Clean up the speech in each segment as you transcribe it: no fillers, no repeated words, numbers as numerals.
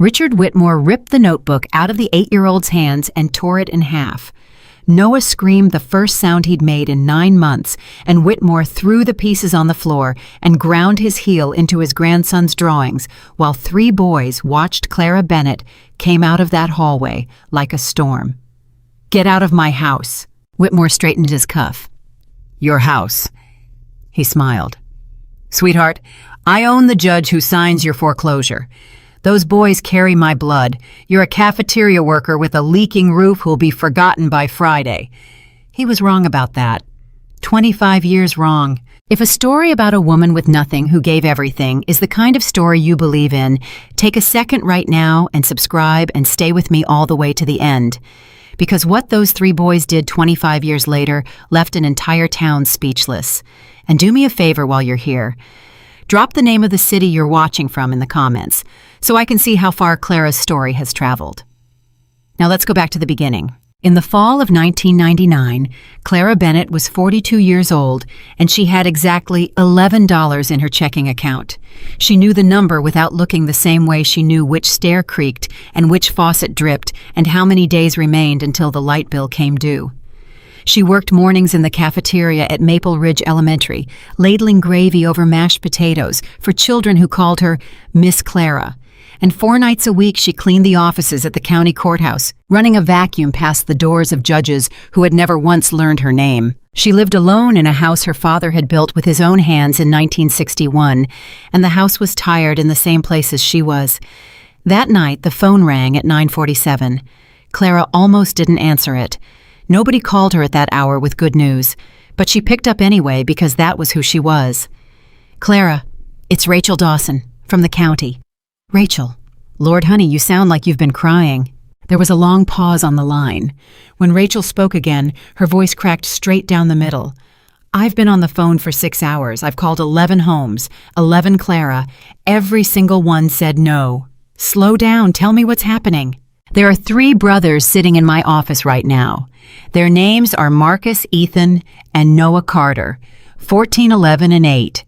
Richard Whitmore ripped the notebook out of the 8-year-old's hands and tore it in half. Noah screamed the first sound he'd made in 9 months, and Whitmore threw the pieces on the floor and ground his heel into his grandson's drawings, while 3 boys watched Clara Bennett came out of that hallway like a storm. "Get out of my house." Whitmore straightened his cuff. "Your house." He smiled. "Sweetheart, I own the judge who signs your foreclosure. Those boys carry my blood. You're a cafeteria worker with a leaking roof who'll be forgotten by Friday." He was wrong about that. 25 years wrong. If a story about a woman with nothing who gave everything is the kind of story you believe in, take a second right now and subscribe and stay with me all the way to the end. Because what those 3 boys did 25 years later left an entire town speechless. And do me a favor while you're here. Drop the name of the city you're watching from in the comments, so I can see how far Clara's story has traveled. Now let's go back to the beginning. In the fall of 1999, Clara Bennett was 42 years old, and she had exactly $11 in her checking account. She knew the number without looking the same way she knew which stair creaked and which faucet dripped and how many days remained until the light bill came due. She worked mornings in the cafeteria at Maple Ridge Elementary, ladling gravy over mashed potatoes for children who called her Miss Clara. And 4 nights a week she cleaned the offices at the county courthouse, running a vacuum past the doors of judges who had never once learned her name. She lived alone in a house her father had built with his own hands in 1961, and the house was tired in the same place as she was. That night, the phone rang at 9:47. Clara almost didn't answer it. Nobody called her at that hour with good news, but she picked up anyway because that was who she was. "Clara, it's Rachel Dawson, from the county." "Rachel, Lord, honey, you sound like you've been crying." There was a long pause on the line. When Rachel spoke again, her voice cracked straight down the middle. "I've been on the phone for 6 hours. I've called 11 homes, 11 Clara. Every single one said no." "Slow down, tell me what's happening." "There are 3 brothers sitting in my office right now. Their names are Marcus, Ethan, and Noah Carter, 14, 11, and 8.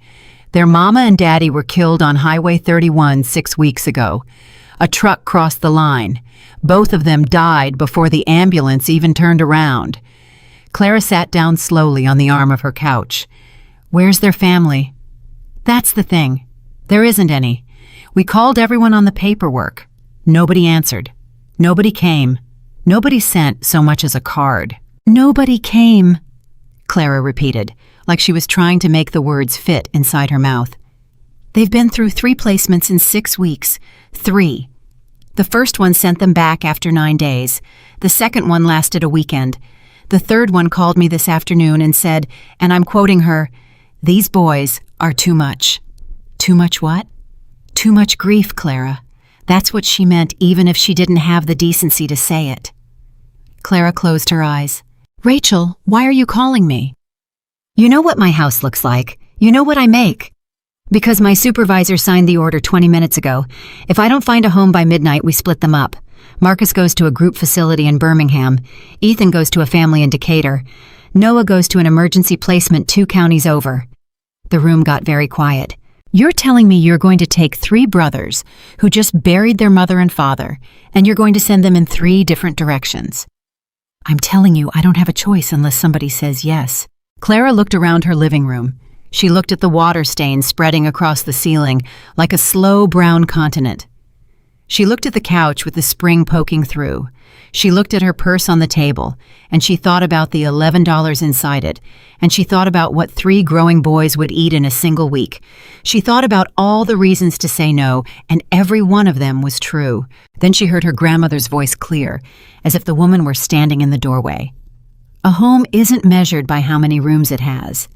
Their mama and daddy were killed on Highway 31 6 weeks ago. A truck crossed the line. Both of them died before the ambulance even turned around." Clara sat down slowly on the arm of her couch. "Where's their family?" "That's the thing. There isn't any. We called everyone on the paperwork. Nobody answered. Nobody came. Nobody sent so much as a card." "Nobody came," Clara repeated, like she was trying to make the words fit inside her mouth. "They've been through 3 placements in 6 weeks. 3. The first one sent them back after 9 days. The second one lasted a weekend. The third one called me this afternoon and said, and I'm quoting her, 'These boys are too much.'" "Too much what?" "Too much grief, Clara." That's what she meant, even if she didn't have the decency to say it. Clara closed her eyes. "Rachel, why are you calling me?" "You know what my house looks like. You know what I make." "Because my supervisor signed the order 20 minutes ago. If I don't find a home by midnight, we split them up. Marcus goes to a group facility in Birmingham. Ethan goes to a family in Decatur. Noah goes to an emergency placement 2 counties over." The room got very quiet. "You're telling me you're going to take 3 brothers who just buried their mother and father, and you're going to send them in 3 different directions?" "I'm telling you, I don't have a choice unless somebody says yes." Clara looked around her living room. She looked at the water stains spreading across the ceiling like a slow brown continent. She looked at the couch with the spring poking through. She looked at her purse on the table, and she thought about the $11 inside it, and she thought about what 3 growing boys would eat in a single week. She thought about all the reasons to say no, and every one of them was true. Then she heard her grandmother's voice clear, as if the woman were standing in the doorway. "A home isn't measured by how many rooms it has.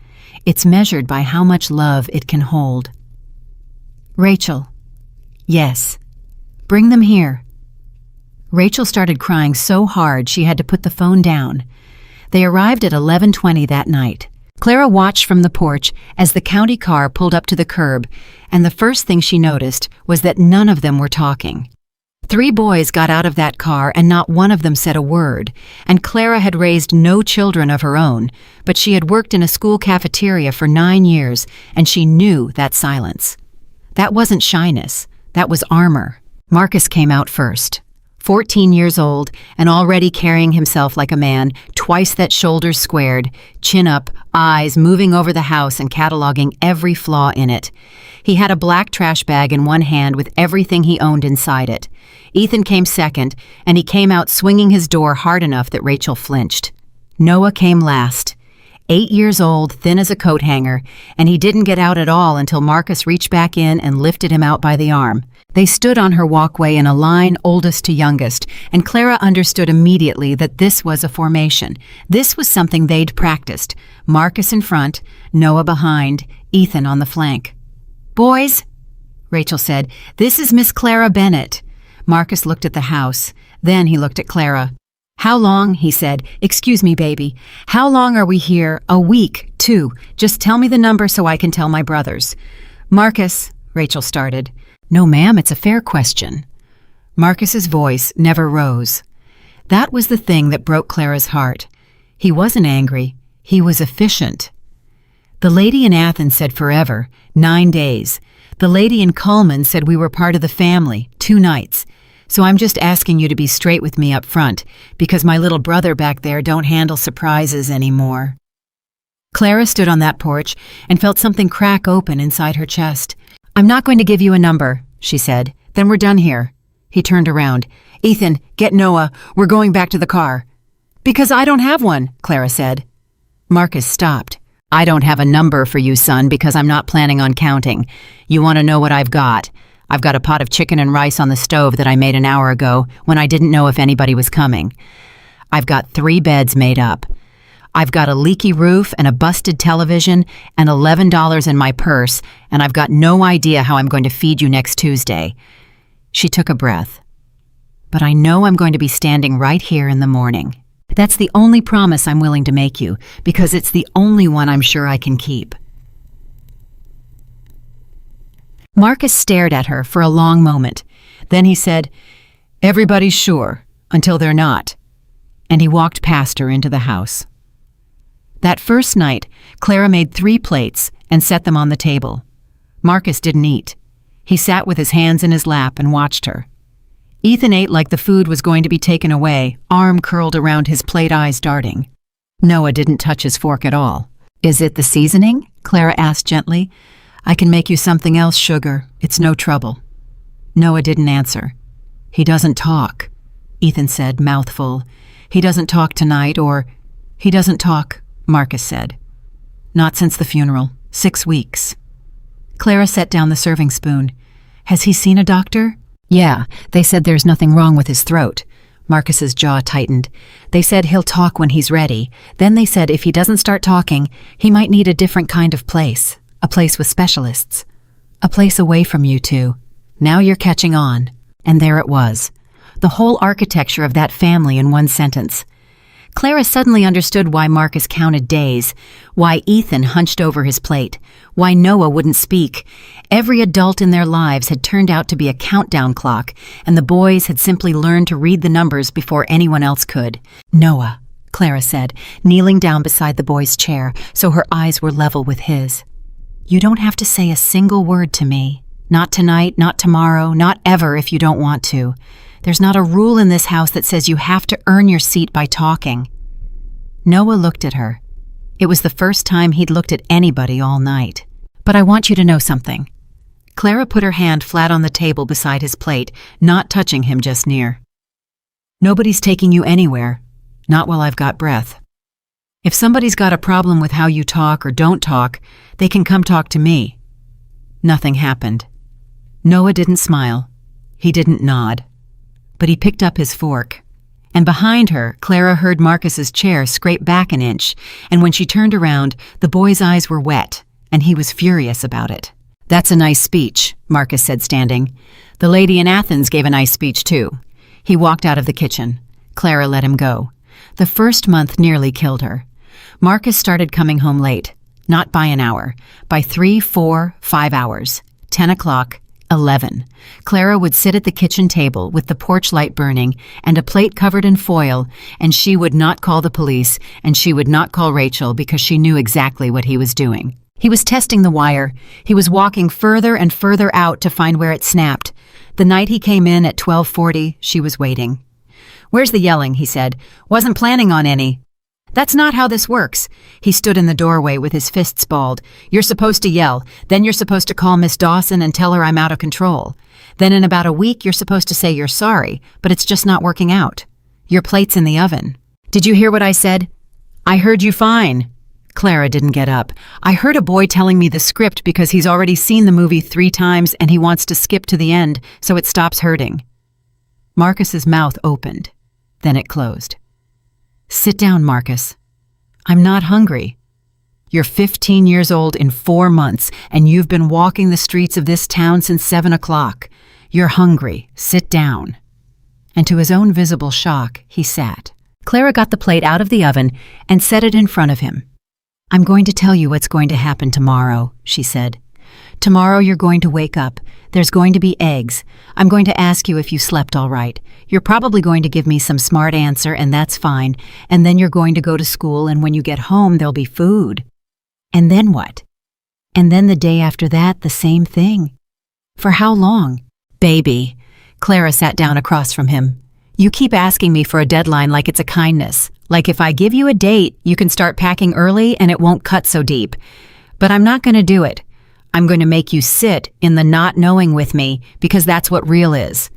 It's measured by how much love it can hold." "Rachel." "Yes." "Bring them here." Rachel started crying so hard she had to put the phone down. They arrived at 11:20 that night. Clara watched from the porch as the county car pulled up to the curb, and the first thing she noticed was that none of them were talking. 3 boys got out of that car and not one of them said a word, and Clara had raised no children of her own, but she had worked in a school cafeteria for 9 years, and she knew that silence. That wasn't shyness, that was armor. Marcus came out first. 14 years old and already carrying himself like a man, twice that shoulders squared, chin up, eyes moving over the house and cataloging every flaw in it. He had a black trash bag in one hand with everything he owned inside it. Ethan came second, and he came out swinging his door hard enough that Rachel flinched. Noah came last. 8 years old, thin as a coat hanger, and he didn't get out at all until Marcus reached back in and lifted him out by the arm. They stood on her walkway in a line, oldest to youngest, and Clara understood immediately that this was a formation. This was something they'd practiced. Marcus in front, Noah behind, Ethan on the flank. "Boys," Rachel said, "this is Miss Clara Bennett." Marcus looked at the house. Then he looked at Clara. "How long?" he said. "Excuse me, baby. How long are we here? A week, 2. Just tell me the number so I can tell my brothers." "Marcus," Rachel started. "No, ma'am, it's a fair question." Marcus's voice never rose. That was the thing that broke Clara's heart. He wasn't angry. He was efficient. The lady in Athens said forever, 9 days. The lady in Cullman said we were part of the family, 2 nights. So I'm just asking you to be straight with me up front, because my little brother back there don't handle surprises anymore. Clara stood on that porch and felt something crack open inside her chest. "I'm not going to give you a number," she said. "Then we're done here." He turned around. "Ethan, get Noah. We're going back to the car." "Because I don't have one," Clara said. Marcus stopped. "I don't have a number for you, son, because I'm not planning on counting. You want to know what I've got? I've got a pot of chicken and rice on the stove that I made an hour ago when I didn't know if anybody was coming. I've got 3 beds made up. I've got a leaky roof and a busted television and $11 in my purse, and I've got no idea how I'm going to feed you next Tuesday." She took a breath. "But I know I'm going to be standing right here in the morning. That's the only promise I'm willing to make you, because it's the only one I'm sure I can keep." Marcus stared at her for a long moment. Then he said, "Everybody's sure, until they're not." And he walked past her into the house. That first night, Clara made 3 plates and set them on the table. Marcus didn't eat. He sat with his hands in his lap and watched her. Ethan ate like the food was going to be taken away, arm curled around his plate, eyes darting. Noah didn't touch his fork at all. "Is it the seasoning?" Clara asked gently. "I can make you something else, sugar. It's no trouble." Noah didn't answer. "He doesn't talk," Ethan said, mouthful. "He doesn't talk tonight, or—" "He doesn't talk," Marcus said. "Not since the funeral. 6 weeks." Clara set down the serving spoon. "Has he seen a doctor?" "Yeah, they said there's nothing wrong with his throat." Marcus's jaw tightened. "They said he'll talk when he's ready. Then they said if he doesn't start talking, he might need a different kind of place. A place with specialists. A place away from you two. Now you're catching on." And there it was. The whole architecture of that family in one sentence. Clara suddenly understood why Marcus counted days, why Ethan hunched over his plate, why Noah wouldn't speak. Every adult in their lives had turned out to be a countdown clock, and the boys had simply learned to read the numbers before anyone else could. "Noah," Clara said, kneeling down beside the boy's chair so her eyes were level with his. "You don't have to say a single word to me. Not tonight, not tomorrow, not ever if you don't want to. There's not a rule in this house that says you have to earn your seat by talking." Noah looked at her. It was the first time he'd looked at anybody all night. "But I want you to know something." Clara put her hand flat on the table beside his plate, not touching him just near. "Nobody's taking you anywhere. Not while I've got breath. If somebody's got a problem with how you talk or don't talk, they can come talk to me." Nothing happened. Noah didn't smile. He didn't nod. But he picked up his fork. And behind her, Clara heard Marcus's chair scrape back an inch, and when she turned around, the boy's eyes were wet, and he was furious about it. "That's a nice speech," Marcus said, standing. "The lady in Athens gave a nice speech, too." He walked out of the kitchen. Clara let him go. The first month nearly killed her. Marcus started coming home late, not by an hour, by 3, 4, 5 hours, 10 o'clock, 11. Clara would sit at the kitchen table with the porch light burning and a plate covered in foil, and she would not call the police, and she would not call Rachel because she knew exactly what he was doing. He was testing the wire. He was walking further and further out to find where it snapped. The night he came in at 12:40, she was waiting. "Where's the yelling?" he said. "Wasn't planning on any." "That's not how this works." He stood in the doorway with his fists balled. "You're supposed to yell. Then you're supposed to call Miss Dawson and tell her I'm out of control. Then in about a week, you're supposed to say you're sorry, but it's just not working out. Your plate's in the oven." "Did you hear what I said?" "I heard you fine." Clara didn't get up. "I heard a boy telling me the script because he's already seen the movie 3 times and he wants to skip to the end so it stops hurting." Marcus's mouth opened. Then it closed. "Sit down, Marcus. I'm not hungry. You're 15 years old in 4 months, and you've been walking the streets of this town since 7 o'clock. You're hungry. Sit down." And to his own visible shock, he sat. Clara got the plate out of the oven and set it in front of him. "I'm going to tell you what's going to happen tomorrow," she said. "Tomorrow you're going to wake up. There's going to be eggs. I'm going to ask you if you slept all right. You're probably going to give me some smart answer, and that's fine. And then you're going to go to school, and when you get home, there'll be food. And then what? And then the day after that, the same thing. For how long?" "Baby," Clara sat down across from him. "You keep asking me for a deadline like it's a kindness. Like if I give you a date, you can start packing early and it won't cut so deep. But I'm not going to do it. I'm going to make you sit in the not knowing with me because that's what real is.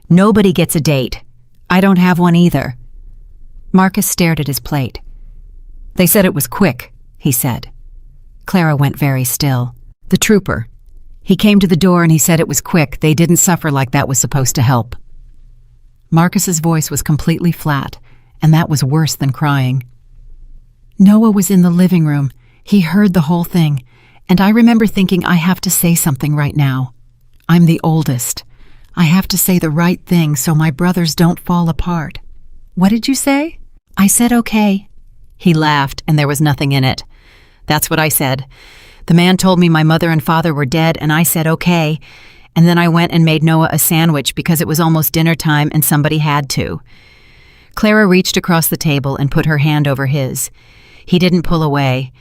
Nobody gets a date. I don't have one either." Marcus stared at his plate. "They said it was quick," he said. Clara went very still. "The trooper. He came to the door and he said it was quick. They didn't suffer like that was supposed to help." Marcus's voice was completely flat, and that was worse than crying. "Noah was in the living room. He heard the whole thing, and I remember thinking I have to say something right now. I'm the oldest. I have to say the right thing so my brothers don't fall apart." "What did you say?" "I said okay." He laughed, and there was nothing in it. "That's what I said. The man told me my mother and father were dead, and I said okay. And then I went and made Noah a sandwich because it was almost dinner time and somebody had to." Clara reached across the table and put her hand over his. He didn't pull away.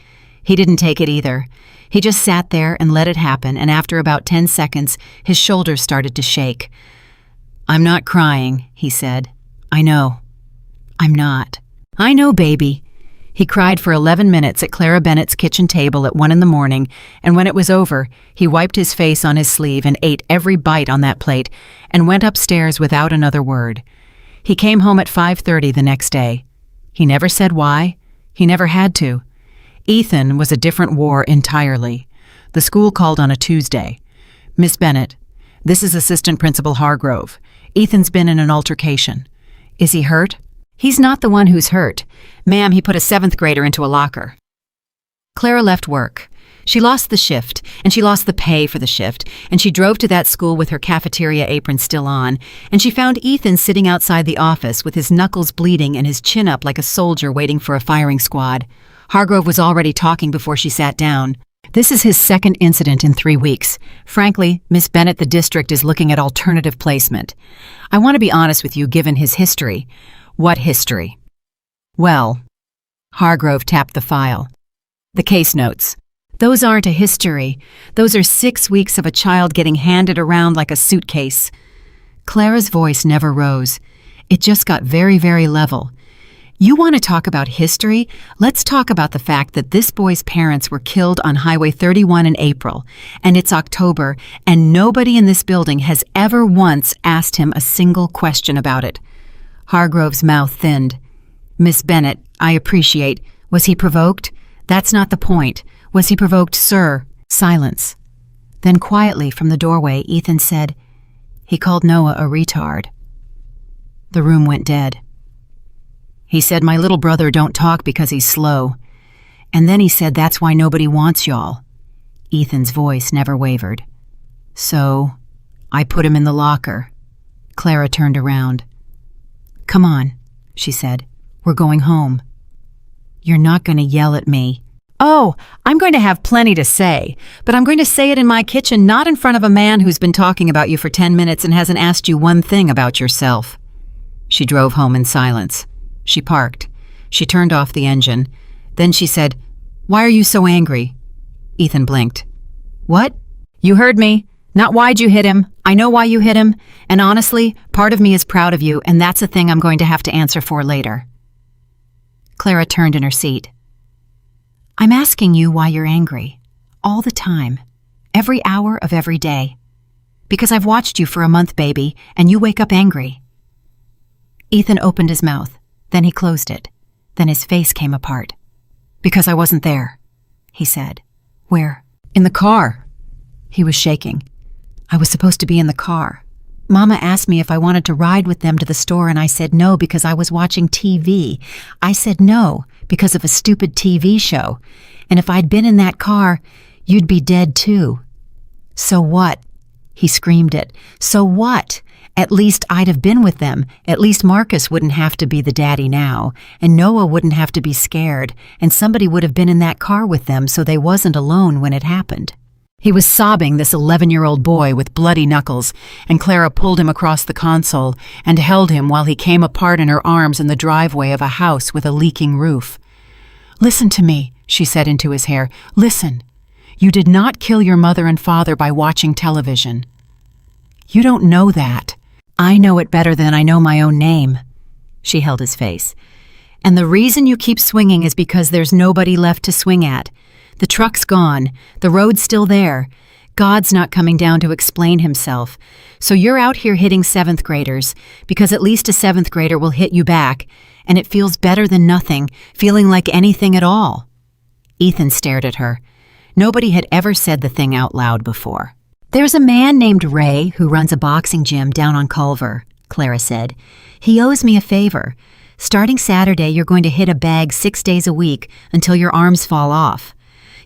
He didn't take it either. He just sat there and let it happen, and after about 10 seconds, his shoulders started to shake. "I'm not crying," he said. "I know." "I'm not." "I know, baby." He cried for 11 minutes at Clara Bennett's kitchen table at 1 in the morning, and when it was over, he wiped his face on his sleeve and ate every bite on that plate and went upstairs without another word. He came home at 5:30 the next day. He never said why. He never had to. Ethan was a different war entirely. The school called on a Tuesday. "Miss Bennett, this is Assistant Principal Hargrove. Ethan's been in an altercation. Is he hurt?" "He's not the one who's hurt. Ma'am, he put a 7th grader into a locker." Clara left work. She lost the shift, and she lost the pay for the shift, and she drove to that school with her cafeteria apron still on, and she found Ethan sitting outside the office with his knuckles bleeding and his chin up like a soldier waiting for a firing squad. Hargrove was already talking before she sat down. "This is his 2nd incident in 3 weeks. Frankly, Miss Bennett, the district is looking at alternative placement. I want to be honest with you given his history." "What history?" "Well," Hargrove tapped the file. "The case notes. Those aren't a history. Those are 6 weeks of a child getting handed around like a suitcase." Clara's voice never rose. It just got very, very level. "You want to talk about history? Let's talk about the fact that this boy's parents were killed on Highway 31 in April, and it's October, and nobody in this building has ever once asked him a single question about it." Hargrove's mouth thinned. "Miss Bennett, I appreciate. Was he provoked? That's not the point. Was he provoked, sir?" Silence. Then quietly from the doorway, Ethan said, "He called Noah a retard." The room went dead. "He said my little brother don't talk because he's slow. And then he said that's why nobody wants y'all." Ethan's voice never wavered. "So, I put him in the locker." Clara turned around. "Come on," she said. "We're going home." "You're not going to yell at me." "Oh, I'm going to have plenty to say, but I'm going to say it in my kitchen, not in front of a man who's been talking about you for 10 minutes and hasn't asked you one thing about yourself." She drove home in silence. She parked. She turned off the engine. Then she said, "Why are you so angry?" Ethan blinked. "What?" "You heard me. Not why'd you hit him. I know why you hit him, and honestly, part of me is proud of you, and that's a thing I'm going to have to answer for later. Clara turned in her seat. I'm asking you why you're angry. All the time. Every hour of every day. Because I've watched you for a month, baby, and you wake up angry. Ethan opened his mouth. Then he closed it. Then his face came apart. Because I wasn't there, he said. Where? In the car. He was shaking. I was supposed to be in the car. Mama asked me if I wanted to ride with them to the store, and I said no because I was watching TV. I said no because of a stupid TV show. And if I'd been in that car, you'd be dead too. So what? He screamed it. So what? At least I'd have been with them. At least Marcus wouldn't have to be the daddy now, and Noah wouldn't have to be scared, and somebody would have been in that car with them so they wasn't alone when it happened. He was sobbing, this 11-year-old boy with bloody knuckles, and Clara pulled him across the console and held him while he came apart in her arms in the driveway of a house with a leaking roof. Listen to me, she said into his hair. Listen. You did not kill your mother and father by watching television. You don't know that. I know it better than I know my own name. She held his face. And the reason you keep swinging is because there's nobody left to swing at. The truck's gone. The road's still there. God's not coming down to explain himself. So you're out here hitting 7th graders, because at least a 7th grader will hit you back, and it feels better than nothing, feeling like anything at all. Ethan stared at her. Nobody had ever said the thing out loud before. There's a man named Ray who runs a boxing gym down on Culver, Clara said. He owes me a favor. Starting Saturday, you're going to hit a bag 6 days a week until your arms fall off.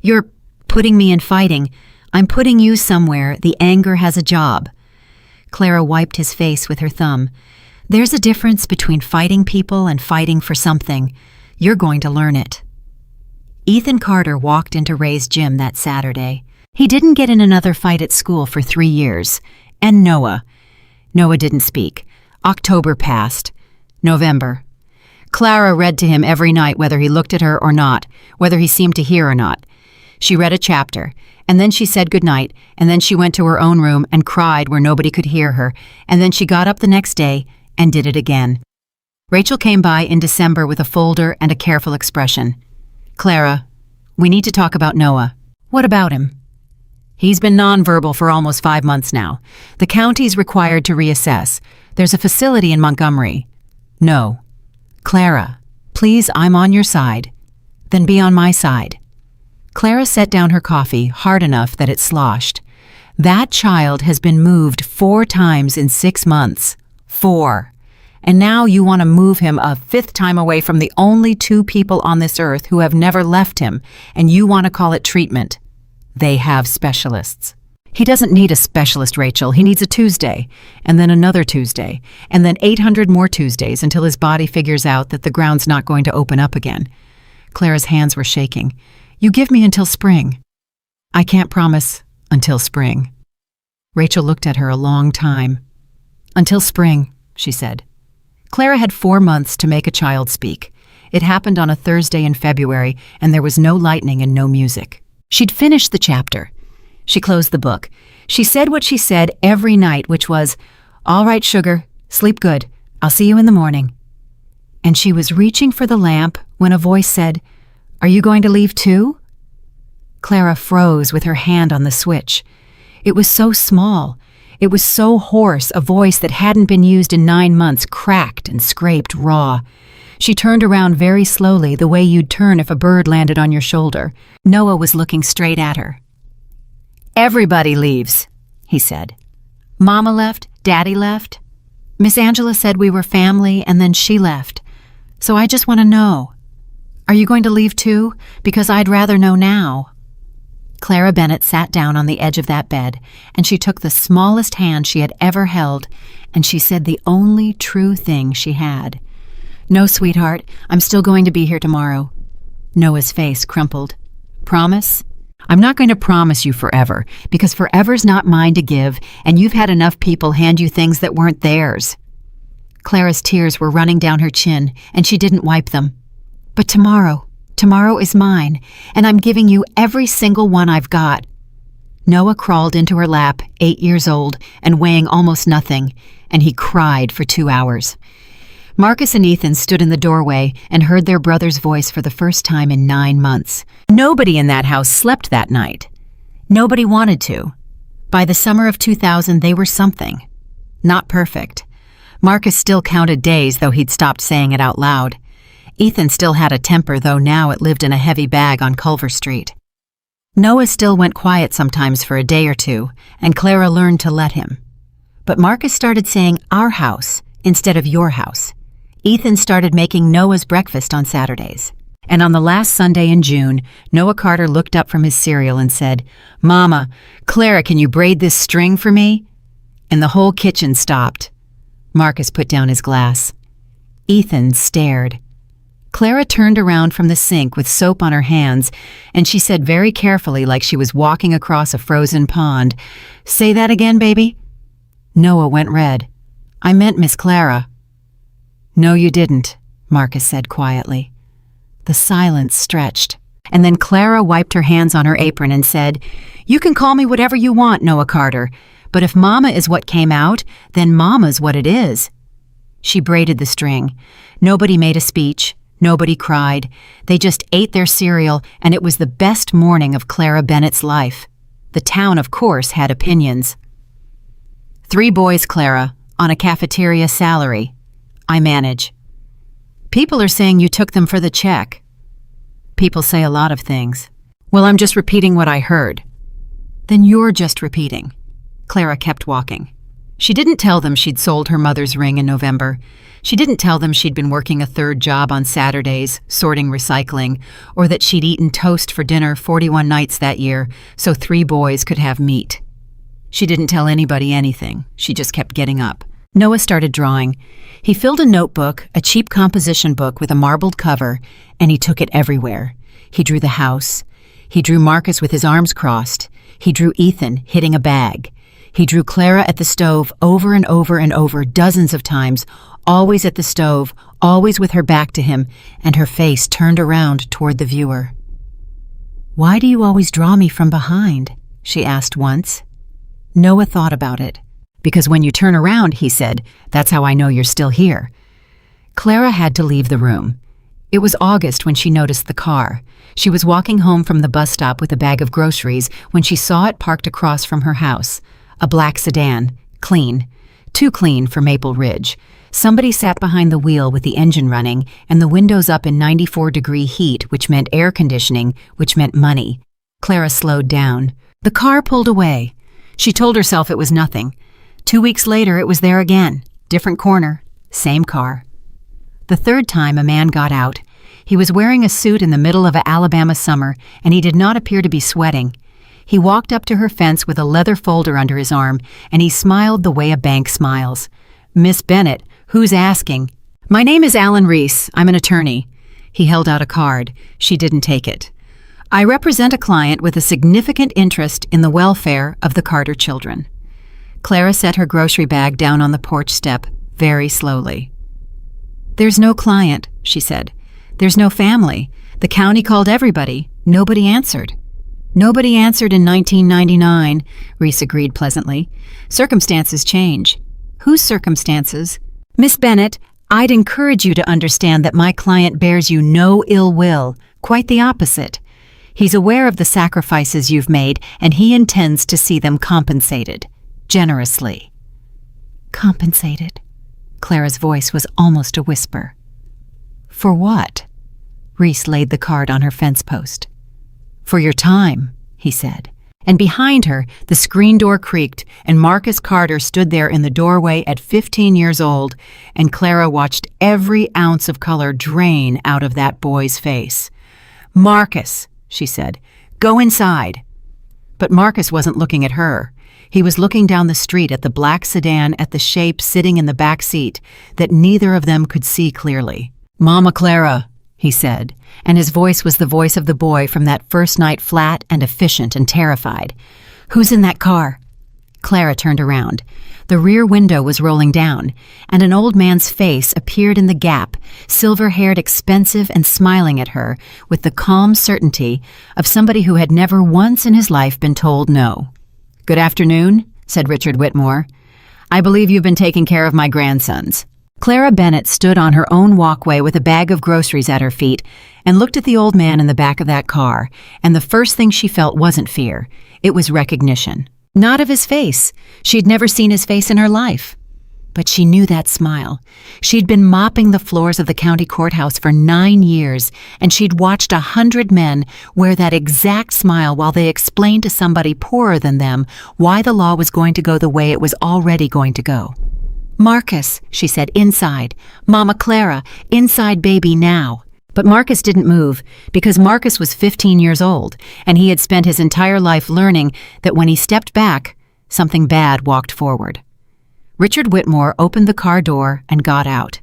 You're putting me in fighting. I'm putting you somewhere. The anger has a job. Clara wiped his face with her thumb. There's a difference between fighting people and fighting for something. You're going to learn it. Ethan Carter walked into Ray's gym that Saturday. He didn't get in another fight at school for 3 years. And Noah. Noah didn't speak. October passed. November. Clara read to him every night, whether he looked at her or not, whether he seemed to hear or not. She read a chapter, and then she said goodnight, and then she went to her own room and cried where nobody could hear her, and then she got up the next day and did it again. Rachel came by in December with a folder and a careful expression. Clara, we need to talk about Noah. What about him? He's been nonverbal for almost 5 months now. The county's required to reassess. There's a facility in Montgomery. No. Clara, please, I'm on your side. Then be on my side. Clara set down her coffee hard enough that it sloshed. That child has been moved 4 times in 6 months. 4. And now you want to move him a 5th time away from the only 2 people on this earth who have never left him, and you want to call it treatment. They have specialists. He doesn't need a specialist, Rachel. He needs a Tuesday, and then another Tuesday, and then 800 more Tuesdays until his body figures out that the ground's not going to open up again. Clara's hands were shaking. You give me until spring. I can't promise until spring. Rachel looked at her a long time. Until spring, she said. Clara had 4 months to make a child speak. It happened on a Thursday in February, and there was no lightning and no music. She'd finished the chapter. She closed the book. She said what she said every night, which was, "All right, sugar, sleep good. I'll see you in the morning." And she was reaching for the lamp when a voice said, "Are you going to leave too?" Clara froze with her hand on the switch. It was so small. It was so hoarse, a voice that hadn't been used in 9 months, cracked and scraped raw. She turned around very slowly, the way you'd turn if a bird landed on your shoulder. Noah was looking straight at her. "Everybody leaves," he said. "Mama left, Daddy left. Miss Angela said we were family, and then she left. So I just want to know. Are you going to leave too? Because I'd rather know now." Clara Bennett sat down on the edge of that bed, and she took the smallest hand she had ever held, and she said the only true thing she had. "No, sweetheart, I'm still going to be here tomorrow." Noah's face crumpled. "Promise?" "I'm not going to promise you forever, because forever's not mine to give, and you've had enough people hand you things that weren't theirs." Clara's tears were running down her chin, and she didn't wipe them. "But tomorrow is mine, and I'm giving you every single one I've got." Noah crawled into her lap, 8 years old, and weighing almost nothing, and he cried for 2 hours. Marcus and Ethan stood in the doorway and heard their brother's voice for the first time in 9 months. Nobody in that house slept that night. Nobody wanted to. By the summer of 2000, they were something. Not perfect. Marcus still counted days, though he'd stopped saying it out loud. Ethan still had a temper, though now it lived in a heavy bag on Culver Street. Noah still went quiet sometimes for a day or two, and Clara learned to let him. But Marcus started saying our house instead of your house. Ethan started making Noah's breakfast on Saturdays. And on the last Sunday in June, Noah Carter looked up from his cereal and said, "Mama, Clara, can you braid this string for me?" And the whole kitchen stopped. Marcus put down his glass. Ethan stared. Clara turned around from the sink with soap on her hands, and she said very carefully, like she was walking across a frozen pond, "Say that again, baby?" Noah went red. "I meant Miss Clara." "No, you didn't," Marcus said quietly. The silence stretched, and then Clara wiped her hands on her apron and said, "You can call me whatever you want, Noah Carter, but if Mama is what came out, then Mama's what it is." She braided the string. Nobody made a speech. Nobody cried. They just ate their cereal, and it was the best morning of Clara Bennett's life. The town, of course, had opinions. 3 boys, Clara, on a cafeteria salary. I manage. People are saying you took them for the check. People say a lot of things. Well, I'm just repeating what I heard. Then you're just repeating. Clara kept walking. She didn't tell them she'd sold her mother's ring in November. She didn't tell them she'd been working a 3rd job on Saturdays, sorting recycling, or that she'd eaten toast for dinner 41 nights that year so 3 boys could have meat. She didn't tell anybody anything. She just kept getting up. Noah started drawing. He filled a notebook, a cheap composition book with a marbled cover, and he took it everywhere. He drew the house. He drew Marcus with his arms crossed. He drew Ethan hitting a bag. He drew Clara at the stove over and over and over dozens of times, always at the stove, always with her back to him, and her face turned around toward the viewer. "Why do you always draw me from behind?" she asked once. Noah thought about it. "Because when you turn around," he said, "that's how I know you're still here." Clara had to leave the room. It was August when she noticed the car. She was walking home from the bus stop with a bag of groceries when she saw it parked across from her house. A black sedan, clean. Too clean for Maple Ridge. Somebody sat behind the wheel with the engine running and the windows up in 94-degree heat, which meant air conditioning, which meant money. Clara slowed down. The car pulled away. She told herself it was nothing. 2 weeks later, it was there again. Different corner, same car. The 3rd time a man got out. He was wearing a suit in the middle of an Alabama summer, and he did not appear to be sweating. He walked up to her fence with a leather folder under his arm, and he smiled the way a bank smiles. "Miss Bennett, who's asking?" "My name is Alan Reese. I'm an attorney." He held out a card. She didn't take it. "I represent a client with a significant interest in the welfare of the Carter children." Clara set her grocery bag down on the porch step, very slowly. "There's no client," she said. "There's no family. The county called everybody. Nobody answered." "Nobody answered in 1999, Reese agreed pleasantly. "Circumstances change." "Whose circumstances?" "Miss Bennett, I'd encourage you to understand that my client bears you no ill will, quite the opposite. He's aware of the sacrifices you've made, and he intends to see them compensated. Generously." "Compensated?" Clara's voice was almost a whisper. "For what?" Reese laid the card on her fence post. "For your time," he said. And behind her, the screen door creaked, and Marcus Carter stood there in the doorway at 15 years old, and Clara watched every ounce of color drain out of that boy's face. "Marcus," she said, "go inside." But Marcus wasn't looking at her. He was looking down the street at the black sedan, at the shape sitting in the back seat that neither of them could see clearly. "Mama Clara," he said, and his voice was the voice of the boy from that first night, flat and efficient and terrified. "Who's in that car?" Clara turned around. The rear window was rolling down, and an old man's face appeared in the gap, silver-haired, expensive, and smiling at her with the calm certainty of somebody who had never once in his life been told no. "Good afternoon," said Richard Whitmore. "I believe you've been taking care of my grandsons." Clara Bennett stood on her own walkway with a bag of groceries at her feet and looked at the old man in the back of that car, and the first thing she felt wasn't fear. It was recognition. Not of his face. She'd never seen his face in her life. But she knew that smile. She'd been mopping the floors of the county courthouse for 9 years, and she'd watched 100 men wear that exact smile while they explained to somebody poorer than them why the law was going to go the way it was already going to go. "Marcus," she said, "inside. Mama Clara, inside baby now." But Marcus didn't move because Marcus was 15 years old, and he had spent his entire life learning that when he stepped back, something bad walked forward. Richard Whitmore opened the car door and got out.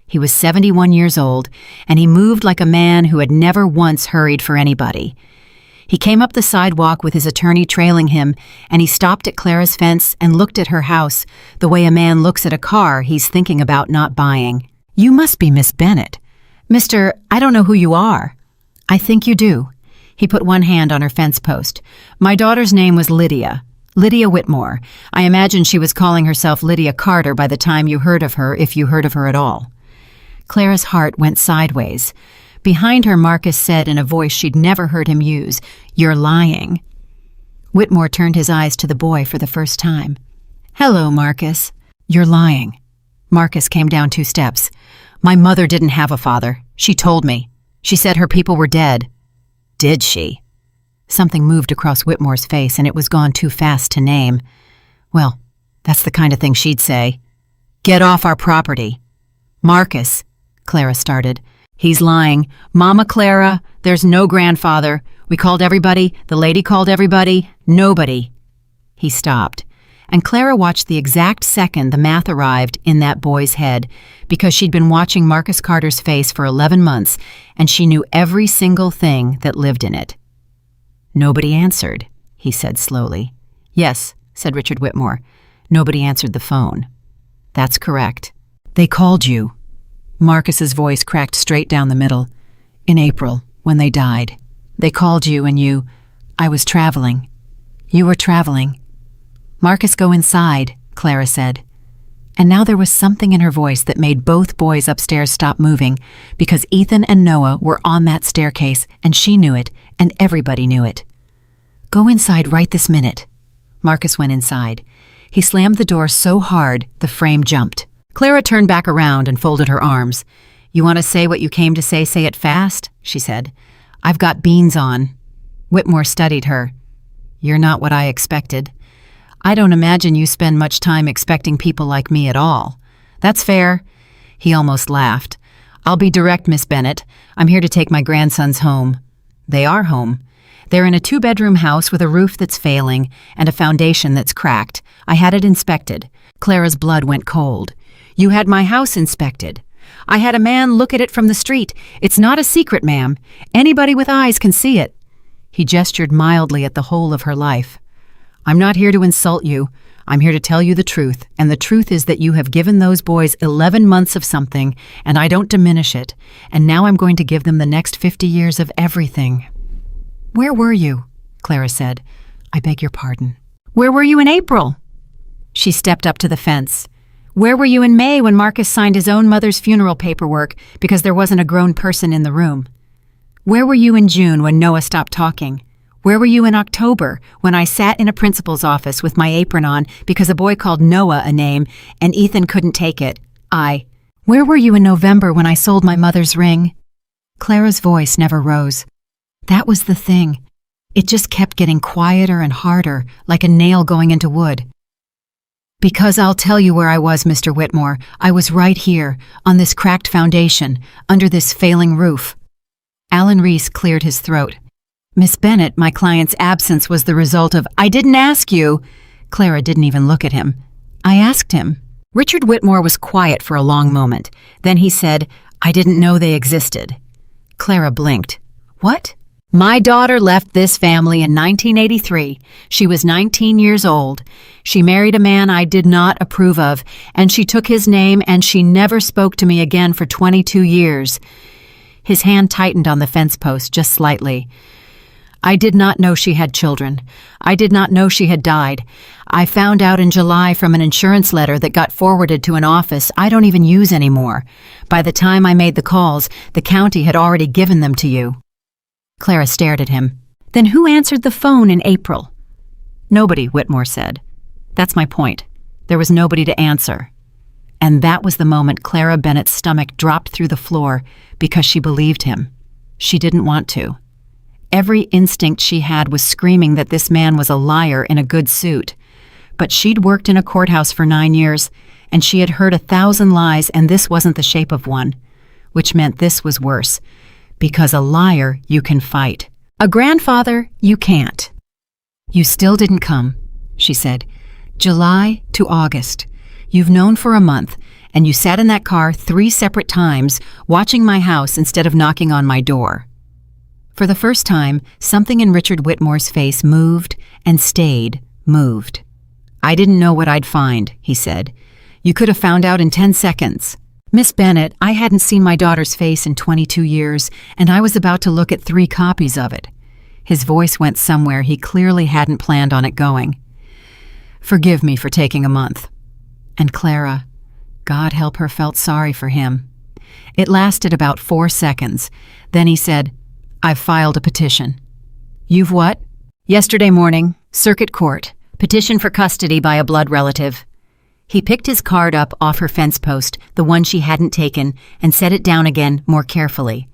He was 71 years old, and he moved like a man who had never once hurried for anybody. He came up the sidewalk with his attorney trailing him, and he stopped at Clara's fence and looked at her house the way a man looks at a car he's thinking about not buying. "You must be Miss Bennett." "Mr. I don't know who you are." "I think you do." He put one hand on her fence post. "My daughter's name was Lydia. Lydia Whitmore. I imagine she was calling herself Lydia Carter by the time you heard of her, if you heard of her at all." Clara's heart went sideways. Behind her, Marcus said in a voice she'd never heard him use, "You're lying." Whitmore turned his eyes to the boy for the first time. "Hello, Marcus." "You're lying." Marcus came down 2 steps. "My mother didn't have a father. She told me. She said her people were dead." "Did she?" Something moved across Whitmore's face, and it was gone too fast to name. "Well, that's the kind of thing she'd say." "Get off our property." "Marcus," Clara started. "He's lying. Mama Clara, there's no grandfather. We called everybody. The lady called everybody. Nobody." He stopped, and Clara watched the exact second the math arrived in that boy's head, because she'd been watching Marcus Carter's face for 11 months, and she knew every single thing that lived in it. "Nobody answered," he said slowly. "Yes," said Richard Whitmore. "Nobody answered the phone." "That's correct. They called you." Marcus's voice cracked straight down the middle. "In April, when they died. They called you and you... I was traveling. You were traveling." "Marcus, go inside," Clara said. And now there was something in her voice that made both boys upstairs stop moving, because Ethan and Noah were on that staircase, and she knew it, and everybody knew it. "Go inside right this minute." Marcus went inside. He slammed the door so hard the frame jumped. Clara turned back around and folded her arms. "You want to say what you came to say it fast," she said. "I've got beans on." Whitmore studied her. "You're not what I expected. I don't imagine you spend much time expecting people like me at all." "That's fair." He almost laughed. "I'll be direct, Miss Bennett. I'm here to take my grandsons home." They are home. They're in a 2-bedroom house with a roof that's failing and a foundation that's cracked. I had it inspected. Clara's blood went cold. "You had my house inspected." "I had a man look at it from the street. It's not a secret, ma'am. Anybody with eyes can see it." He gestured mildly at the whole of her life. "I'm not here to insult you. I'm here to tell you the truth, and the truth is that you have given those boys 11 months of something, and I don't diminish it, and now I'm going to give them the next 50 years of everything." "Where were you?" Clara said. "I beg your pardon." "Where were you in April?" She stepped up to the fence. "Where were you in May when Marcus signed his own mother's funeral paperwork because there wasn't a grown person in the room? Where were you in June when Noah stopped talking? Where were you in October when I sat in a principal's office with my apron on because a boy called Noah a name and Ethan couldn't take it? Where were you in November when I sold my mother's ring?" Clara's voice never rose. That was the thing. It just kept getting quieter and harder, like a nail going into wood. "Because I'll tell you where I was, Mr. Whitmore. I was right here, on this cracked foundation, under this failing roof." Alan Reese cleared his throat. "Miss Bennett, my client's absence was the result of—" "I didn't ask you." Clara didn't even look at him. "I asked him." Richard Whitmore was quiet for a long moment. Then he said, "I didn't know they existed." Clara blinked. "What?" "My daughter left this family in 1983. She was 19 years old. She married a man I did not approve of, and she took his name, and she never spoke to me again for 22 years. His hand tightened on the fence post just slightly. I did not know she had children. I did not know she had died. I found out in July from an insurance letter that got forwarded to an office I don't even use anymore. By the time I made the calls, the county had already given them to you." Clara stared at him. "Then who answered the phone in April?" "Nobody," Whitmore said. "That's my point. There was nobody to answer." And that was the moment Clara Bennett's stomach dropped through the floor because she believed him. She didn't want to. Every instinct she had was screaming that this man was a liar in a good suit. But she'd worked in a courthouse for 9 years, and she had heard 1,000 lies, and this wasn't the shape of one, which meant this was worse, because a liar you can fight. A grandfather you can't. "You still didn't come," she said. "July to August. You've known for a month, and you sat in that car 3 separate times, watching my house instead of knocking on my door." For the first time, something in Richard Whitmore's face moved and stayed moved. "I didn't know what I'd find," he said. "You could have found out in 10 seconds. Miss Bennett, I hadn't seen my daughter's face in 22 years, and I was about to look at 3 copies of it." His voice went somewhere he clearly hadn't planned on it going. "Forgive me for taking a month." And Clara, God help her, felt sorry for him. It lasted about 4 seconds. Then he said, "I've filed a petition." "You've what?" "Yesterday morning, Circuit Court. Petition for custody by a blood relative." He picked his card up off her fence post, the one she hadn't taken, and set it down again more carefully.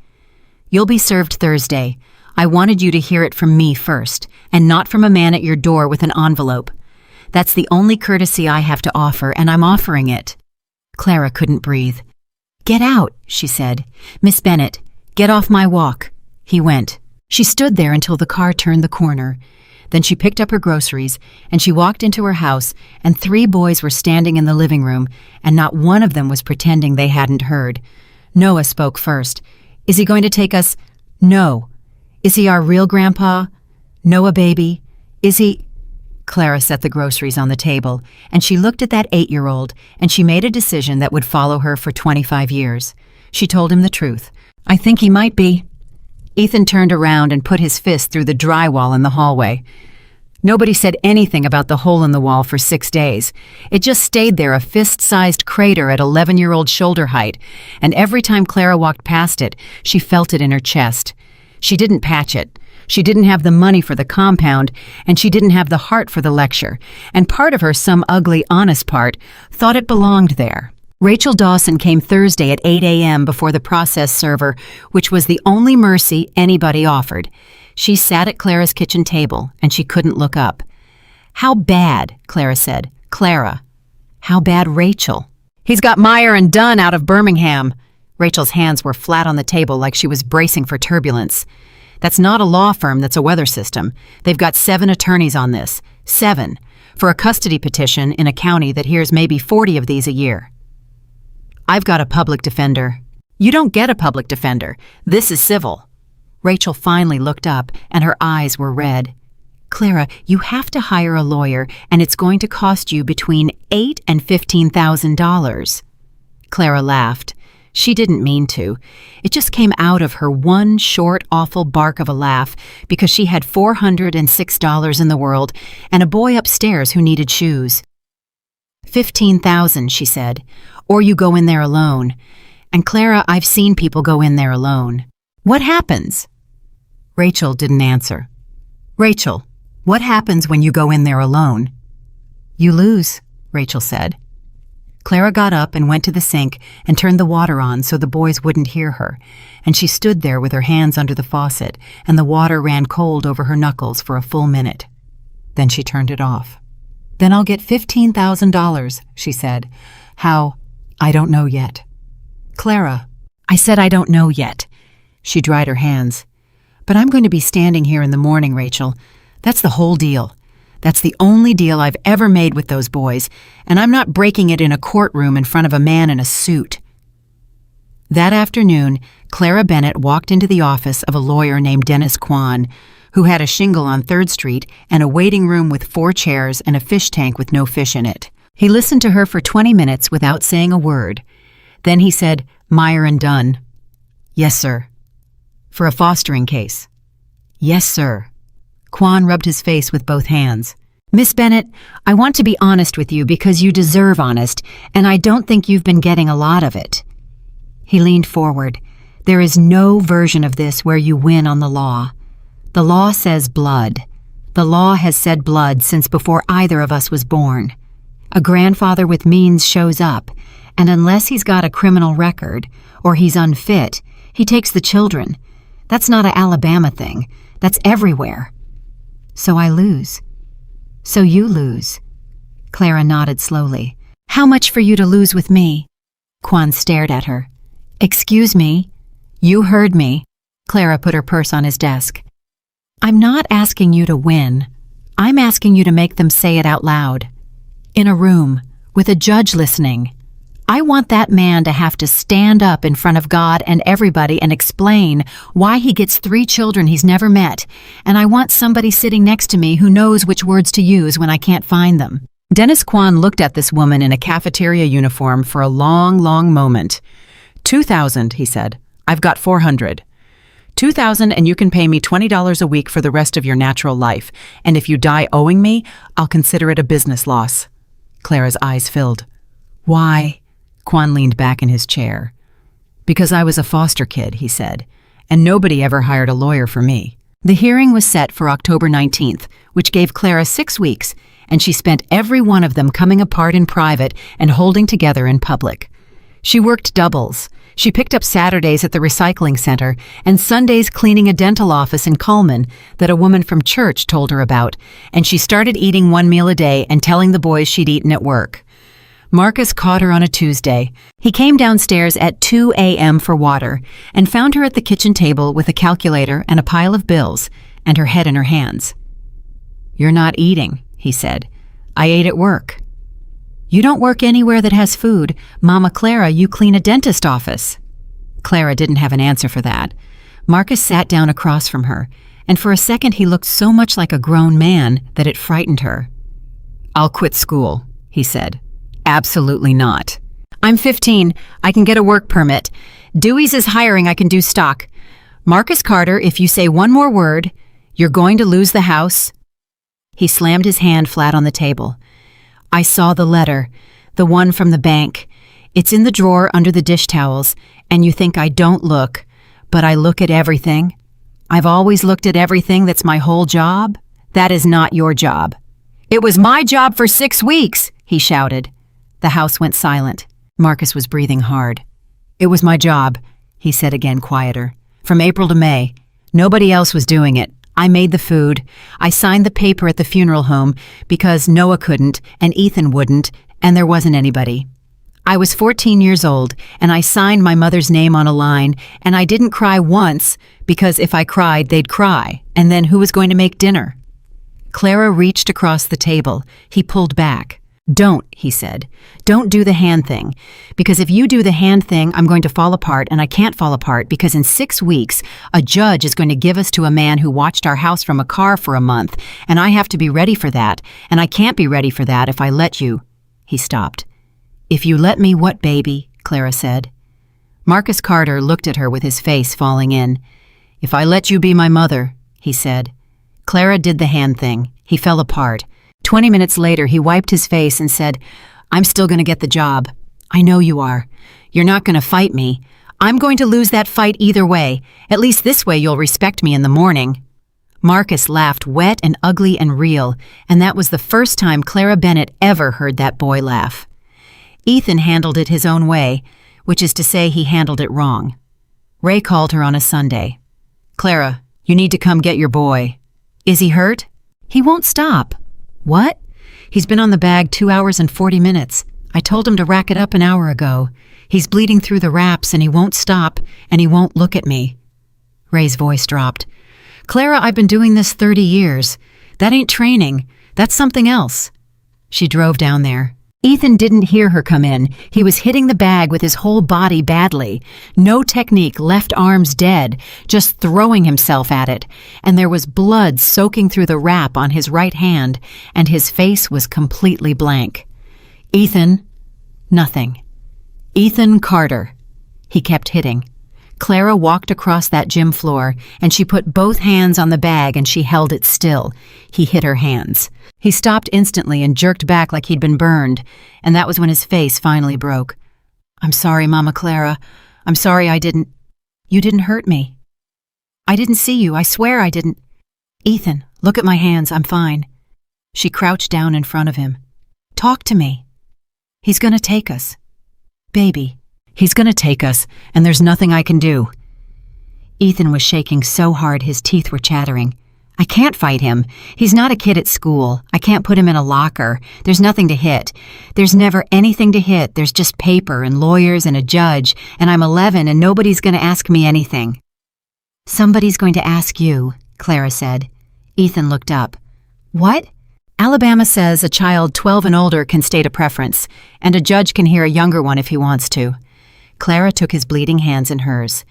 "You'll be served Thursday. I wanted you to hear it from me first, and not from a man at your door with an envelope. That's the only courtesy I have to offer, and I'm offering it." Clara couldn't breathe. "Get out," she said. "Miss Bennett, get off my walk." He went. She stood there until the car turned the corner. Then she picked up her groceries, and she walked into her house, and 3 boys were standing in the living room, and not one of them was pretending they hadn't heard. Noah spoke first. "Is he going to take us?" "No." "Is he our real grandpa?" "Noah, baby. Is he—" Clara set the groceries on the table, and she looked at that 8-year-old, and she made a decision that would follow her for 25 years. She told him the truth. "I think he might be." Ethan turned around and put his fist through the drywall in the hallway. Nobody said anything about the hole in the wall for 6 days. It just stayed there, a fist-sized crater at 11-year-old shoulder height, and every time Clara walked past it, she felt it in her chest. She didn't patch it. She didn't have the money for the compound, and she didn't have the heart for the lecture, and part of her, some ugly, honest part, thought it belonged there. Rachel Dawson came Thursday at 8 a.m. before the process server, which was the only mercy anybody offered. She sat at Clara's kitchen table, and she couldn't look up. "How bad?" Clara said. "Clara." "How bad, Rachel?" "He's got Meyer and Dunn out of Birmingham." Rachel's hands were flat on the table like she was bracing for turbulence. "That's not a law firm, that's a weather system. They've got 7 attorneys on this. 7. For a custody petition in a county that hears maybe 40 of these a year. I've got a public defender." "You don't get a public defender. This is civil." Rachel finally looked up, and her eyes were red. "Clara, you have to hire a lawyer, and it's going to cost you between $8,000 and $15,000. Clara laughed. She didn't mean to. It just came out of her one short, awful bark of a laugh because she had $406 in the world and a boy upstairs who needed shoes. $15,000, she said, "or you go in there alone. And Clara, I've seen people go in there alone. What happens?" Rachel didn't answer. "Rachel, what happens when you go in there alone?" "You lose," Rachel said. Clara got up and went to the sink and turned the water on so the boys wouldn't hear her, and she stood there with her hands under the faucet, and the water ran cold over her knuckles for a full minute. Then she turned it off. "Then I'll get $15,000, she said. "How? I don't know yet." "Clara, I said I don't know yet." She dried her hands. "But I'm going to be standing here in the morning, Rachel. That's the whole deal. That's the only deal I've ever made with those boys, and I'm not breaking it in a courtroom in front of a man in a suit." That afternoon, Clara Bennett walked into the office of a lawyer named Dennis Kwan, who had a shingle on 3rd Street and a waiting room with 4 chairs and a fish tank with no fish in it. He listened to her for 20 minutes without saying a word. Then he said, "Meyer and Dunn." "Yes, sir." "For a fostering case." "Yes, sir." Quan rubbed his face with both hands. Miss Bennett, I want to be honest with you because you deserve honest, and I don't think you've been getting a lot of it. He leaned forward. There is no version of this where you win on the law. The law says blood. The law has said blood since before either of us was born. A grandfather with means shows up, and unless he's got a criminal record, or he's unfit, he takes the children. That's not an Alabama thing. That's everywhere. So I lose. So you lose. Clara nodded slowly. How much for you to lose with me? Quan stared at her. Excuse me? You heard me. Clara put her purse on his desk. I'm not asking you to win. I'm asking you to make them say it out loud. In a room, with a judge listening. I want that man to have to stand up in front of God and everybody and explain why he gets 3 children he's never met, and I want somebody sitting next to me who knows which words to use when I can't find them. Dennis Quan looked at this woman in a cafeteria uniform for a long, long moment. 2,000, he said. I've got 400. 2,000 and you can pay me $20 a week for the rest of your natural life, and if you die owing me, I'll consider it a business loss. Clara's eyes filled. Why? Quan leaned back in his chair. Because I was a foster kid, he said, and nobody ever hired a lawyer for me. The hearing was set for October 19th, which gave Clara 6 weeks, and she spent every one of them coming apart in private and holding together in public. She worked doubles. She picked up Saturdays at the recycling center and Sundays cleaning a dental office in Cullman that a woman from church told her about, and she started eating 1 meal a day and telling the boys she'd eaten at work. Marcus caught her on a Tuesday. He came downstairs at 2 a.m. for water and found her at the kitchen table with a calculator and a pile of bills and her head in her hands. You're not eating, he said. I ate at work. You don't work anywhere that has food. Mama Clara, you clean a dentist office. Clara didn't have an answer for that. Marcus sat down across from her, and for a second he looked so much like a grown man that it frightened her. I'll quit school, he said. Absolutely not. I'm 15. I can get a work permit. Dewey's is hiring. I can do stock. Marcus Carter, if you say one more word, you're going to lose the house. He slammed his hand flat on the table. I saw the letter, the one from the bank. It's in the drawer under the dish towels, and you think I don't look, but I look at everything. I've always looked at everything. That's my whole job. That is not your job. It was my job for 6 weeks, he shouted. The house went silent. Marcus was breathing hard. It was my job, he said again, quieter. From April to May. Nobody else was doing it. I made the food. I signed the paper at the funeral home because Noah couldn't and Ethan wouldn't, and there wasn't anybody. I was 14 years old, and I signed my mother's name on a line, and I didn't cry once because if I cried, they'd cry, and then who was going to make dinner? Clara reached across the table. He pulled back. Don't, he said. Don't do the hand thing. Because if you do the hand thing, I'm going to fall apart, and I can't fall apart because in 6 weeks, a judge is going to give us to a man who watched our house from a car for a month, and I have to be ready for that, and I can't be ready for that if I let you. He stopped. If you let me what, baby? Clara said. Marcus Carter looked at her with his face falling in. If I let you be my mother, he said. Clara did the hand thing. He fell apart. 20 minutes later, he wiped his face and said, I'm still going to get the job. I know you are. You're not going to fight me. I'm going to lose that fight either way. At least this way you'll respect me in the morning. Marcus laughed wet and ugly and real, and that was the first time Clara Bennett ever heard that boy laugh. Ethan handled it his own way, which is to say he handled it wrong. Ray called her on a Sunday. Clara, you need to come get your boy. Is he hurt? He won't stop. What? He's been on the bag 2 hours and 40 minutes. I told him to rack it up an hour ago. He's bleeding through the wraps and he won't stop and he won't look at me. Ray's voice dropped. Clara, I've been doing this 30 years. That ain't training. That's something else. She drove down there. Ethan didn't hear her come in. He was hitting the bag with his whole body badly. No technique, left arms dead, just throwing himself at it. And there was blood soaking through the wrap on his right hand, and his face was completely blank. Ethan, nothing. Ethan Carter. He kept hitting. Clara walked across that gym floor, and she put both hands on the bag and she held it still. He hit her hands. He stopped instantly and jerked back like he'd been burned, and that was when his face finally broke. "I'm sorry, Mama Clara. I'm sorry You didn't hurt me. I didn't see you. I swear I didn't. Ethan, look at my hands. I'm fine." She crouched down in front of him. "Talk to me. He's gonna take us. Baby, he's gonna take us, and there's nothing I can do." Ethan was shaking so hard his teeth were chattering. "I can't fight him. He's not a kid at school. I can't put him in a locker. There's nothing to hit. There's never anything to hit. There's just paper and lawyers and a judge, and I'm 11 and nobody's going to ask me anything." "Somebody's going to ask you," Clara said. Ethan looked up. "What?" "Alabama says a child 12 and older can state a preference, and a judge can hear a younger one if he wants to." Clara took his bleeding hands in hers.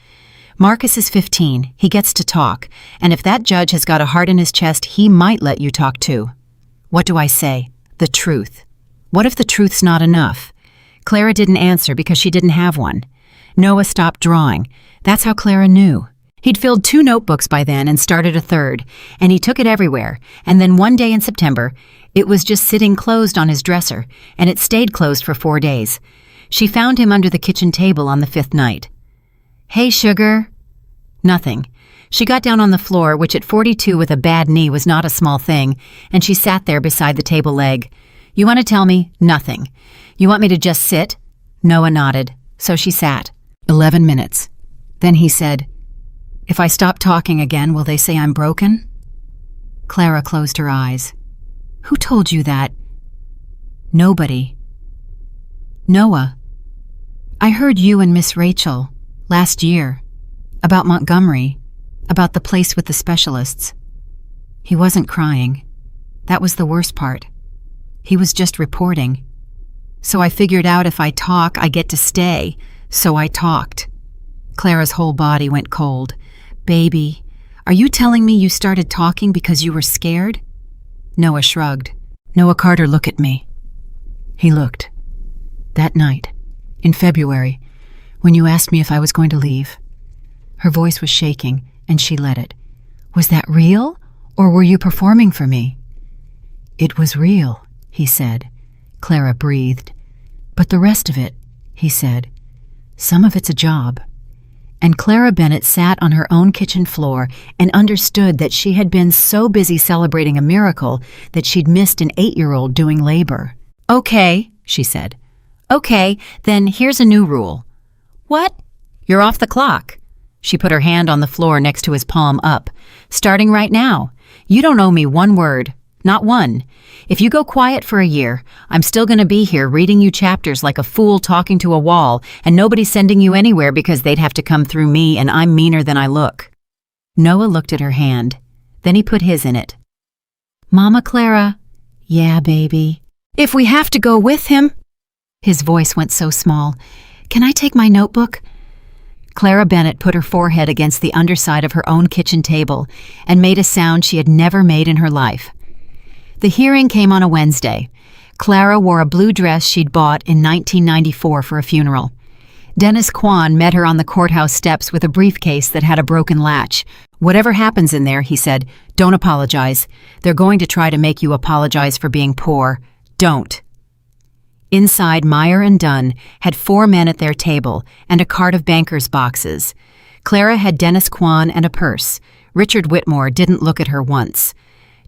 "Marcus is 15. He gets to talk, and if that judge has got a heart in his chest, he might let you talk too." "What do I say? The truth. What if the truth's not enough?" Clara didn't answer because she didn't have one. Noah stopped drawing. That's how Clara knew. He'd filled 2 notebooks by then and started a third, and he took it everywhere, and then one day in September, it was just sitting closed on his dresser, and it stayed closed for 4 days. She found him under the kitchen table on the 5th night. "Hey, sugar." Nothing. She got down on the floor, which at 42 with a bad knee was not a small thing, and she sat there beside the table leg. "You want to tell me?" "Nothing." "You want me to just sit?" Noah nodded. So she sat. 11 minutes. Then he said, "If I stop talking again, will they say I'm broken?" Clara closed her eyes. "Who told you that?" "Nobody." "Noah, I heard you and Miss Rachel last year about Montgomery, about the place with the specialists." He wasn't crying. That was the worst part. He was just reporting. "So I figured out if I talk, I get to stay. So I talked." Clara's whole body went cold. "Baby, are you telling me you started talking because you were scared?" Noah shrugged. "Noah Carter, look at me." He looked. "That night, in February, when you asked me if I was going to leave." Her voice was shaking, and she let it. "Was that real, or were you performing for me?" "It was real," he said. Clara breathed. "But the rest of it," he said, "some of it's a job." And Clara Bennett sat on her own kitchen floor and understood that she had been so busy celebrating a miracle that she'd missed an 8-year-old doing labor. "Okay," she said. "Okay, then here's a new rule." "What?" "You're off the clock." She put her hand on the floor next to his palm up. "Starting right now. You don't owe me one word. Not one. If you go quiet for a year, I'm still going to be here reading you chapters like a fool talking to a wall, and nobody's sending you anywhere because they'd have to come through me, and I'm meaner than I look." Noah looked at her hand. Then he put his in it. "Mama Clara." "Yeah, baby." "If we have to go with him." His voice went so small. "Can I take my notebook?" Clara Bennett put her forehead against the underside of her own kitchen table and made a sound she had never made in her life. The hearing came on a Wednesday. Clara wore a blue dress she'd bought in 1994 for a funeral. Dennis Kwan met her on the courthouse steps with a briefcase that had a broken latch. "Whatever happens in there," he said, "don't apologize. They're going to try to make you apologize for being poor. Don't." Inside, Meyer and Dunn had 4 men at their table and a cart of bankers' boxes. Clara had Dennis Kwan and a purse. Richard Whitmore didn't look at her once.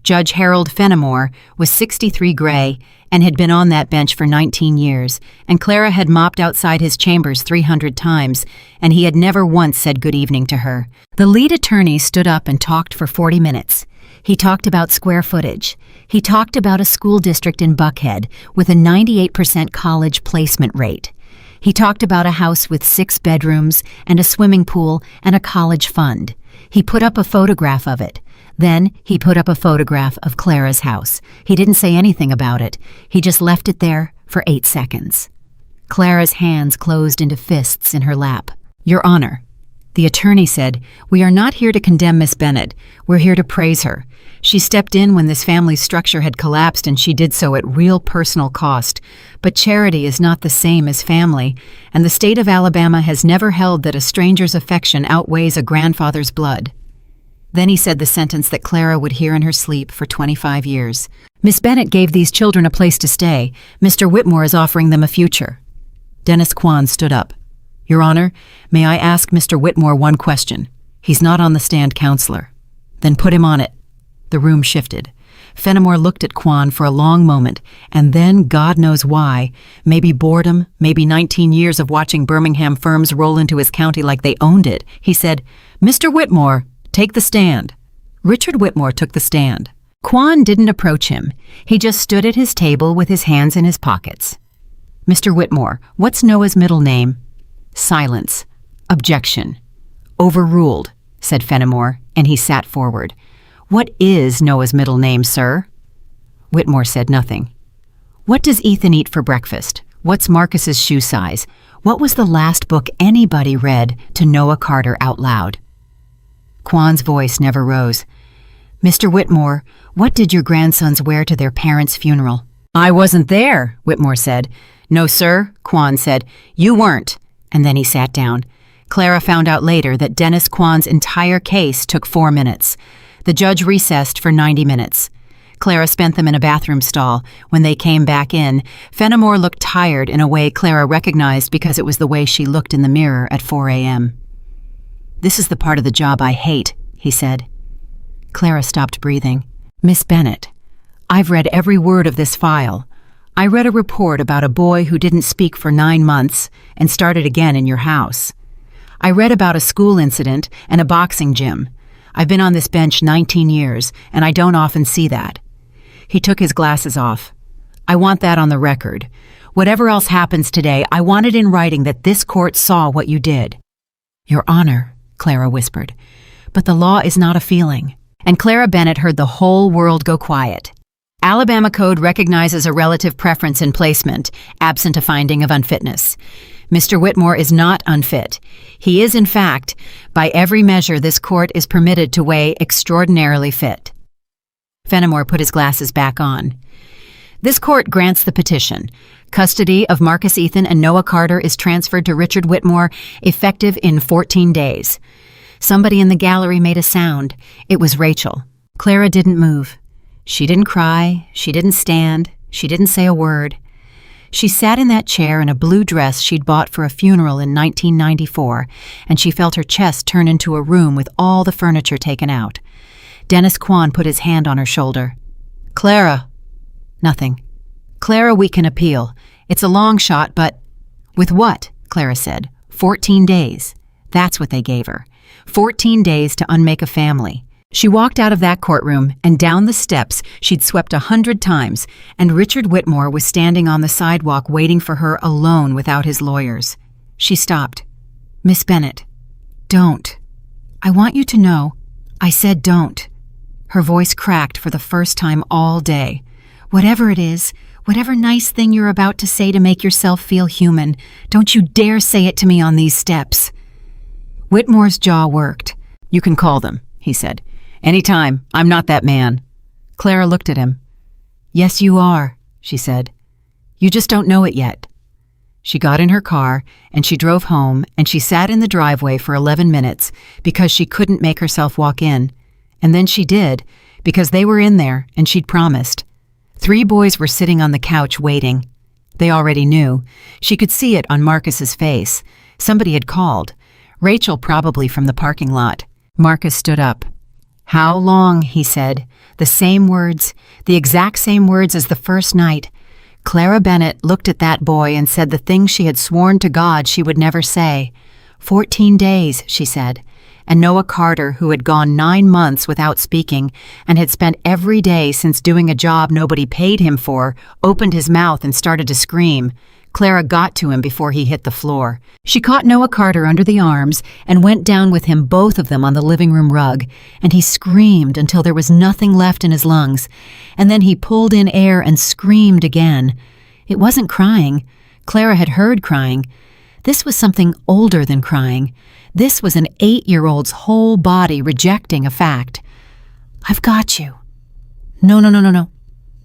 Judge Harold Fenimore was 63 gray and had been on that bench for 19 years, and Clara had mopped outside his chambers 300 times, and he had never once said good evening to her. The lead attorney stood up and talked for 40 minutes. He talked about square footage. He talked about a school district in Buckhead with a 98% college placement rate. He talked about a house with 6 bedrooms and a swimming pool and a college fund. He put up a photograph of it. Then he put up a photograph of Clara's house. He didn't say anything about it. He just left it there for 8 seconds. Clara's hands closed into fists in her lap. "Your Honor, The attorney said, "We are not here to condemn Miss Bennett. We're here to praise her. She stepped in when this family's structure had collapsed, and she did so at real personal cost. But charity is not the same as family, and the state of Alabama has never held that a stranger's affection outweighs a grandfather's blood." Then he said the sentence that Clara would hear in her sleep for 25 years. "Miss Bennett gave these children a place to stay. Mr. Whitmore is offering them a future." Dennis Quan stood up. "Your Honor, may I ask Mr. Whitmore one question? He's not on the stand, counselor." "Then put him on it." The room shifted. Fenimore looked at Quan for a long moment, and then, God knows why, maybe boredom, maybe 19 years of watching Birmingham firms roll into his county like they owned it, he said, "Mr. Whitmore, take the stand." Richard Whitmore took the stand. Quan didn't approach him. He just stood at his table with his hands in his pockets. "Mr. Whitmore, what's Noah's middle name?" Silence. Objection. "Overruled," said Fenimore, and he sat forward. "What is Noah's middle name, sir?" Whitmore said nothing. "What does Ethan eat for breakfast? What's Marcus's shoe size? What was the last book anybody read to Noah Carter out loud?" Quan's voice never rose. "Mr. Whitmore, what did your grandsons wear to their parents' funeral?" "I wasn't there," Whitmore said. "No, sir," Quan said. "You weren't." And then he sat down. Clara found out later that Dennis Quan's entire case took 4 minutes. The judge recessed for 90 minutes. Clara spent them in a bathroom stall. When they came back in, Fenimore looked tired in a way Clara recognized because it was the way she looked in the mirror at 4 a.m. "This is the part of the job I hate," he said. Clara stopped breathing. "Miss Bennett, I've read every word of this file. I read a report about a boy who didn't speak for 9 months and started again in your house. I read about a school incident and a boxing gym. I've been on this bench 19 years, and I don't often see that." He took his glasses off. "I want that on the record. Whatever else happens today, I want it in writing that this court saw what you did." "Your Honor," Clara whispered, "but the law is not a feeling." And Clara Bennett heard the whole world go quiet. Alabama Code recognizes a relative preference in placement, absent a finding of unfitness. Mr. Whitmore is not unfit. He is, in fact, by every measure this court is permitted to weigh, extraordinarily fit. Fenimore put his glasses back on. "This court grants the petition. Custody of Marcus Ethan and Noah Carter is transferred to Richard Whitmore, effective in 14 days. Somebody in the gallery made a sound. It was Rachel. Clara didn't move. She didn't cry. She didn't stand. She didn't say a word. She sat in that chair in a blue dress she'd bought for a funeral in 1994, and she felt her chest turn into a room with all the furniture taken out. Dennis Quan put his hand on her shoulder. "Clara." "Nothing." "Clara, we can appeal. It's a long shot, but—" "With what?" Clara said. 14 days. That's what they gave her. 14 days to unmake a family. She walked out of that courtroom and down the steps she'd swept 100 times, and Richard Whitmore was standing on the sidewalk waiting for her alone without his lawyers. She stopped. "Miss Bennett, don't. I want you to know. I said don't." Her voice cracked for the first time all day. "Whatever it is, whatever nice thing you're about to say to make yourself feel human, don't you dare say it to me on these steps." Whitmore's jaw worked. "You can call them," he said. "Anytime. I'm not that man." Clara looked at him. "Yes, you are," she said. "You just don't know it yet." She got in her car, and she drove home, and she sat in the driveway for 11 minutes because she couldn't make herself walk in. And then she did, because they were in there, and she'd promised. 3 boys were sitting on the couch waiting. They already knew. She could see it on Marcus's face. Somebody had called. Rachel, probably from the parking lot. Marcus stood up. "How long?" he said. The same words, the exact same words as the first night. Clara Bennett looked at that boy and said the thing she had sworn to God she would never say. 14 days, she said. And Noah Carter, who had gone 9 months without speaking and had spent every day since doing a job nobody paid him for, opened his mouth and started to scream. Clara got to him before he hit the floor. She caught Noah Carter under the arms and went down with him, both of them on the living room rug, and he screamed until there was nothing left in his lungs. And then he pulled in air and screamed again. It wasn't crying. Clara had heard crying. This was something older than crying. This was an 8-year-old's whole body rejecting a fact. "I've got you." "No, no, no, no, no.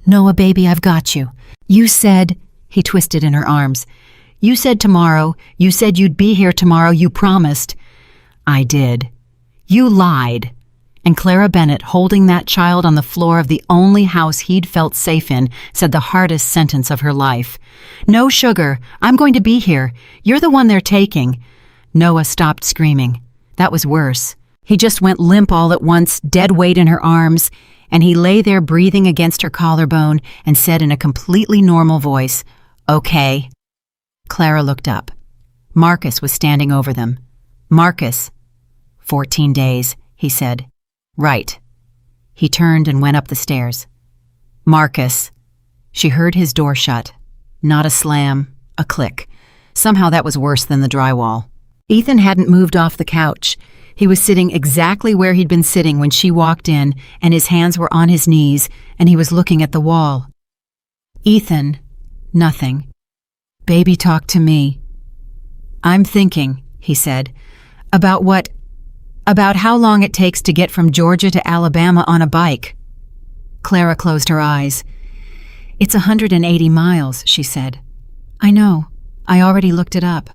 Noah, baby, I've got you. You said," he twisted in her arms, "you said tomorrow. You said you'd be here tomorrow. You promised." "I did." "You lied." And Clara Bennett, holding that child on the floor of the only house he'd felt safe in, said the hardest sentence of her life. "No, sugar, I'm going to be here. You're the one they're taking." Noah stopped screaming. That was worse. He just went limp all at once, dead weight in her arms, and he lay there breathing against her collarbone and said in a completely normal voice, "Okay." Clara looked up. Marcus was standing over them. "Marcus." 14 days, he said. "Right." He turned and went up the stairs. "Marcus." She heard his door shut. Not a slam, a click. Somehow that was worse than the drywall. Ethan hadn't moved off the couch. He was sitting exactly where he'd been sitting when she walked in, and his hands were on his knees, and he was looking at the wall. "Ethan." "Nothing." "Baby, talk to me." "I'm thinking," he said. "About what? About how long it takes to get from Georgia to Alabama on a bike." Clara closed her eyes. "It's 180 miles, she said. "I know. I already looked it up."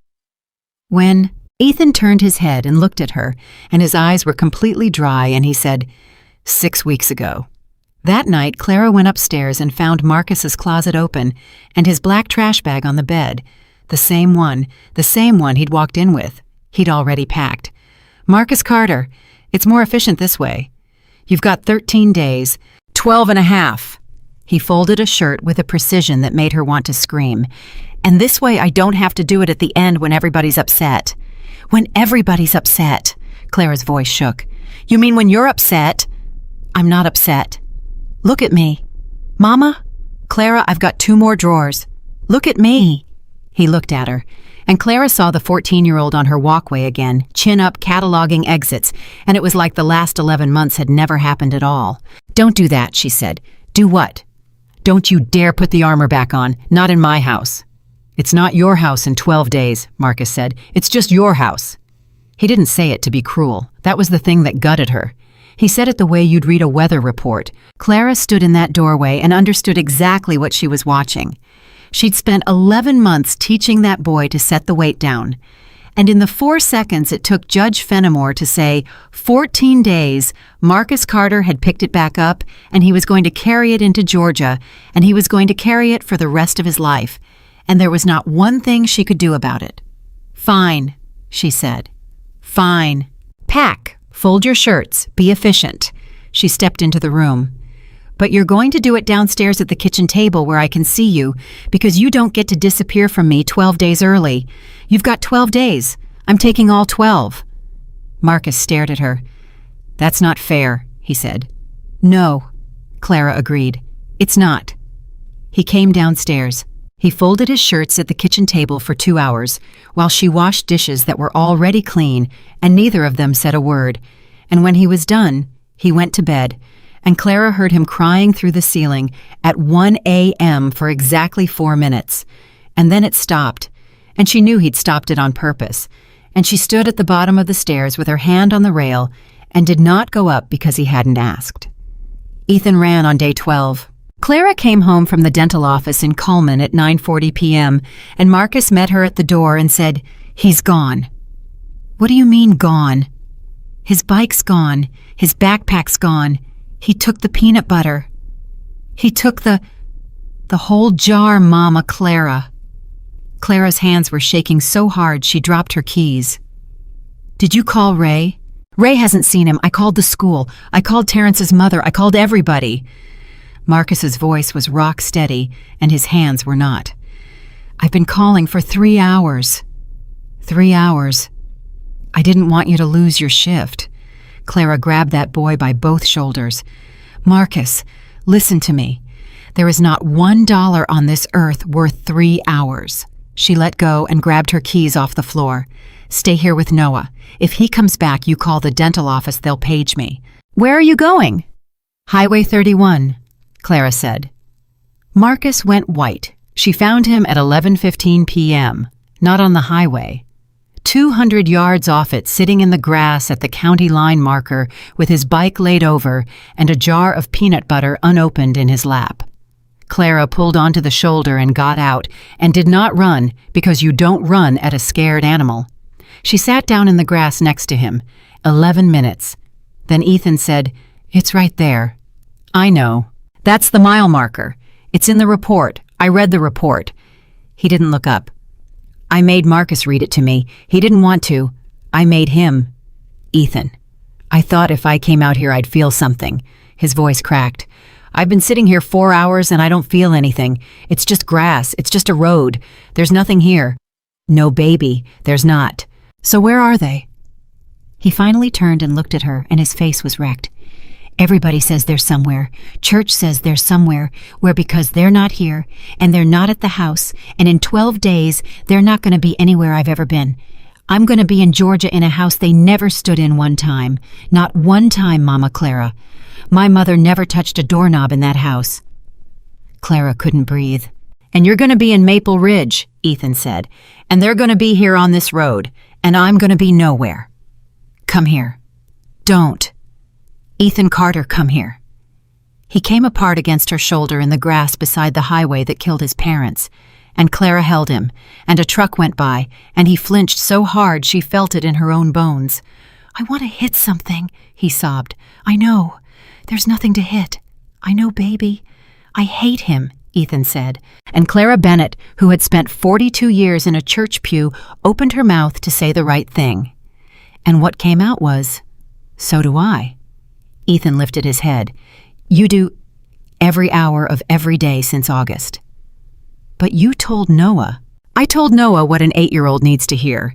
When Ethan turned his head and looked at her, and his eyes were completely dry, and he said, 6 weeks ago. That night, Clara went upstairs and found Marcus's closet open and his black trash bag on the bed. The same one he'd walked in with. He'd already packed. "Marcus Carter, it's more efficient this way. You've got 13 days, 12 and a half. He folded a shirt with a precision that made her want to scream. "And this way I don't have to do it at the end when everybody's upset." "When everybody's upset." Clara's voice shook. "You mean when you're upset?" "I'm not upset. Look at me." "Mama?" "Clara, I've got 2 more drawers. Look at me." He looked at her, and Clara saw the 14-year-old on her walkway again, chin up, cataloging exits, and it was like the last 11 months had never happened at all. "Don't do that," she said. "Do what?" "Don't you dare put the armor back on. Not in my house." "It's not your house in 12 days, Marcus said. "It's just your house." He didn't say it to be cruel. That was the thing that gutted her. He said it the way you'd read a weather report. Clara stood in that doorway and understood exactly what she was watching. She'd spent 11 months teaching that boy to set the weight down. And in the 4 seconds it took Judge Fenimore to say 14 days, Marcus Carter had picked it back up, and he was going to carry it into Georgia, and he was going to carry it for the rest of his life. And there was not one thing she could do about it. "Fine," she said. "Fine. Pack, fold your shirts, be efficient." She stepped into the room. "But you're going to do it downstairs at the kitchen table where I can see you, because you don't get to disappear from me 12 days early. You've got 12 days. I'm taking all 12. Marcus stared at her. "That's not fair," he said. "No," Clara agreed. "It's not." He came downstairs. He folded his shirts at the kitchen table for 2 hours, while she washed dishes that were already clean, and neither of them said a word. And when he was done, he went to bed, and Clara heard him crying through the ceiling at 1 a.m. for exactly 4 minutes. And then it stopped, and she knew he'd stopped it on purpose, and she stood at the bottom of the stairs with her hand on the rail and did not go up because he hadn't asked. Ethan ran on day 12. Clara came home from the dental office in Cullman at 9:40 p.m., and Marcus met her at the door and said, "He's gone." "What do you mean, gone?" "His bike's gone. His backpack's gone. He took the peanut butter. He took the whole jar, Mama Clara." Clara's hands were shaking so hard she dropped her keys. "Did you call Ray?" "Ray hasn't seen him. I called the school. I called Terrence's mother. I called everybody." Marcus's voice was rock steady, and his hands were not. "I've been calling for 3 hours. 3 hours. I didn't want you to lose your shift." Clara grabbed that boy by both shoulders. "Marcus, listen to me. There is not $1 on this earth worth 3 hours. She let go and grabbed her keys off the floor. "Stay here with Noah. If he comes back, you call the dental office. They'll page me." "Where are you going?" "Highway 31, Clara said. Marcus went white. She found him at 11:15 p.m. Not on the highway. 200 yards off it, sitting in the grass at the county line marker with his bike laid over and a jar of peanut butter unopened in his lap. Clara pulled onto the shoulder and got out, and did not run, because you don't run at a scared animal. She sat down in the grass next to him. 11 minutes. Then Ethan said, "It's right there." "I know. That's the mile marker. It's in the report. I read the report." He didn't look up. "I made Marcus read it to me. He didn't want to. I made him." "Ethan, I thought if I came out here I'd feel something." His voice cracked. "I've been sitting here 4 hours and I don't feel anything. It's just grass. It's just a road. There's nothing here." "No, baby, there's not. So where are they?" He finally turned and looked at her, and his face was wrecked. "Everybody says they're somewhere. Church says they're somewhere, where because they're not here, and they're not at the house, and in 12 days, they're not going to be anywhere I've ever been. I'm going to be in Georgia in a house they never stood in one time. Not one time, Mama Clara. My mother never touched a doorknob in that house." Clara couldn't breathe. "And you're going to be in Maple Ridge," Ethan said. "And they're going to be here on this road, and I'm going to be nowhere. Come here." "Don't." "Ethan Carter, come here." He came apart against her shoulder in the grass beside the highway that killed his parents, and Clara held him, and a truck went by, and he flinched so hard she felt it in her own bones. "I want to hit something," he sobbed. "I know. There's nothing to hit. I know, baby." "I hate him," Ethan said, and Clara Bennett, who had spent 42 years in a church pew, opened her mouth to say the right thing. And what came out was, "So do I." Ethan lifted his head. "You do every hour of every day since August." "But you told Noah." "I told Noah what an 8-year-old needs to hear."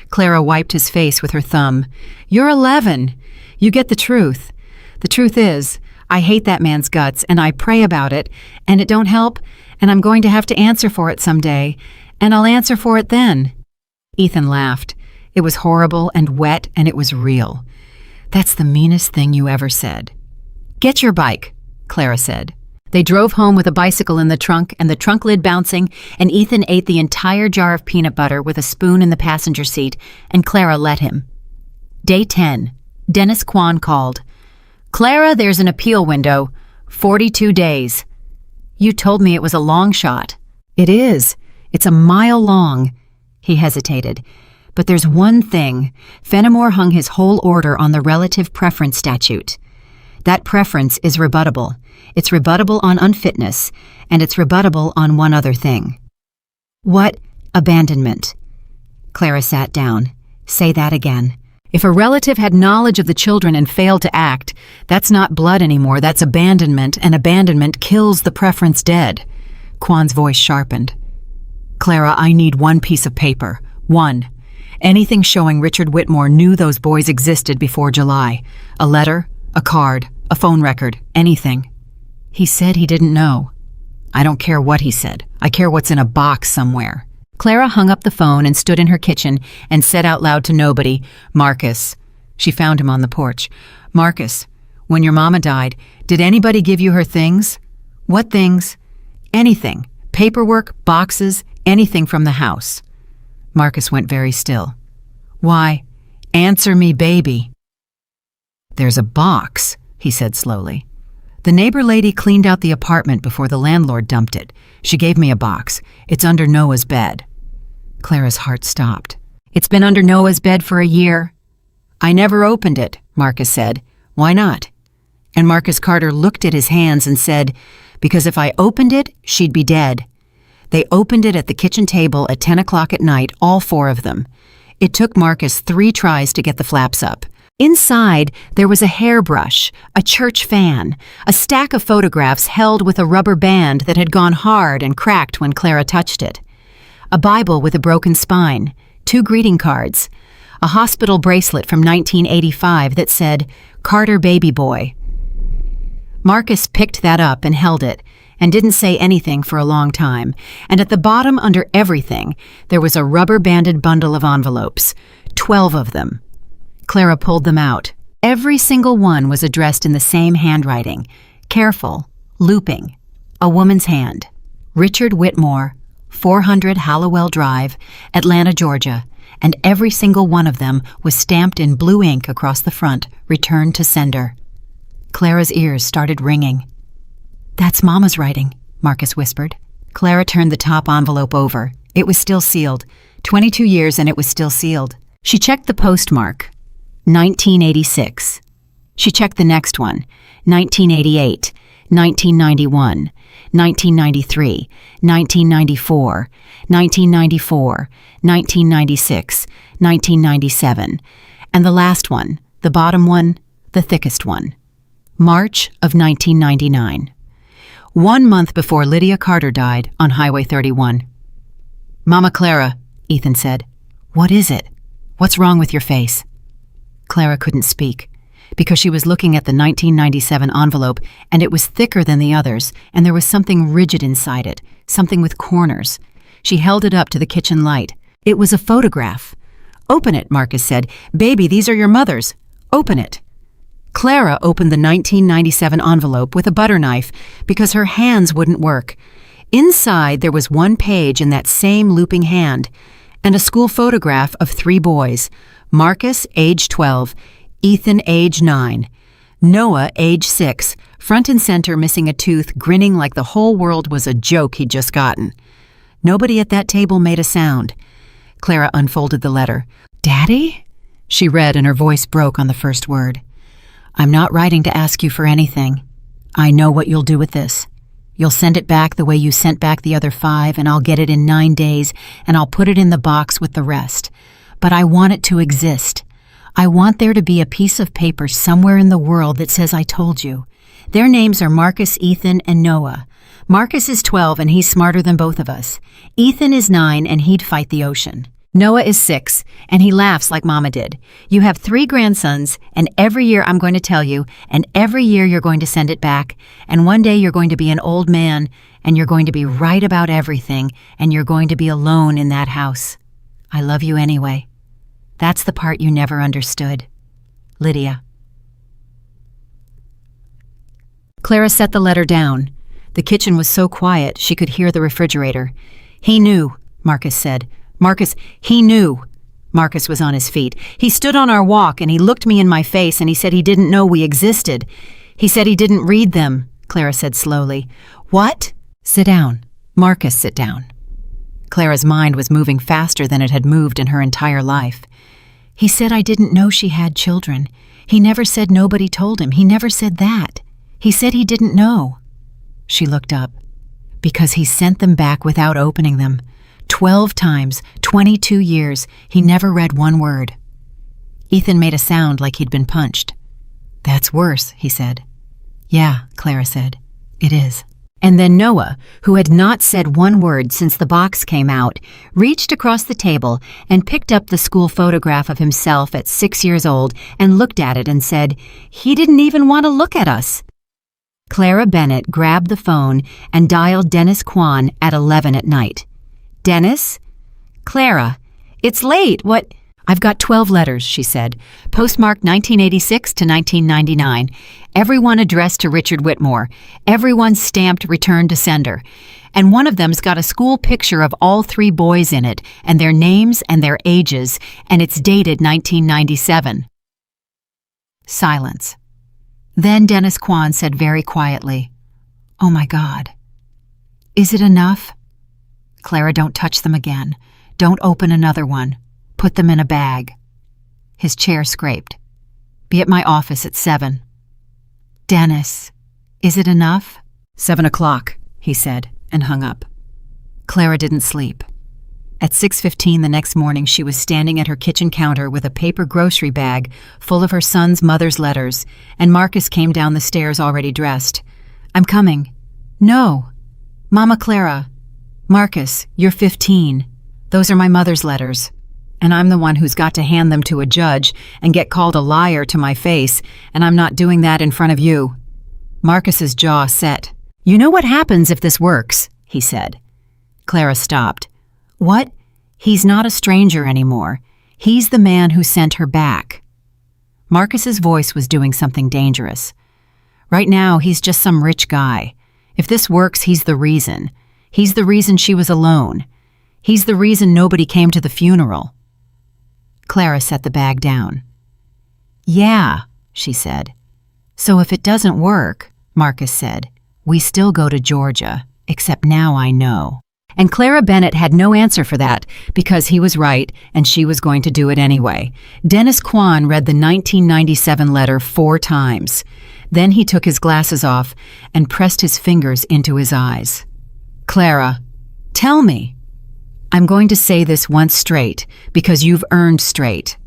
Clara wiped his face with her thumb. "You're 11. You get the truth. The truth is, I hate that man's guts, and I pray about it, and it don't help, and I'm going to have to answer for it someday, and I'll answer for it then." Ethan laughed. It was horrible and wet, and it was real. "That's the meanest thing you ever said." "Get your bike," Clara said. They drove home with a bicycle in the trunk and the trunk lid bouncing, and Ethan ate the entire jar of peanut butter with a spoon in the passenger seat, and Clara let him. Day 10. Dennis Kwan called. "Clara, there's an appeal window. 42 days. "You told me it was a long shot." "It is. It's a mile long." He hesitated. "But there's one thing. Fenimore hung his whole order on the relative preference statute. That preference is rebuttable. It's rebuttable on unfitness, and it's rebuttable on one other thing." "What?" "Abandonment." Clara sat down. "Say that again." "If a relative had knowledge of the children and failed to act, that's not blood anymore, that's abandonment, and abandonment kills the preference dead." Kwan's voice sharpened. "Clara, I need one piece of paper. One. Anything showing Richard Whitmore knew those boys existed before July. A letter, a card, a phone record, anything." "He said he didn't know." "I don't care what he said. I care what's in a box somewhere." Clara hung up the phone and stood in her kitchen and said out loud to nobody, "Marcus." She found him on the porch. "Marcus, when your mama died, did anybody give you her things?" "What things?" "Anything. Paperwork, boxes, anything from the house." Marcus went very still. "Why? Answer me, baby." "There's a box," he said slowly. "The neighbor lady cleaned out the apartment before the landlord dumped it. She gave me a box. It's under Noah's bed." Clara's heart stopped. "It's been under Noah's bed for a year." "I never opened it," Marcus said. "Why not?" And Marcus Carter looked at his hands and said, "Because if I opened it, she'd be dead." They opened it at the kitchen table at 10 o'clock at night, all 4 of them. It took Marcus 3 tries to get the flaps up. Inside, there was a hairbrush, a church fan, a stack of photographs held with a rubber band that had gone hard and cracked when Clara touched it, a Bible with a broken spine, 2 greeting cards, a hospital bracelet from 1985 that said, "Carter Baby Boy." Marcus picked that up and held it, and didn't say anything for a long time, and at the bottom under everything, there was a rubber-banded bundle of envelopes, 12 of them. Clara pulled them out. Every single one was addressed in the same handwriting, careful, looping, a woman's hand. Richard Whitmore, 400 Hallowell Drive, Atlanta, Georgia, and every single one of them was stamped in blue ink across the front, returned to sender. Clara's ears started ringing. "That's Mama's writing," Marcus whispered. Clara turned the top envelope over. It was still sealed. 22 years and it was still sealed. She checked the postmark. 1986. She checked the next one. 1988, 1991, 1993, 1994, 1994, 1996, 1997, and the last one, the bottom one, the thickest one. March of 1999. 1 month before Lydia Carter died on Highway 31. "Mama Clara," Ethan said. "What is it? What's wrong with your face?" Clara couldn't speak, because she was looking at the 1997 envelope, and it was thicker than the others, and there was something rigid inside it, something with corners. She held it up to the kitchen light. It was a photograph. "Open it," Marcus said. "Baby, these are your mother's. Open it." Clara opened the 1997 envelope with a butter knife because her hands wouldn't work. Inside, there was one page in that same looping hand, and a school photograph of 3 boys, Marcus, age 12, Ethan, age 9, Noah, age 6, front and center missing a tooth, grinning like the whole world was a joke he'd just gotten. Nobody at that table made a sound. Clara unfolded the letter. "Daddy?" she read, and her voice broke on the first word. "I'm not writing to ask you for anything. I know what you'll do with this. You'll send it back the way you sent back the other 5, and I'll get it in 9 days, and I'll put it in the box with the rest. But I want it to exist. I want there to be a piece of paper somewhere in the world that says I told you. Their names are Marcus, Ethan, and Noah. Marcus is 12, and he's smarter than both of us. Ethan is 9, and he'd fight the ocean. Noah is 6, and he laughs like Mama did. You have 3 grandsons, and every year I'm going to tell you, and every year you're going to send it back, and one day you're going to be an old man, and you're going to be right about everything, and you're going to be alone in that house. I love you anyway. That's the part you never understood. Lydia." Clara set the letter down. The kitchen was so quiet she could hear the refrigerator. "He knew," Marcus said. "Marcus, he knew." Marcus was on his feet. "He stood on our walk and he looked me in my face and he said he didn't know we existed. He said he didn't read them," Clara said slowly. "What?" "Sit down. Marcus, sit down." Clara's mind was moving faster than it had moved in her entire life. "He said I didn't know she had children. He never said nobody told him. He never said that. He said he didn't know." She looked up. "Because he sent them back without opening them. 12 times, 22 years, he never read one word." Ethan made a sound like he'd been punched. "That's worse," he said. "Yeah," Clara said. "It is." And then Noah, who had not said one word since the box came out, reached across the table and picked up the school photograph of himself at 6 years old and looked at it and said, "He didn't even want to look at us." Clara Bennett grabbed the phone and dialed Dennis Kwan at 11 at night. "Dennis? Clara, it's late. What?" "I've got 12 letters," she said, "postmarked 1986 to 1999. Everyone addressed to Richard Whitmore. Everyone stamped return to sender. And one of them's got a school picture of all 3 boys in it, and their names and their ages, and it's dated 1997. Silence. Then Dennis Kwan said very quietly, "Oh my God. Is it enough?" "Clara, don't touch them again. Don't open another one. Put them in a bag." His chair scraped. "Be at my office at 7. "Dennis, is it enough?" 7 o'clock, he said, and hung up. Clara didn't sleep. At 6:15 the next morning, she was standing at her kitchen counter with a paper grocery bag full of her son's mother's letters, and Marcus came down the stairs already dressed. "I'm coming." "No." "Mama Clara." "Marcus, you're 15. Those are my mother's letters. And I'm the one who's got to hand them to a judge and get called a liar to my face, and I'm not doing that in front of you." Marcus's jaw set. "You know what happens if this works," he said. Clara stopped. "What? He's not a stranger anymore. He's the man who sent her back." Marcus's voice was doing something dangerous. "Right now, he's just some rich guy. If this works, he's the reason. He's the reason she was alone. He's the reason nobody came to the funeral. Clara set the bag down. Yeah, she said. So if it doesn't work, Marcus said, we still go to Georgia, except now I know. And Clara Bennett had no answer for that, because he was right and she was going to do it anyway. Dennis Kwan read the 1997 letter 4 times. Then he took his glasses off and pressed his fingers into his eyes. Clara, tell me. I'm going to say this once straight, because you've earned straight.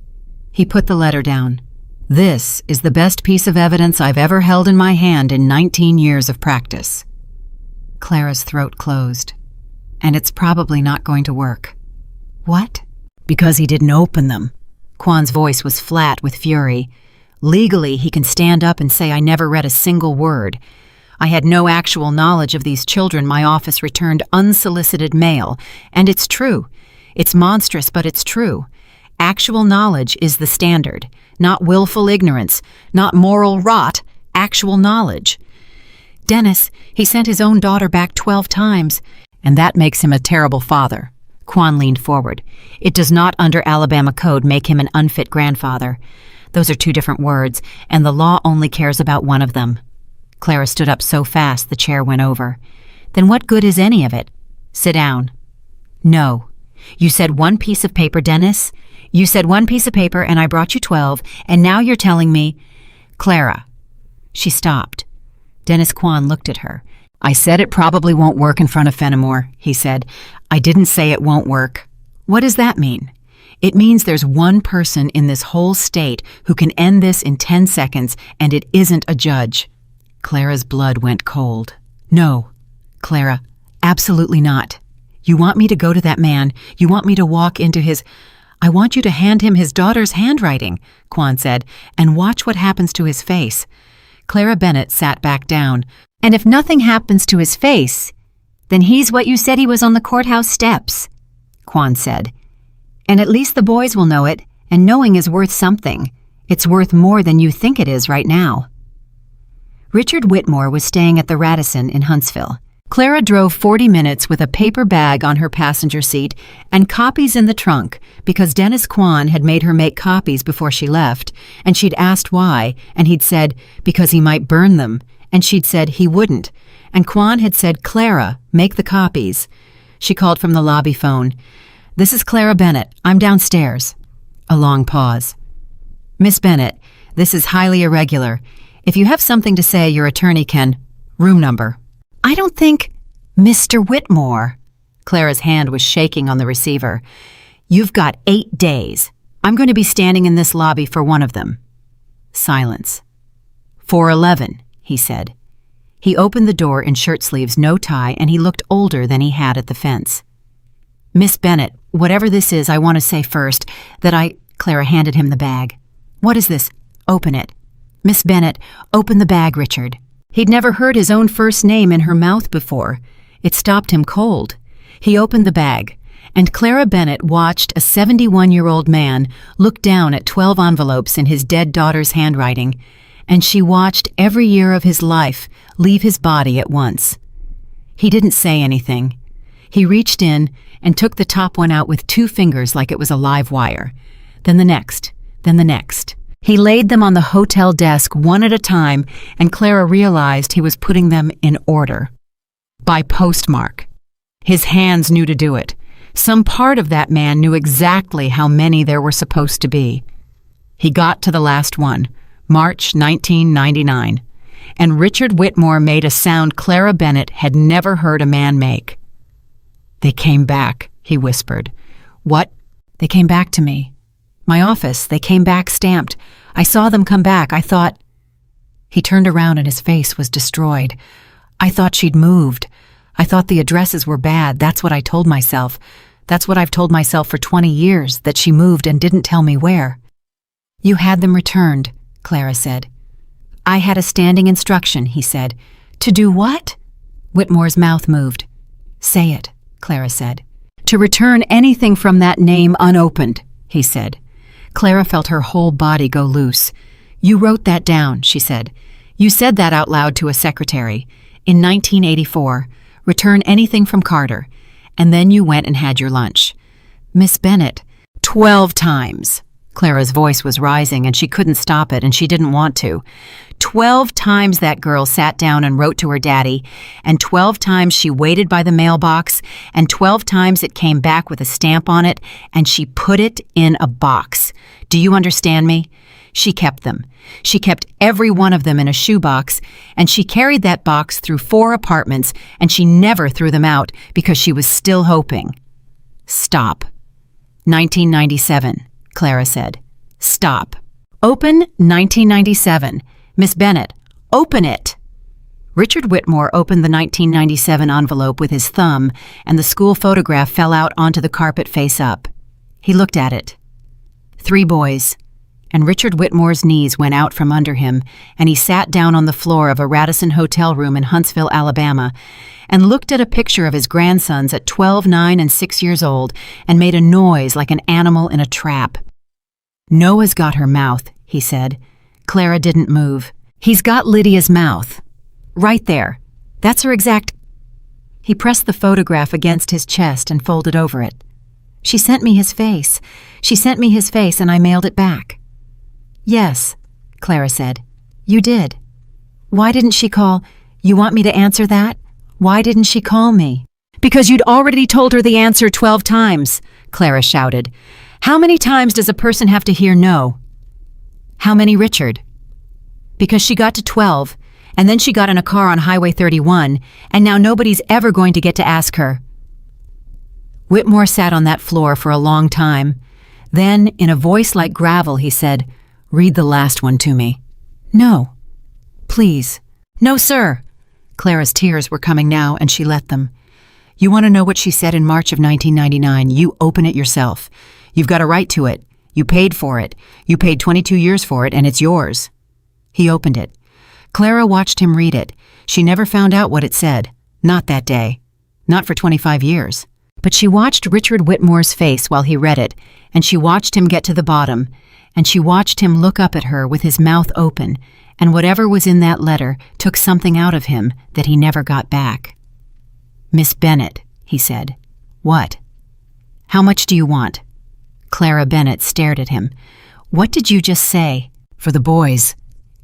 He put the letter down. This is the best piece of evidence I've ever held in my hand in 19 years of practice. Clara's throat closed. And it's probably not going to work. What? Because he didn't open them. Kwan's voice was flat with fury. Legally, he can stand up and say I never read a single word. I had no actual knowledge of these children. My office returned unsolicited mail. And it's true. It's monstrous, but it's true. Actual knowledge is the standard. Not willful ignorance. Not moral rot. Actual knowledge. Dennis, he sent his own daughter back 12 times. And that makes him a terrible father. Kwan leaned forward. It does not, under Alabama code, make him an unfit grandfather. Those are 2 different words, and the law only cares about one of them. Clara stood up so fast the chair went over. Then what good is any of it? Sit down. No. You said 1 piece of paper, Dennis. You said 1 piece of paper, and I brought you 12, and now you're telling me... Clara. She stopped. Dennis Kwan looked at her. I said it probably won't work in front of Fenimore, he said. I didn't say it won't work. What does that mean? It means there's one person in this whole state who can end this in 10 seconds, and it isn't a judge. Clara's blood went cold. No, Clara, absolutely not. You want me to go to that man. You want me to walk into his... I want you to hand him his daughter's handwriting, Kwan said, and watch what happens to his face. Clara Bennett sat back down. And if nothing happens to his face, then he's what you said he was on the courthouse steps, Kwan said. And at least the boys will know it, and knowing is worth something. It's worth more than you think it is right now. Richard Whitmore was staying at the Radisson in Huntsville. Clara drove 40 minutes with a paper bag on her passenger seat and copies in the trunk because Dennis Kwan had made her make copies before she left, and she'd asked why, and he'd said because he might burn them. And she'd said he wouldn't, and Kwan had said, Clara, make the copies. She called from the lobby phone. This is Clara Bennett. I'm downstairs. A long pause. Miss Bennett, this is highly irregular. If you have something to say, your attorney can... Room number. I don't think... Mr. Whitmore. Clara's hand was shaking on the receiver. You've got 8 days. I'm going to be standing in this lobby for one of them. Silence. 4:11. He said. He opened the door in shirt sleeves, no tie, and he looked older than he had at the fence. Miss Bennett, whatever this is, I want to say first that Clara handed him the bag. What is this? Open it. Miss Bennett, open the bag, Richard. He'd never heard his own first name in her mouth before. It stopped him cold. He opened the bag, and Clara Bennett watched a 71-year-old man look down at 12 envelopes in his dead daughter's handwriting, and she watched every year of his life leave his body at once. He didn't say anything. He reached in and took the top one out with 2 fingers like it was a live wire. Then the next, then the next. He laid them on the hotel desk one at a time, and Clara realized he was putting them in order. By postmark. His hands knew to do it. Some part of that man knew exactly how many there were supposed to be. He got to the last one. March 1999, and Richard Whitmore made a sound Clara Bennett had never heard a man make. They came back, he whispered. What? They came back to me. My office, they came back stamped. I saw them come back. I thought... He turned around and his face was destroyed. I thought she'd moved. I thought the addresses were bad. That's what I told myself. That's what I've told myself for 20 years, that she moved and didn't tell me where. You had them returned, Clara said. I had a standing instruction, he said. To do what? Whitmore's mouth moved. Say it, Clara said. To return anything from that name unopened, he said. Clara felt her whole body go loose. You wrote that down, she said. You said that out loud to a secretary. In 1984. Return anything from Carter. And then you went and had your lunch. Miss Bennett, 12 times. Clara's voice was rising and she couldn't stop it and she didn't want to. 12 times that girl sat down and wrote to her daddy, and 12 times she waited by the mailbox, and 12 times it came back with a stamp on it, and she put it in a box. Do you understand me? She kept them. She kept every one of them in a shoebox, and she carried that box through 4 apartments, and she never threw them out because she was still hoping. Stop. 1997, Clara said. Stop. Open 1997. Miss Bennett, open it. Richard Whitmore opened the 1997 envelope with his thumb, and the school photograph fell out onto the carpet face up. He looked at it. 3 boys. And Richard Whitmore's knees went out from under him, and he sat down on the floor of a Radisson hotel room in Huntsville, Alabama, and looked at a picture of his grandsons at 12, 9, and 6 years old, and made a noise like an animal in a trap. Noah's got her mouth, he said. Clara didn't move. He's got Lydia's mouth. Right there. That's her exact... He pressed the photograph against his chest and folded over it. She sent me his face. She sent me his face and I mailed it back. Yes, Clara said. You did. Why didn't she call? You want me to answer that? Why didn't she call me? Because you'd already told her the answer 12 times, Clara shouted. How many times does a person have to hear no? How many, Richard? Because she got to 12, and then she got in a car on Highway 31, and now nobody's ever going to get to ask her. Whitmore sat on that floor for a long time. Then, in a voice like gravel, he said, "Read the last one to me." "No. Please." "No, sir." Clara's tears were coming now, and she let them. "You want to know what she said in March of 1999? You open it yourself. You've got a right to it. You paid for it. You paid 22 years for it, and it's yours." He opened it. Clara watched him read it. She never found out what it said. Not that day. Not for 25 years. But she watched Richard Whitmore's face while he read it, and she watched him get to the bottom, and she watched him look up at her with his mouth open, and whatever was in that letter took something out of him that he never got back. "Miss Bennett," he said. "What?" "How much do you want?" Clara Bennett stared at him. "What did you just say?" "For the boys."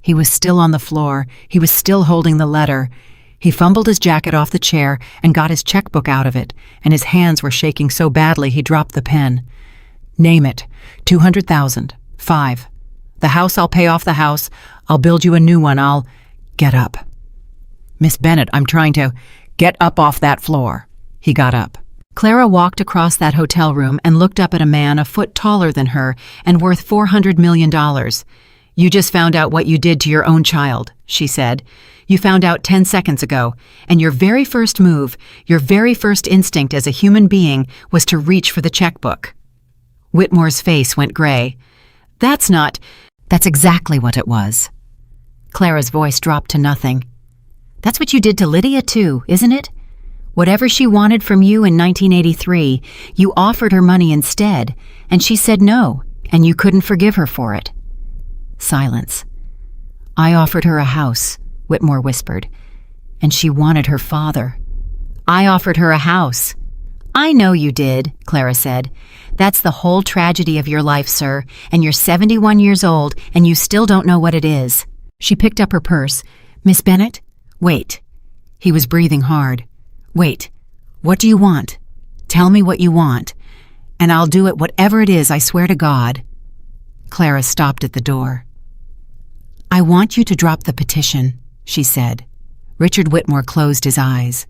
He was still on the floor. He was still holding the letter. He fumbled his jacket off the chair and got his checkbook out of it, and his hands were shaking so badly he dropped the pen. "Name it. 200,000. 5. The house, I'll pay off the house. I'll build you a new one. I'll... Get up." "Miss Bennett, I'm trying to... Get up off that floor." He got up. Clara walked across that hotel room and looked up at a man a foot taller than her and worth $400 million. "You just found out what you did to your own child," she said. "You found out 10 seconds ago, and your very first move, your very first instinct as a human being was to reach for the checkbook." Whitmore's face went gray. "That's not... That's exactly what it was." Clara's voice dropped to nothing. "That's what you did to Lydia, too, isn't it? Whatever she wanted from you in 1983, you offered her money instead, and she said no, and you couldn't forgive her for it." Silence. "I offered her a house," Whitmore whispered, "and she wanted her father." "I offered her a house." "I know you did," Clara said. "That's the whole tragedy of your life, sir, and you're 71 years old, and you still don't know what it is." She picked up her purse. "Miss Bennett? Wait." He was breathing hard. "Wait. What do you want? Tell me what you want, and I'll do it whatever it is, I swear to God." Clara stopped at the door. "I want you to drop the petition," she said. Richard Whitmore closed his eyes.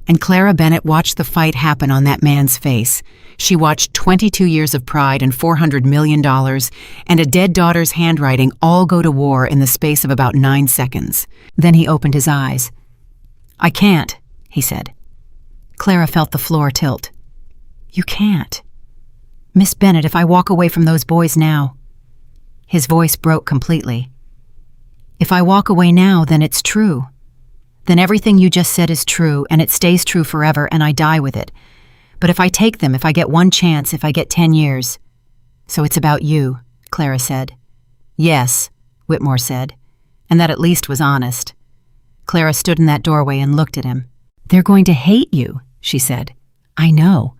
And Clara Bennett watched the fight happen on that man's face. She watched 22 years of pride and $400 million and a dead daughter's handwriting all go to war in the space of about 9 seconds. Then he opened his eyes. "I can't," he said. Clara felt the floor tilt. "You can't." "Miss Bennett, if I walk away from those boys now..." His voice broke completely. "If I walk away now, then it's true. Then everything you just said is true, and it stays true forever, and I die with it. But if I take them, if I get one chance, if I get 10 years... So it's about you," Clara said. "Yes," Whitmore said, and that at least was honest. Clara stood in that doorway and looked at him. They're going to hate you, she said. I know.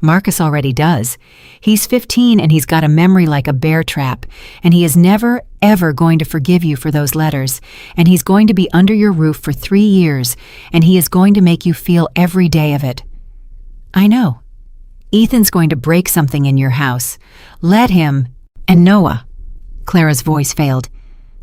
Marcus already does. He's 15 and he's got a memory like a bear trap, and he is never, ever going to forgive you for those letters, and he's going to be under your roof for 3 years, and he is going to make you feel every day of it. I know. Ethan's going to break something in your house. Let him. And Noah. Clara's voice failed.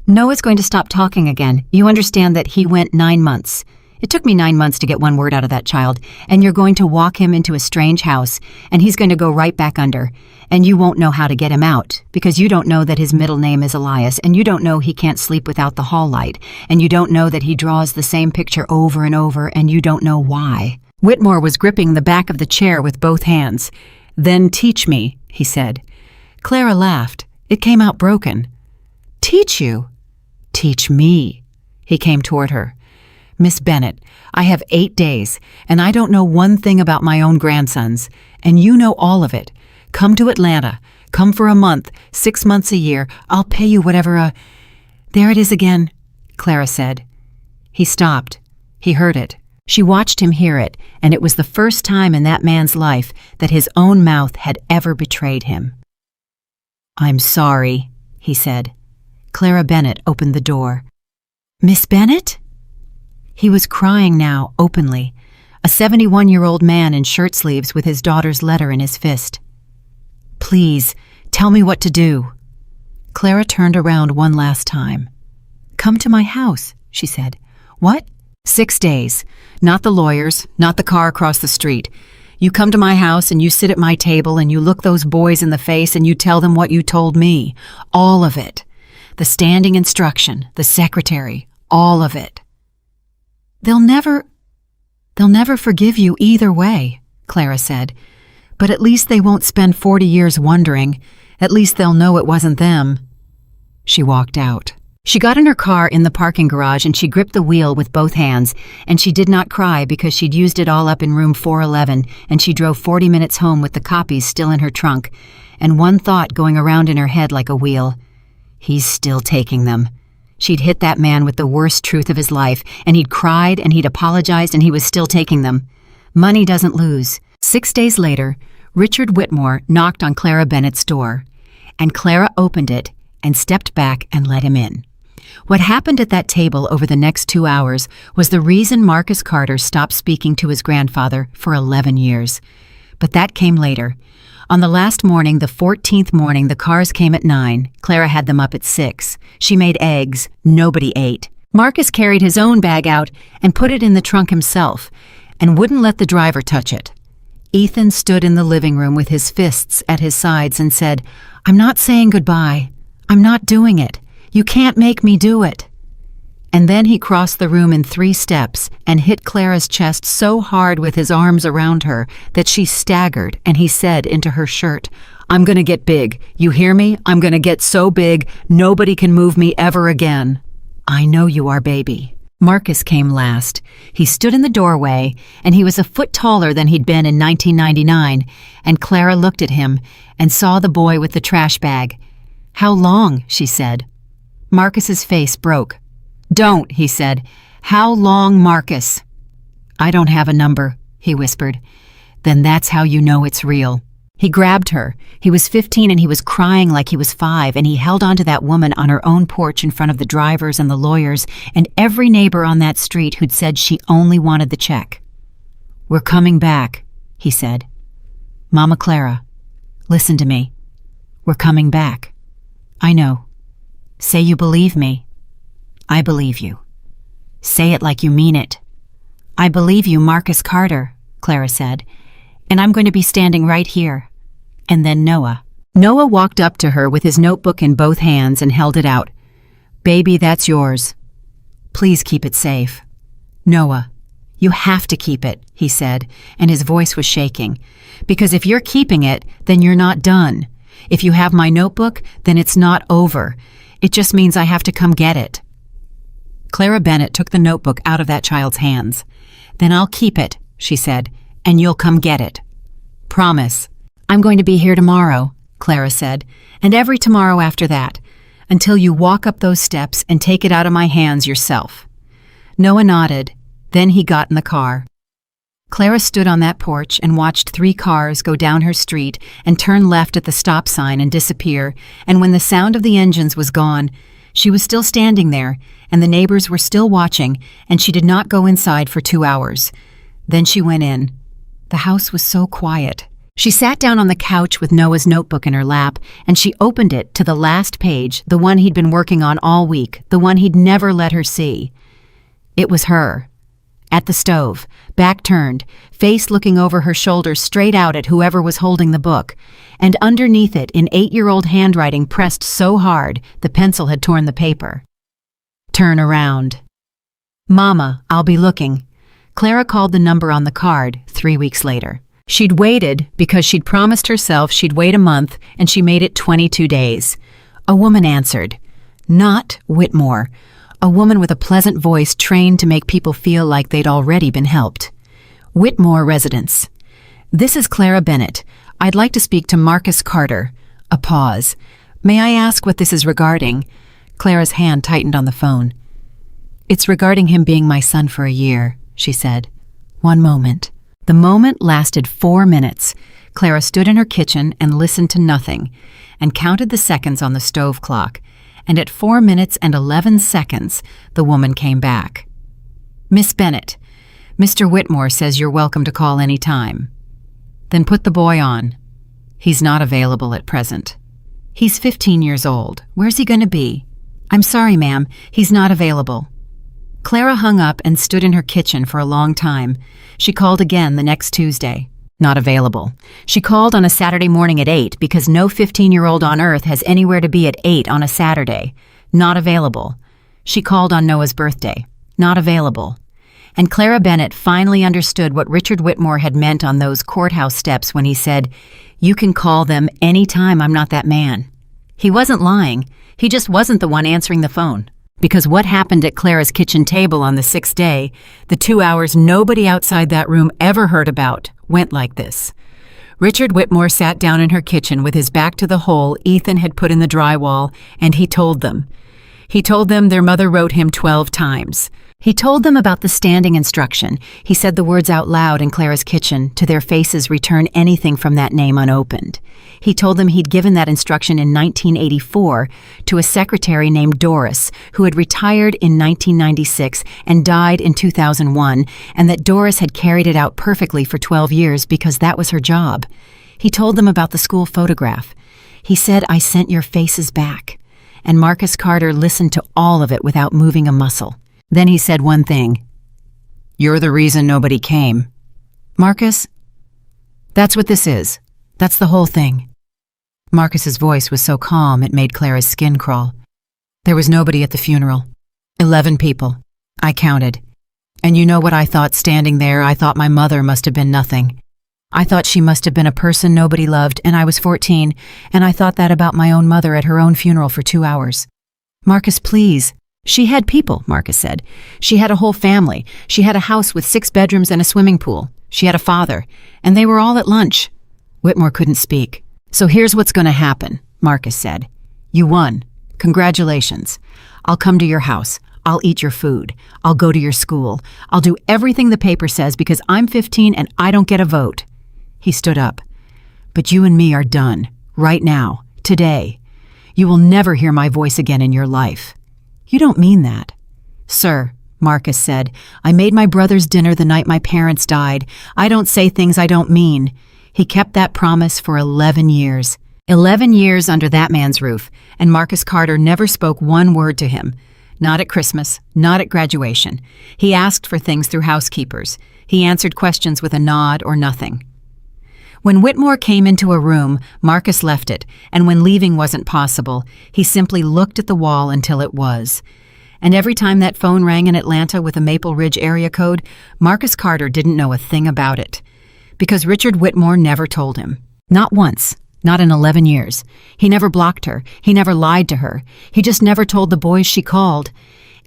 Noah's going to stop talking again. You understand that he went 9 months. It took me 9 months to get one word out of that child, and you're going to walk him into a strange house, and he's going to go right back under, and you won't know how to get him out, because you don't know that his middle name is Elias, and you don't know he can't sleep without the hall light, and you don't know that he draws the same picture over and over, and you don't know why. Whitmore was gripping the back of the chair with both hands. Then teach me, he said. Clara laughed. It came out broken. Teach you? Teach me. He came toward her. Miss Bennett, I have 8 days, and I don't know one thing about my own grandsons, and you know all of it. Come to Atlanta. Come for a month, 6 months a year. I'll pay you whatever There it is again, Clara said. He stopped. He heard it. She watched him hear it, and it was the first time in that man's life that his own mouth had ever betrayed him. I'm sorry, he said. Clara Bennett opened the door. Miss Bennett? He was crying now, openly, a 71-year-old man in shirt sleeves with his daughter's letter in his fist. Please, tell me what to do. Clara turned around one last time. Come to my house, she said. What? 6 days. Not the lawyers, not the car across the street. You come to my house and you sit at my table and you look those boys in the face and you tell them what you told me. All of it. The standing instruction, the secretary, all of it. They'll never forgive you either way, Clara said. But at least they won't spend 40 years wondering. At least they'll know it wasn't them. She walked out. She got in her car in the parking garage and she gripped the wheel with both hands, and she did not cry because she'd used it all up in room 411, and she drove 40 minutes home with the copies still in her trunk, and one thought going around in her head like a wheel. He's still taking them. She'd hit that man with the worst truth of his life, and he'd cried and he'd apologized and he was still taking them. Money doesn't lose. 6 days later, Richard Whitmore knocked on Clara Bennett's door, and Clara opened it and stepped back and let him in. What happened at that table over the next 2 hours was the reason Marcus Carter stopped speaking to his grandfather for 11 years. But that came later. On the last morning, the 14th morning, the cars came at 9. Clara had them up at 6. She made eggs. Nobody ate. Marcus carried his own bag out and put it in the trunk himself and wouldn't let the driver touch it. Ethan stood in the living room with his fists at his sides and said, I'm not saying goodbye. I'm not doing it. You can't make me do it. And then he crossed the room in 3 steps and hit Clara's chest so hard with his arms around her that she staggered, and he said into her shirt, I'm going to get big. You hear me? I'm going to get so big, nobody can move me ever again. I know you are, baby. Marcus came last. He stood in the doorway, and he was a foot taller than he'd been in 1999, and Clara looked at him and saw the boy with the trash bag. How long? She said. Marcus's face broke. Don't, he said. How long, Marcus? I don't have a number, he whispered. Then that's how you know it's real. He grabbed her. He was 15 and he was crying like he was 5, and he held onto that woman on her own porch in front of the drivers and the lawyers and every neighbor on that street who'd said she only wanted the check. We're coming back, he said. Mama Clara, listen to me. We're coming back. I know. Say you believe me. I believe you. Say it like you mean it. I believe you, Marcus Carter, Clara said, and I'm going to be standing right here. And then Noah. Noah walked up to her with his notebook in both hands and held it out. Baby, that's yours. Please keep it safe. Noah, you have to keep it, he said, and his voice was shaking. Because if you're keeping it, then you're not done. If you have my notebook, then it's not over. It just means I have to come get it. Clara Bennett took the notebook out of that child's hands. Then I'll keep it, she said, and you'll come get it. Promise. I'm going to be here tomorrow, Clara said, and every tomorrow after that, until you walk up those steps and take it out of my hands yourself. Noah nodded. Then he got in the car. Clara stood on that porch and watched 3 cars go down her street and turn left at the stop sign and disappear, and when the sound of the engines was gone, she was still standing there, and the neighbors were still watching, and she did not go inside for 2 hours. Then she went in. The house was so quiet. She sat down on the couch with Noah's notebook in her lap, and she opened it to the last page, the one he'd been working on all week, the one he'd never let her see. It was her. At the stove, back turned, face looking over her shoulder straight out at whoever was holding the book, and underneath it in 8-year-old handwriting pressed so hard the pencil had torn the paper. Turn around. Mama, I'll be looking. Clara called the number on the card 3 weeks later. She'd waited because she'd promised herself she'd wait a month, and she made it 22 days. A woman answered. Not Whitmore. A woman with a pleasant voice trained to make people feel like they'd already been helped. Whitmore residence. This is Clara Bennett. I'd like to speak to Marcus Carter. A pause. May I ask what this is regarding? Clara's hand tightened on the phone. It's regarding him being my son for a year, she said. 1 moment. The moment lasted 4 minutes. Clara stood in her kitchen and listened to nothing, and counted the seconds on the stove clock. And at 4 minutes and 11 seconds, the woman came back. Miss Bennett, Mr. Whitmore says you're welcome to call any time. Then put the boy on. He's not available at present. He's 15 years old. Where's he going to be? I'm sorry, ma'am. He's not available. Clara hung up and stood in her kitchen for a long time. She called again the next Tuesday. Not available. She called on a Saturday morning at 8 because no 15-year-old on earth has anywhere to be at 8 on a Saturday. Not available. She called on Noah's birthday. Not available. And Clara Bennett finally understood what Richard Whitmore had meant on those courthouse steps when he said, "You can call them any time, I'm not that man." He wasn't lying. He just wasn't the one answering the phone. Because what happened at Clara's kitchen table on the 6th day, the 2 hours nobody outside that room ever heard about, went like this. Richard Whitmore sat down in her kitchen with his back to the hole Ethan had put in the drywall, and he told them. He told them their mother wrote him 12 times. He told them about the standing instruction. He said the words out loud in Clara's kitchen, to their faces return anything from that name unopened. He told them he'd given that instruction in 1984 to a secretary named Doris, who had retired in 1996 and died in 2001, and that Doris had carried it out perfectly for 12 years because that was her job. He told them about the school photograph. He said, "I sent your faces back." And Marcus Carter listened to all of it without moving a muscle. Then he said one thing. "You're the reason nobody came." Marcus? That's what this is. That's the whole thing. Marcus's voice was so calm it made Clara's skin crawl. There was nobody at the funeral. 11 people. I counted. And you know what I thought standing there? I thought my mother must have been nothing. I thought she must have been a person nobody loved, and I was 14, and I thought that about my own mother at her own funeral for 2 hours. Marcus, please. She had people, Marcus said. She had a whole family. She had a house with 6 bedrooms and a swimming pool. She had a father, and they were all at lunch. Whitmore couldn't speak. So here's what's going to happen, Marcus said. You won. Congratulations. I'll come to your house. I'll eat your food. I'll go to your school. I'll do everything the paper says because I'm 15 and I don't get a vote. He stood up. But you and me are done. Right now. Today. You will never hear my voice again in your life. You don't mean that. Sir, Marcus said, I made my brother's dinner the night my parents died. I don't say things I don't mean. He kept that promise for 11 years. 11 years under that man's roof, and Marcus Carter never spoke one word to him. Not at Christmas, not at graduation. He asked for things through housekeepers. He answered questions with a nod or nothing. When Whitmore came into a room, Marcus left it, and when leaving wasn't possible, he simply looked at the wall until it was. And every time that phone rang in Atlanta with a Maple Ridge area code, Marcus Carter didn't know a thing about it. Because Richard Whitmore never told him. Not once. Not in 11 years. He never blocked her. He never lied to her. He just never told the boys she called.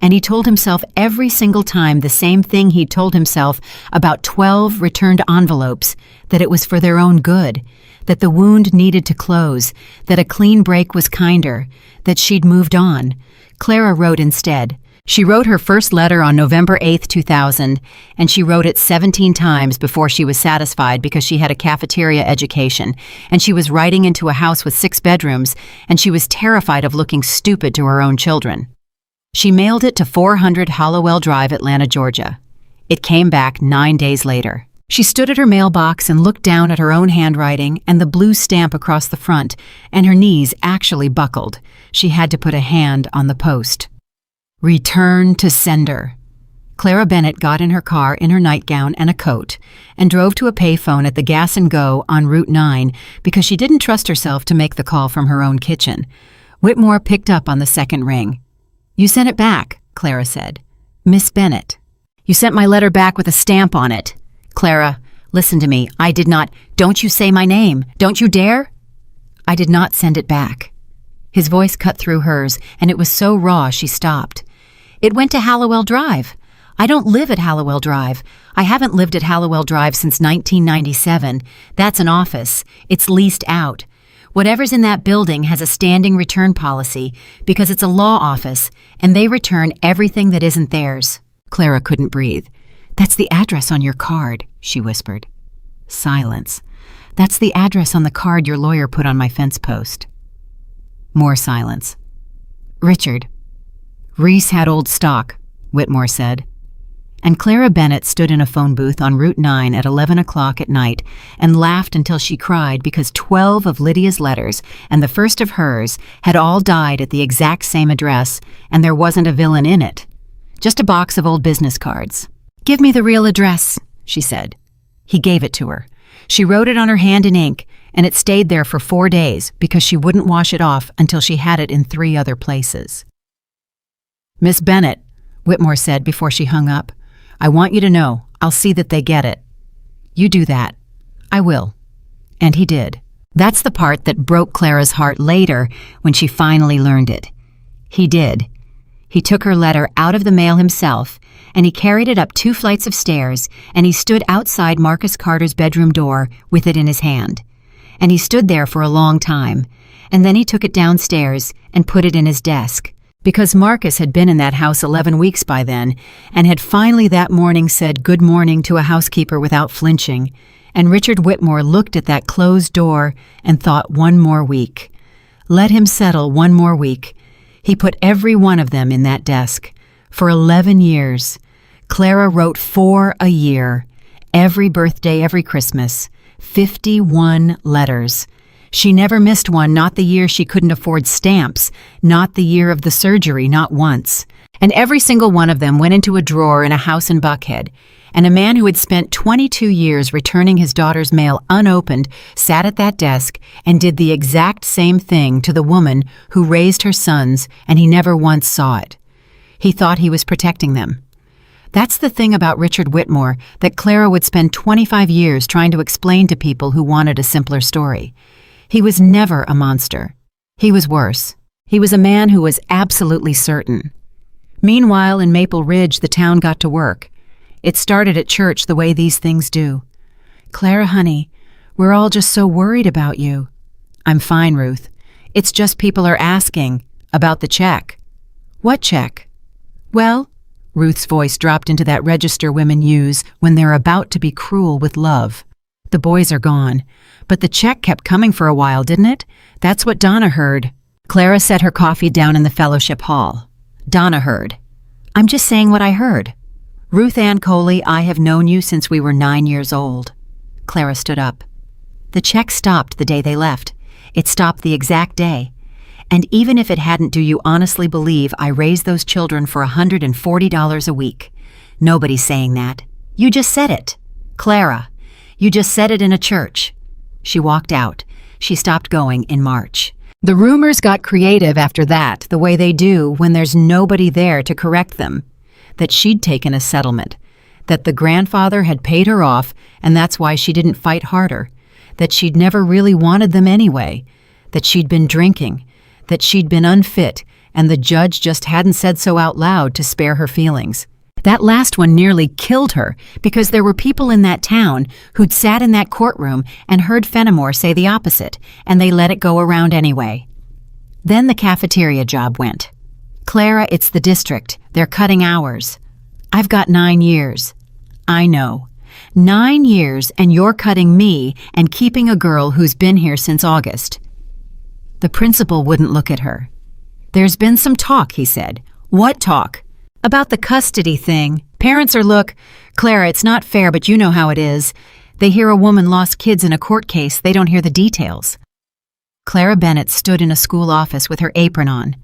And he told himself every single time the same thing he'd told himself about 12 returned envelopes, that it was for their own good, that the wound needed to close, that a clean break was kinder, that she'd moved on. Clara wrote instead, She wrote her first letter on November 8, 2000, and she wrote it 17 times before she was satisfied because she had a cafeteria education, and she was writing into a house with 6 bedrooms, and she was terrified of looking stupid to her own children. She mailed it to 400 Hollowell Drive, Atlanta, Georgia. It came back 9 days later. She stood at her mailbox and looked down at her own handwriting and the blue stamp across the front, and her knees actually buckled. She had to put a hand on the post. Return to sender. Clara Bennett got in her car in her nightgown and a coat and drove to a payphone at the Gas and Go on Route 9 because she didn't trust herself to make the call from her own kitchen. Whitmore picked up on the second ring. "You sent it back," Clara said. "Miss Bennett." "You sent my letter back with a stamp on it." "Clara, listen to me. I did not—" "Don't you say my name. Don't you dare." "I did not send it back." His voice cut through hers, and it was so raw she stopped. "It went to Hollowell Drive. I don't live at Hollowell Drive. I haven't lived at Hollowell Drive since 1997. That's an office. It's leased out. Whatever's in that building has a standing return policy because it's a law office, and they return everything that isn't theirs." Clara couldn't breathe. "That's the address on your card," she whispered. Silence. "That's the address on the card your lawyer put on my fence post." More silence. "Richard." "Reese had old stock," Whitmore said. And Clara Bennett stood in a phone booth on Route 9 at 11 o'clock at night and laughed until she cried because 12 of Lydia's letters, and the first of hers, had all died at the exact same address, and there wasn't a villain in it. Just a box of old business cards. "Give me the real address," she said. He gave it to her. She wrote it on her hand in ink, and it stayed there for 4 days because she wouldn't wash it off until she had it in 3 other places. "Miss Bennett," Whitmore said before she hung up, "I want you to know I'll see that they get it." "You do that." "I will." And he did. That's the part that broke Clara's heart later when she finally learned it. He did. He took her letter out of the mail himself, and he carried it up 2 flights of stairs, and he stood outside Marcus Carter's bedroom door with it in his hand. And he stood there for a long time, and then he took it downstairs and put it in his desk, because Marcus had been in that house 11 weeks by then, and had finally that morning said good morning to a housekeeper without flinching, and Richard Whitmore looked at that closed door and thought 1 more week. Let him settle 1 more week. He put every one of them in that desk. For 11 years. Clara wrote 4 a year. Every birthday, every Christmas. 51 letters. She never missed one, not the year she couldn't afford stamps, not the year of the surgery, not once. And every single one of them went into a drawer in a house in Buckhead. And a man who had spent 22 years returning his daughter's mail unopened sat at that desk and did the exact same thing to the woman who raised her sons, and he never once saw it. He thought he was protecting them. That's the thing about Richard Whitmore that Clara would spend 25 years trying to explain to people who wanted a simpler story. He was never a monster. He was worse. He was a man who was absolutely certain. Meanwhile, in Maple Ridge, the town got to work. It started at church the way these things do. "Clara, honey, we're all just so worried about you." "I'm fine, Ruth. It's just people are asking about the check." "What check?" "Well," Ruth's voice dropped into that register women use when they're about to be cruel with love. "The boys are gone, but the check kept coming for a while, didn't it? That's what Donna heard." Clara set her coffee down in the fellowship hall. "Donna heard." "I'm just saying what I heard." "Ruth Ann Coley, I have known you since we were 9 years old." Clara stood up. "The check stopped the day they left. It stopped the exact day. And even if it hadn't, do you honestly believe I raised those children for $140 a week? Nobody's saying that. You just said it. Clara, you just said it in a church." She walked out. She stopped going in March. The rumors got creative after that, the way they do when there's nobody there to correct them. That she'd taken a settlement. That the grandfather had paid her off, and that's why she didn't fight harder. That she'd never really wanted them anyway. That she'd been drinking. That she'd been unfit, and the judge just hadn't said so out loud to spare her feelings. That last one nearly killed her because there were people in that town who'd sat in that courtroom and heard Fenimore say the opposite, and they let it go around anyway. Then the cafeteria job went. Clara, it's the district. They're cutting hours. I've got 9 years. I know. 9 years, and you're cutting me and keeping a girl who's been here since August. The principal wouldn't look at her. There's been some talk, he said. What talk? About the custody thing. Parents are look, Clara, it's not fair, but you know how it is. They hear a woman lost kids in a court case, they don't hear the details. Clara Bennett stood in a school office with her apron on.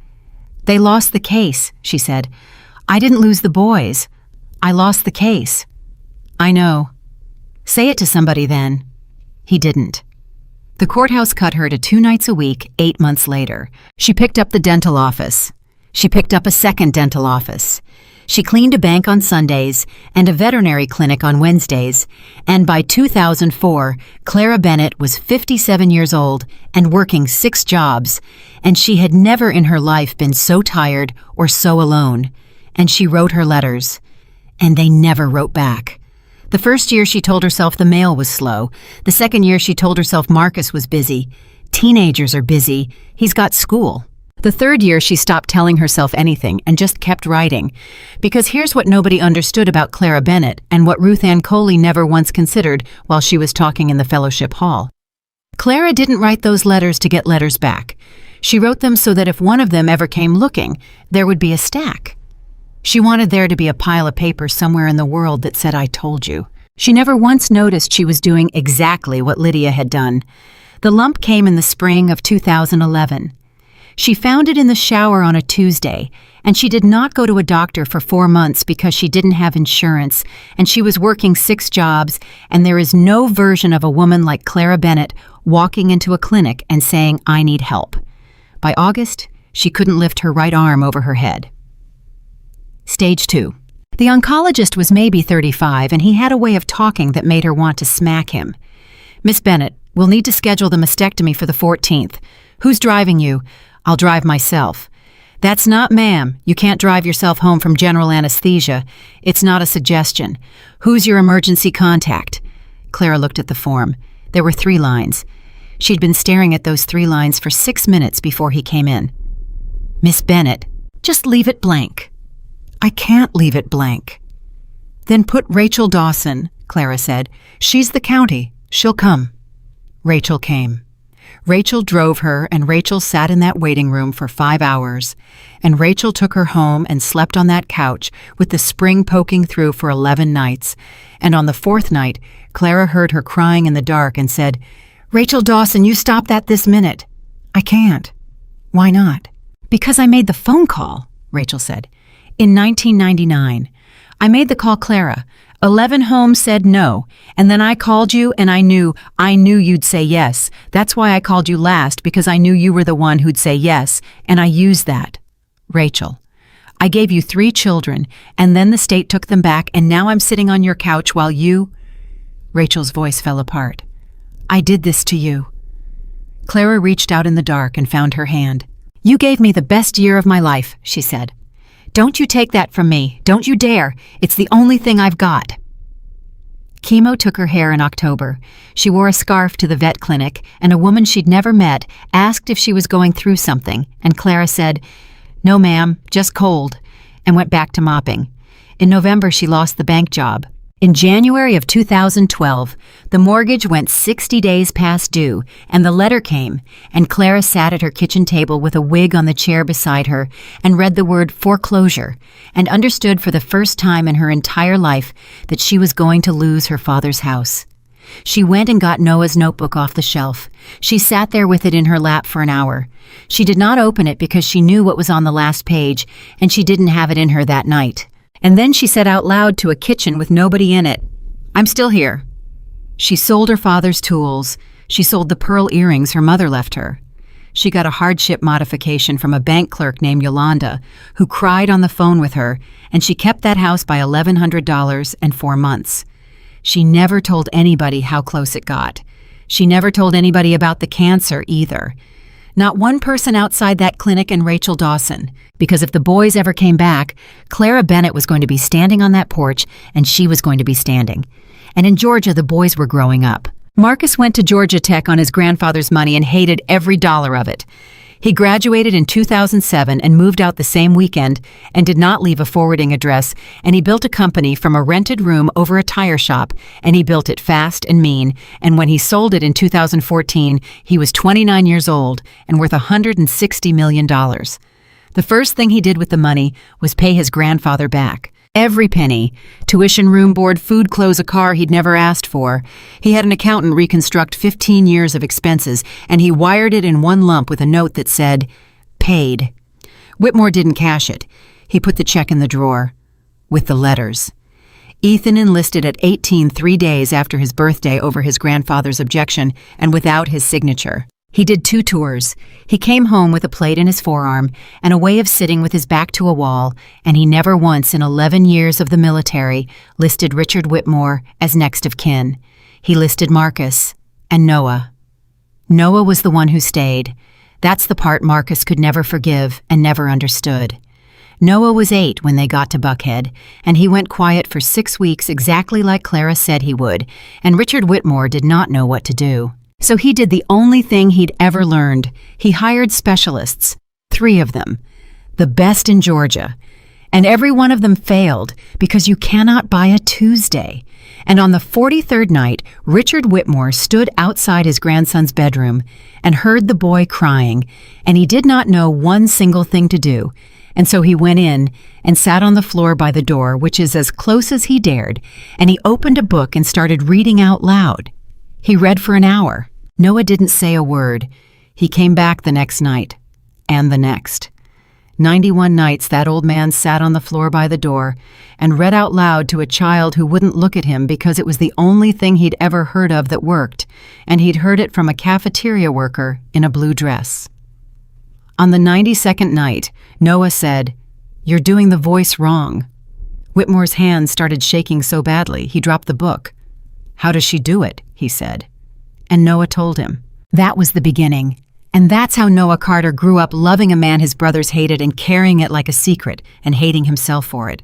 They lost the case, she said. I didn't lose the boys. I lost the case. I know. Say it to somebody then. He didn't. The courthouse cut her to 2 nights a week, 8 months later. She picked up the dental office. She picked up a second dental office. She cleaned a bank on Sundays and a veterinary clinic on Wednesdays, and by 2004, Clara Bennett was 57 years old and working 6 jobs, and she had never in her life been so tired or so alone. And she wrote her letters, and they never wrote back. The first year she told herself the mail was slow. The second year she told herself Marcus was busy. Teenagers are busy. He's got school. The third year she stopped telling herself anything and just kept writing. Because here's what nobody understood about Clara Bennett and what Ruth Ann Coley never once considered while she was talking in the fellowship hall. Clara didn't write those letters to get letters back. She wrote them so that if one of them ever came looking, there would be a stack. She wanted there to be a pile of paper somewhere in the world that said, I told you. She never once noticed she was doing exactly what Lydia had done. The lump came in the spring of 2011. She found it in the shower on a Tuesday, and she did not go to a doctor for 4 months because she didn't have insurance, and she was working 6 jobs, and there is no version of a woman like Clara Bennett walking into a clinic and saying, I need help. By August, she couldn't lift her right arm over her head. Stage 2. The oncologist was maybe 35, and he had a way of talking that made her want to smack him. Miss Bennett, we'll need to schedule the mastectomy for the 14th. Who's driving you? I'll drive myself. That's not, ma'am. You can't drive yourself home from general anesthesia. It's not a suggestion. Who's your emergency contact? Clara looked at the form. There were 3 lines. She'd been staring at those 3 lines for 6 minutes before he came in. Miss Bennett, just leave it blank. I can't leave it blank. Then put Rachel Dawson, Clara said. She's the county. She'll come. Rachel came. Rachel drove her, and Rachel sat in that waiting room for 5 hours. And Rachel took her home and slept on that couch with the spring poking through for 11 nights. And on the 4th night, Clara heard her crying in the dark and said, Rachel Dawson, you stop that this minute. I can't. Why not? Because I made the phone call, Rachel said. In 1999. I made the call, Clara. 11 homes said no, and then I called you and I knew you'd say yes. That's why I called you last, because I knew you were the one who'd say yes, and I used that. Rachel, I gave you 3 children, and then the state took them back, and now I'm sitting on your couch while you... Rachel's voice fell apart. I did this to you. Clara reached out in the dark and found her hand. You gave me the best year of my life, she said. Don't you take that from me. Don't you dare. It's the only thing I've got. Chemo took her hair in October. She wore a scarf to the vet clinic, and a woman she'd never met asked if she was going through something, and Clara said, No, ma'am, just cold, and went back to mopping. In November, she lost the bank job. In January of 2012, the mortgage went 60 days past due, and the letter came, and Clara sat at her kitchen table with a wig on the chair beside her and read the word foreclosure, and understood for the first time in her entire life that she was going to lose her father's house. She went and got Noah's notebook off the shelf. She sat there with it in her lap for an hour. She did not open it because she knew what was on the last page, and she didn't have it in her that night. And then she said out loud to a kitchen with nobody in it, I'm still here. She sold her father's tools. She sold the pearl earrings her mother left her. She got a hardship modification from a bank clerk named Yolanda, who cried on the phone with her, and she kept that house by $1,100 and 4 months. She never told anybody how close it got. She never told anybody about the cancer either. Not one person outside that clinic and Rachel Dawson, because if the boys ever came back, Clara Bennett was going to be standing on that porch, and she was going to be standing. And in Georgia, the boys were growing up. Marcus went to Georgia Tech on his grandfather's money and hated every dollar of it. He graduated in 2007 and moved out the same weekend and did not leave a forwarding address, and he built a company from a rented room over a tire shop, and he built it fast and mean, and when he sold it in 2014, he was 29 years old and worth $160 million. The first thing he did with the money was pay his grandfather back. Every penny. Tuition, room, board, food, clothes, a car he'd never asked for. He had an accountant reconstruct 15 years of expenses, and he wired it in one lump with a note that said, "Paid." Whitmore didn't cash it. He put the check in the drawer. With the letters. Ethan enlisted at 18 3 days after his birthday over his grandfather's objection and without his signature. He did 2 tours. He came home with a plate in his forearm and a way of sitting with his back to a wall, and he never once in 11 years of the military listed Richard Whitmore as next of kin. He listed Marcus and Noah. Noah was the one who stayed. That's the part Marcus could never forgive and never understood. Noah was 8 when they got to Buckhead, and he went quiet for 6 weeks exactly like Clara said he would, and Richard Whitmore did not know what to do. So he did the only thing he'd ever learned. He hired specialists, 3 of them, the best in Georgia. And every one of them failed because you cannot buy a Tuesday. And on the 43rd night, Richard Whitmore stood outside his grandson's bedroom and heard the boy crying, and he did not know one single thing to do. And so he went in and sat on the floor by the door, which is as close as he dared, and he opened a book and started reading out loud. He read for an hour. Noah didn't say a word. He came back the next night, and the next. 91 nights that old man sat on the floor by the door and read out loud to a child who wouldn't look at him because it was the only thing he'd ever heard of that worked, and he'd heard it from a cafeteria worker in a blue dress. On the 92nd night, Noah said, "You're doing the voice wrong." Whitmore's hands started shaking so badly he dropped the book. "How does she do it?" he said. And Noah told him. That was the beginning. And that's how Noah Carter grew up loving a man his brothers hated and carrying it like a secret and hating himself for it.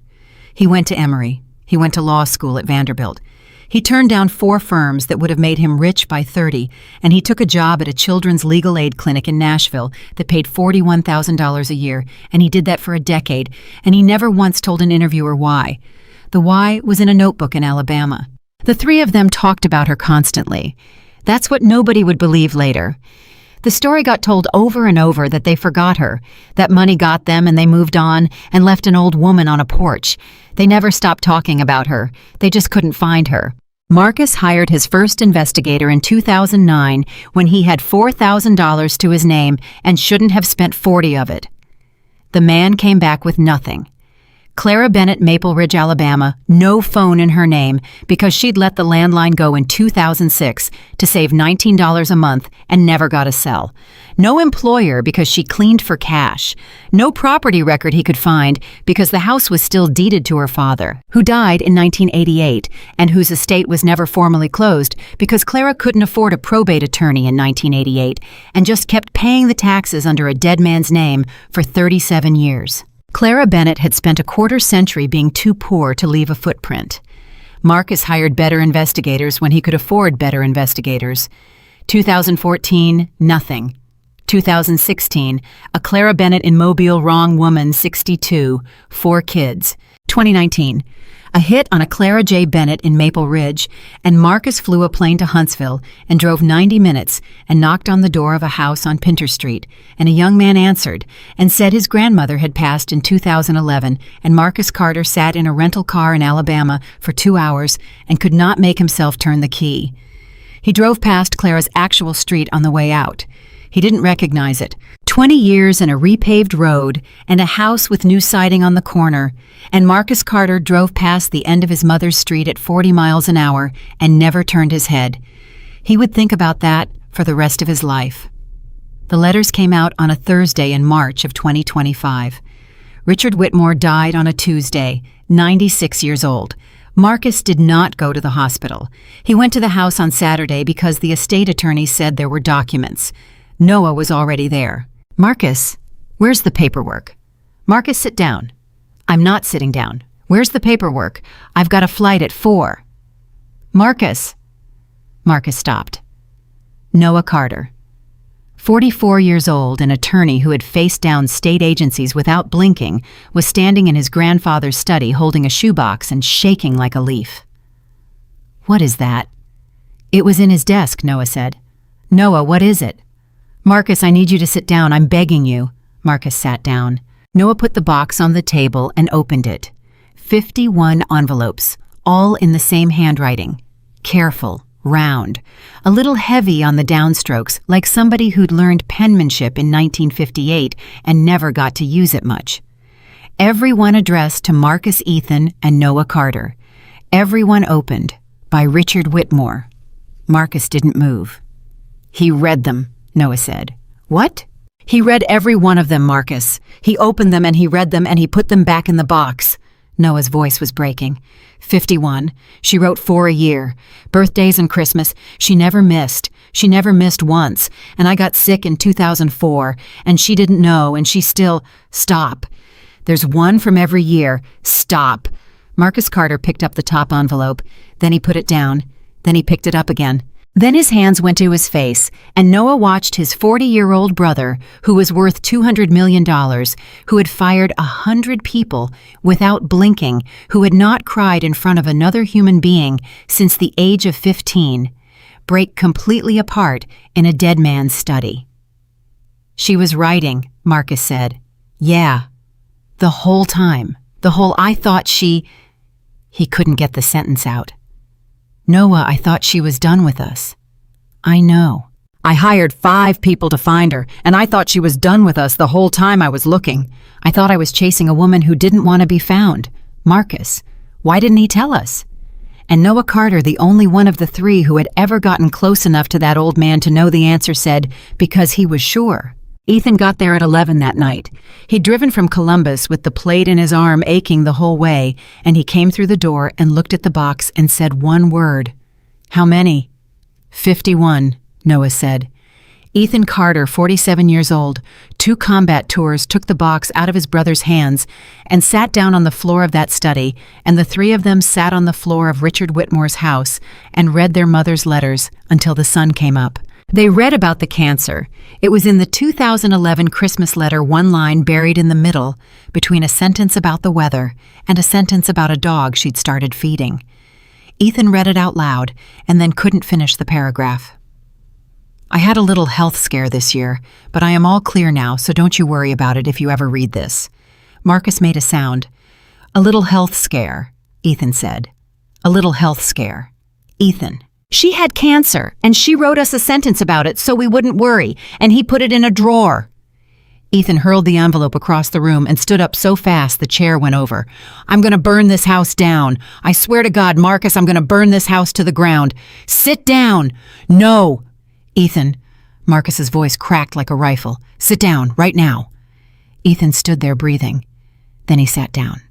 He went to Emory. He went to law school at Vanderbilt. He turned down 4 firms that would have made him rich by 30, and he took a job at a children's legal aid clinic in Nashville that paid $41,000 a year, and he did that for a decade, and he never once told an interviewer why. The why was in a notebook in Alabama. The 3 of them talked about her constantly. That's what nobody would believe later. The story got told over and over that they forgot her, that money got them and they moved on and left an old woman on a porch. They never stopped talking about her. They just couldn't find her. Marcus hired his first investigator in 2009 when he had $4,000 to his name and shouldn't have spent 40 of it. The man came back with nothing. Clara Bennett, Maple Ridge, Alabama, no phone in her name because she'd let the landline go in 2006 to save $19 a month and never got a cell. No employer because she cleaned for cash. No property record he could find because the house was still deeded to her father, who died in 1988 and whose estate was never formally closed because Clara couldn't afford a probate attorney in 1988 and just kept paying the taxes under a dead man's name for 37 years. Clara Bennett had spent a quarter-century being too poor to leave a footprint. Marcus hired better investigators when he could afford better investigators. 2014, nothing. 2016, a Clara Bennett in Mobile, wrong woman, 62, 4 kids. 2019, a hit on a Clara J. Bennett in Maple Ridge, and Marcus flew a plane to Huntsville and drove 90 minutes and knocked on the door of a house on Pinter Street, and a young man answered and said his grandmother had passed in 2011, and Marcus Carter sat in a rental car in Alabama for 2 hours and could not make himself turn the key. He drove past Clara's actual street on the way out. He didn't recognize it. 20 years and a repaved road and a house with new siding on the corner, and Marcus Carter drove past the end of his mother's street at 40 miles an hour and never turned his head. He would think about that for the rest of his life. The letters came out on a Thursday in March of 2025. Richard Whitmore died on a Tuesday, 96 years old. Marcus did not go to the hospital. He went to the house on Saturday because the estate attorney said there were documents. Noah was already there. "Marcus, where's the paperwork?" "Marcus, sit down." "I'm not sitting down." "Where's the paperwork? I've got a flight at 4. "Marcus." Marcus stopped. Noah Carter. 44 years old, an attorney who had faced down state agencies without blinking, was standing in his grandfather's study holding a shoebox and shaking like a leaf. "What is that?" "It was in his desk," Noah said. "Noah, what is it?" "Marcus, I need you to sit down. I'm begging you." Marcus sat down. Noah put the box on the table and opened it. 51 envelopes, all in the same handwriting. Careful, round, a little heavy on the downstrokes, like somebody who'd learned penmanship in 1958 and never got to use it much. Every one addressed to Marcus Ethan and Noah Carter. Every one opened, by Richard Whitmore. Marcus didn't move. "He read them," Noah said. "What?" "He read every one of them, Marcus. He opened them and he read them and he put them back in the box." Noah's voice was breaking. 51. She wrote 4 a year. Birthdays and Christmas. She never missed. She never missed once. And I got sick in 2004. And she didn't know. And she still... Stop. There's one from every year. Stop. Marcus Carter picked up the top envelope. Then he put it down. Then he picked it up again. Then his hands went to his face, and Noah watched his 40-year-old brother, who was worth $200 million, who had fired 100 people without blinking, who had not cried in front of another human being since the age of 15, break completely apart in a dead man's study. "She was writing," Marcus said. "Yeah. The whole time. I thought she..." He couldn't get the sentence out. "Noah, I thought she was done with us." "I know. I hired 5 people to find her, and I thought she was done with us the whole time I was looking. I thought I was chasing a woman who didn't want to be found. Marcus, why didn't he tell us?" And Noah Carter, the only one of the 3 who had ever gotten close enough to that old man to know the answer, said, "Because he was sure." Ethan got there at 11 that night. He'd driven from Columbus with the plate in his arm aching the whole way, and he came through the door and looked at the box and said one word. "How many?" 51, Noah said. Ethan Carter, 47 years old, 2 combat tours, took the box out of his brother's hands and sat down on the floor of that study, and the 3 of them sat on the floor of Richard Whitmore's house and read their mother's letters until the sun came up. They read about the cancer. It was in the 2011 Christmas letter, one line buried in the middle, between a sentence about the weather and a sentence about a dog she'd started feeding. Ethan read it out loud and then couldn't finish the paragraph. "I had a little health scare this year, but I am all clear now, so don't you worry about it if you ever read this." Marcus made a sound. "A little health scare," Ethan said. "A little health scare. Ethan. She had cancer, and she wrote us a sentence about it so we wouldn't worry, and he put it in a drawer." Ethan hurled the envelope across the room and stood up so fast the chair went over. "I'm going to burn this house down. I swear to God, Marcus, I'm going to burn this house to the ground. Sit down." "No." "Ethan," Marcus's voice cracked like a rifle. "Sit down, right now." Ethan stood there breathing. Then he sat down.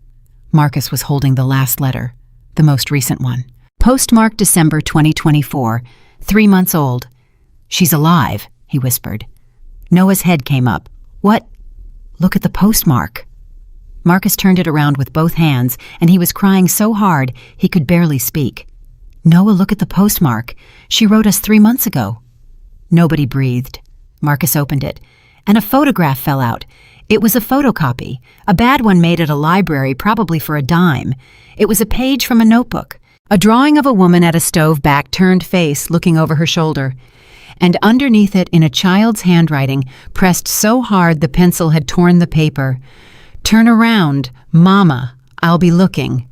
Marcus was holding the last letter, the most recent one. Postmarked December 2024, 3 months old. "She's alive," he whispered. Noah's head came up. "What? Look at the postmark." Marcus turned it around with both hands, and he was crying so hard he could barely speak. "Noah, look at the postmark. She wrote us 3 months ago." Nobody breathed. Marcus opened it, and a photograph fell out. It was a photocopy, a bad one made at a library, probably for a dime. It was a page from a notebook. A drawing of a woman at a stove back, turned face, looking over her shoulder. And underneath it, in a child's handwriting, pressed so hard the pencil had torn the paper, "Turn around, Mama, I'll be looking."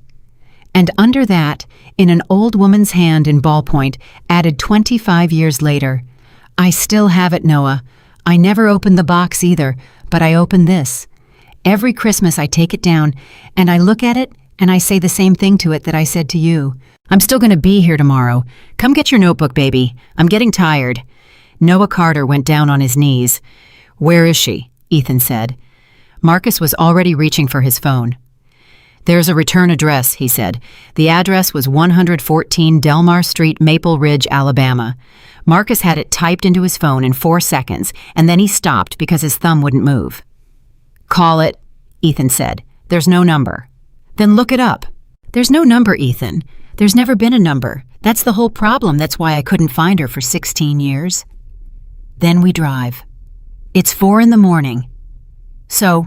And under that, in an old woman's hand in ballpoint, added 25 years later, "I still have it, Noah. I never opened the box either, but I opened this. Every Christmas I take it down, and I look at it, and I say the same thing to it that I said to you. I'm still going to be here tomorrow. Come get your notebook, baby. I'm getting tired." Noah Carter went down on his knees. "Where is she?" Ethan said. Marcus was already reaching for his phone. "There's a return address," he said. The address was 114 Delmar Street, Maple Ridge, Alabama. Marcus had it typed into his phone in 4 seconds, and then he stopped because his thumb wouldn't move. "Call it," Ethan said. "There's no number." "Then look it up." "There's no number, Ethan. There's never been a number. That's the whole problem. That's why I couldn't find her for 16 years. Then we drive. It's 4 in the morning. So,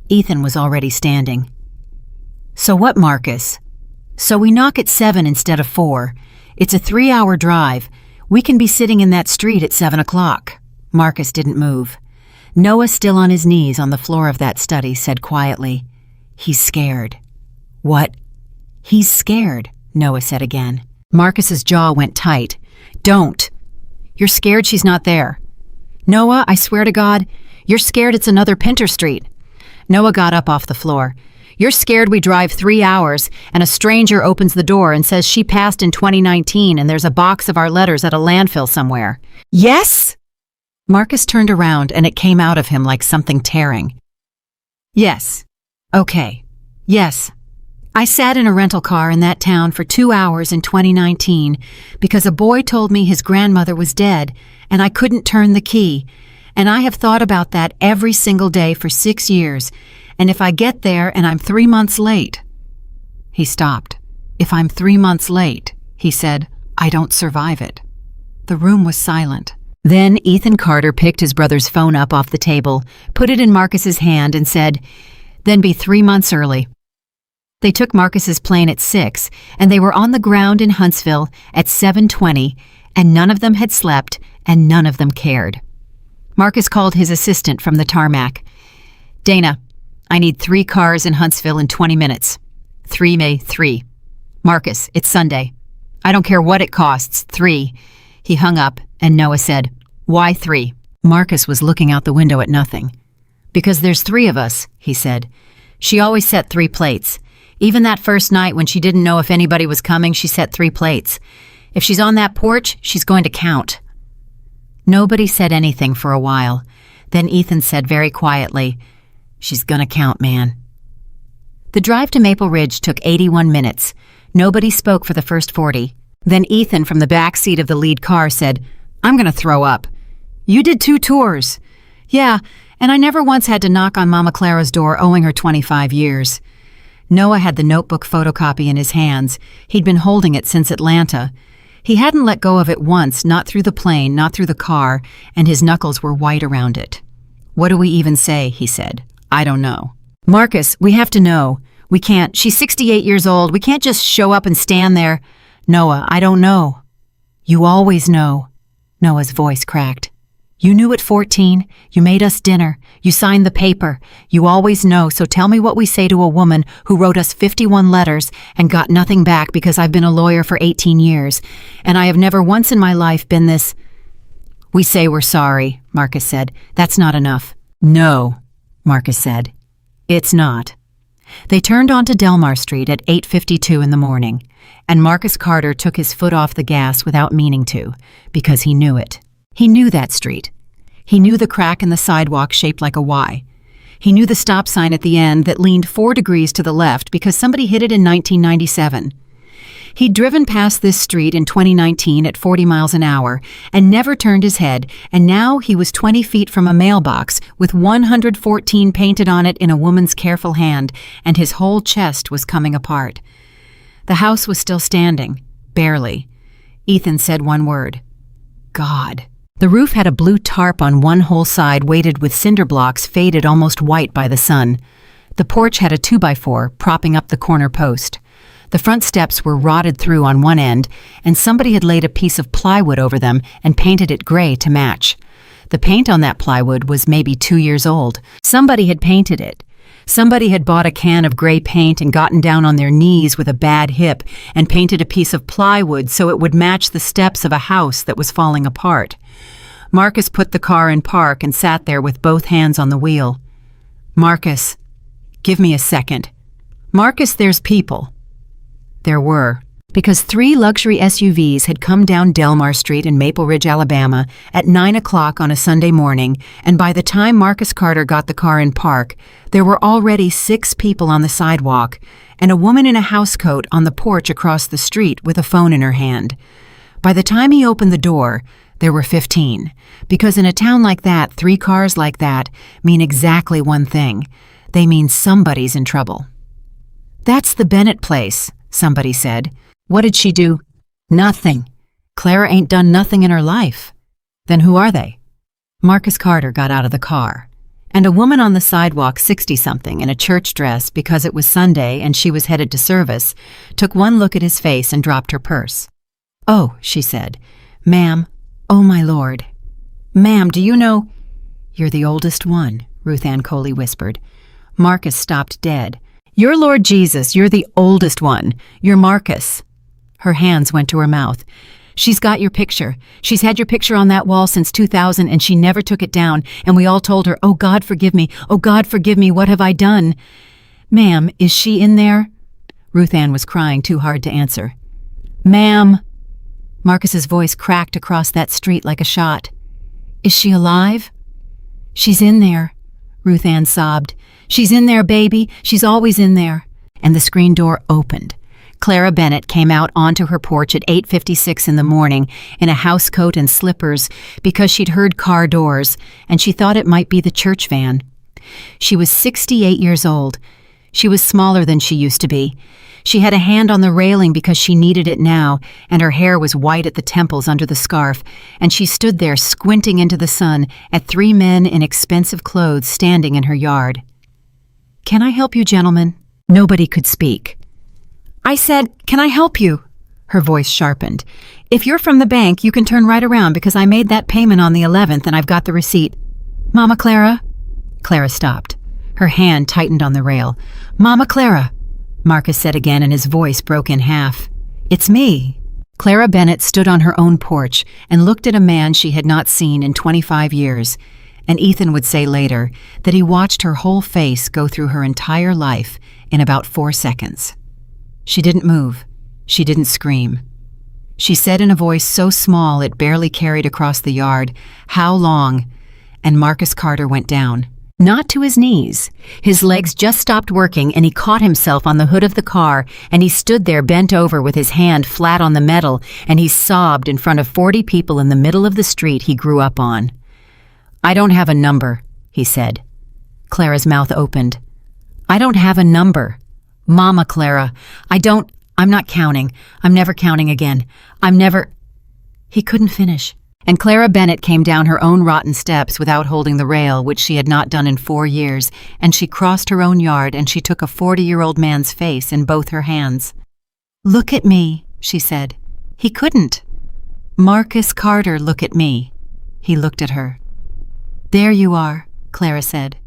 Ethan was already standing. So what, Marcus? So we knock at 7 instead of 4. It's a 3-hour drive. We can be sitting in that street at 7 o'clock. Marcus didn't move. Noah, still on his knees on the floor of that study, said quietly, "He's scared." "What?" "He's scared," Noah said again. Marcus's jaw went tight. "Don't. You're scared she's not there." "Noah, I swear to God, you're scared it's another Pinter Street." Noah got up off the floor. "You're scared we drive 3 hours and a stranger opens the door and says she passed in 2019 and there's a box of our letters at a landfill somewhere." "Yes?" Marcus turned around and it came out of him like something tearing. "Yes. Okay. Yes. I sat in a rental car in that town for 2 hours in 2019 because a boy told me his grandmother was dead and I couldn't turn the key. And I have thought about that every single day for 6 years. And if I get there and I'm 3 months late..." He stopped. "If I'm 3 months late," he said, "I don't survive it." The room was silent. Then Ethan Carter picked his brother's phone up off the table, put it in Marcus's hand and said, "Then be 3 months early." They took Marcus's plane at 6, and they were on the ground in Huntsville at 7:20, and none of them had slept, and none of them cared. Marcus called his assistant from the tarmac. "Dana, I need 3 cars in Huntsville in 20 minutes. 3 May 3. Marcus, it's Sunday. I don't care what it costs, 3. He hung up, and Noah said, "Why 3? Marcus was looking out the window at nothing. "Because there's 3 of us," he said. "She always set 3 plates. Even that first night when she didn't know if anybody was coming, she set 3 plates. If she's on that porch, she's going to count." Nobody said anything for a while. Then Ethan said very quietly, "She's gonna count, man." The drive to Maple Ridge took 81 minutes. Nobody spoke for the first 40. Then Ethan from the back seat of the lead car said, "I'm gonna throw up. You did 2 tours. "Yeah, and I never once had to knock on Mama Clara's door owing her 25 years. Noah had the notebook photocopy in his hands. He'd been holding it since Atlanta. He hadn't let go of it once, not through the plane, not through the car, and his knuckles were white around it. "What do we even say?" he said. "I don't know." "Marcus, we have to know. We can't. She's 68 years old. We can't just show up and stand there." "Noah, I don't know." "You always know." Noah's voice cracked. "You knew at 14. You made us dinner. You signed the paper. You always know, so tell me what we say to a woman who wrote us 51 letters and got nothing back because I've been a lawyer for 18 years, and I have never once in my life been this..." "We say we're sorry," Marcus said. "That's not enough." "No," Marcus said. "It's not." They turned onto Delmar Street at 8:52 in the morning, and Marcus Carter took his foot off the gas without meaning to, because he knew it. He knew that street. He knew the crack in the sidewalk shaped like a Y. He knew the stop sign at the end that leaned 4 degrees to the left because somebody hit it in 1997. He'd driven past this street in 2019 at 40 miles an hour and never turned his head, and now he was 20 feet from a mailbox with 114 painted on it in a woman's careful hand, and his whole chest was coming apart. The house was still standing, barely. Ethan said one word. "God." The roof had a blue tarp on one whole side weighted with cinder blocks faded almost white by the sun. The porch had a 2x4 propping up the corner post. The front steps were rotted through on one end, and somebody had laid a piece of plywood over them and painted it gray to match. The paint on that plywood was maybe 2 years old. Somebody had painted it. Somebody had bought a can of gray paint and gotten down on their knees with a bad hip and painted a piece of plywood so it would match the steps of a house that was falling apart. Marcus put the car in park and sat there with both hands on the wheel. "Marcus, give me a second. Marcus, there's people." There were, because 3 luxury SUVs had come down Delmar Street in Maple Ridge, Alabama at 9 o'clock on a Sunday morning, and by the time Marcus Carter got the car in park, there were already 6 people on the sidewalk and a woman in a housecoat on the porch across the street with a phone in her hand. By the time he opened the door, there were 15, because in a town like that, 3 cars like that mean exactly one thing. They mean somebody's in trouble. "That's the Bennett place," somebody said. "What did she do?" "Nothing. Clara ain't done nothing in her life." "Then who are they?" Marcus Carter got out of the car, and a woman on the sidewalk, 60-something, in a church dress because it was Sunday and she was headed to service, took one look at his face and dropped her purse. "Oh," she said. "Ma'am, oh my Lord. Ma'am, do you know—" "You're the oldest one," Ruth Ann Coley whispered. Marcus stopped dead. "You're Lord Jesus, you're the oldest one. You're Marcus." Her hands went to her mouth. "She's got your picture. She's had your picture on that wall since 2000 and she never took it down, and we all told her, 'Oh God, forgive me. Oh God, forgive me. What have I done?' Ma'am, is she in there?" Ruth Ann was crying too hard to answer. "Ma'am." Marcus's voice cracked across that street like a shot. "Is she alive?" "She's in there," Ruth Ann sobbed. "She's in there, baby. She's always in there." And the screen door opened. Clara Bennett came out onto her porch at 8:56 in the morning in a housecoat and slippers because she'd heard car doors, and she thought it might be the church van. She was 68 years old. She was smaller than she used to be. She had a hand on the railing because she needed it now, and her hair was white at the temples under the scarf, and she stood there squinting into the sun at 3 men in expensive clothes standing in her yard. "Can I help you, gentlemen?" Nobody could speak. "I said, can I help you?" Her voice sharpened. "If you're from the bank, you can turn right around because I made that payment on the 11th and I've got the receipt." "Mama Clara?" Clara stopped. Her hand tightened on the rail. "Mama Clara," Marcus said again, and his voice broke in half. "It's me." Clara Bennett stood on her own porch and looked at a man she had not seen in 25 years, and Ethan would say later that he watched her whole face go through her entire life in about 4 seconds. She didn't move. She didn't scream. She said in a voice so small it barely carried across the yard, "How long?" And Marcus Carter went down. Not to his knees. His legs just stopped working and he caught himself on the hood of the car, and he stood there bent over with his hand flat on the metal, and he sobbed in front of 40 people in the middle of the street he grew up on. "I don't have a number," he said. Clara's mouth opened. "I don't have a number. Mama Clara, I'm not counting. I'm never counting again. He couldn't finish. And Clara Bennett came down her own rotten steps without holding the rail, which she had not done in 4 years, and she crossed her own yard and she took a 40-year-old man's face in both her hands. "Look at me," she said. He couldn't. "Marcus Carter, look at me." He looked at her. "There you are," Clara said.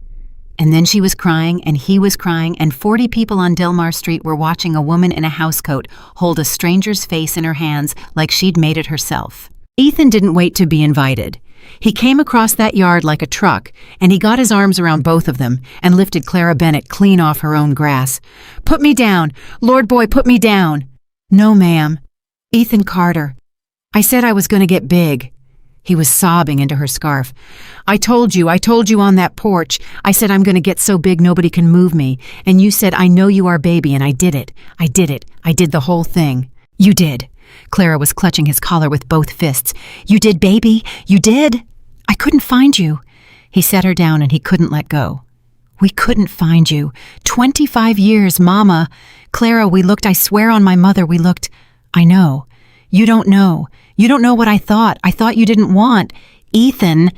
And then she was crying, and he was crying, and 40 people on Delmar Street were watching a woman in a housecoat hold a stranger's face in her hands like she'd made it herself. Ethan didn't wait to be invited. He came across that yard like a truck, and he got his arms around both of them and lifted Clara Bennett clean off her own grass. "Put me down! Lord boy, put me down!" "No, ma'am." "Ethan Carter. I said I was going to get big." He was sobbing into her scarf. I told you on that porch. I said I'm going to get so big nobody can move me. And you said, I know you are baby, and I did it. I did the whole thing." "You did." Clara was clutching his collar with both fists. "You did, baby. You did." "I couldn't find you." He set her down and he couldn't let go. "We couldn't find you. 25 years, Mama. Clara, we looked, I swear on my mother, we looked. I know. You don't know. You don't know what I thought. I thought you didn't want. Ethan."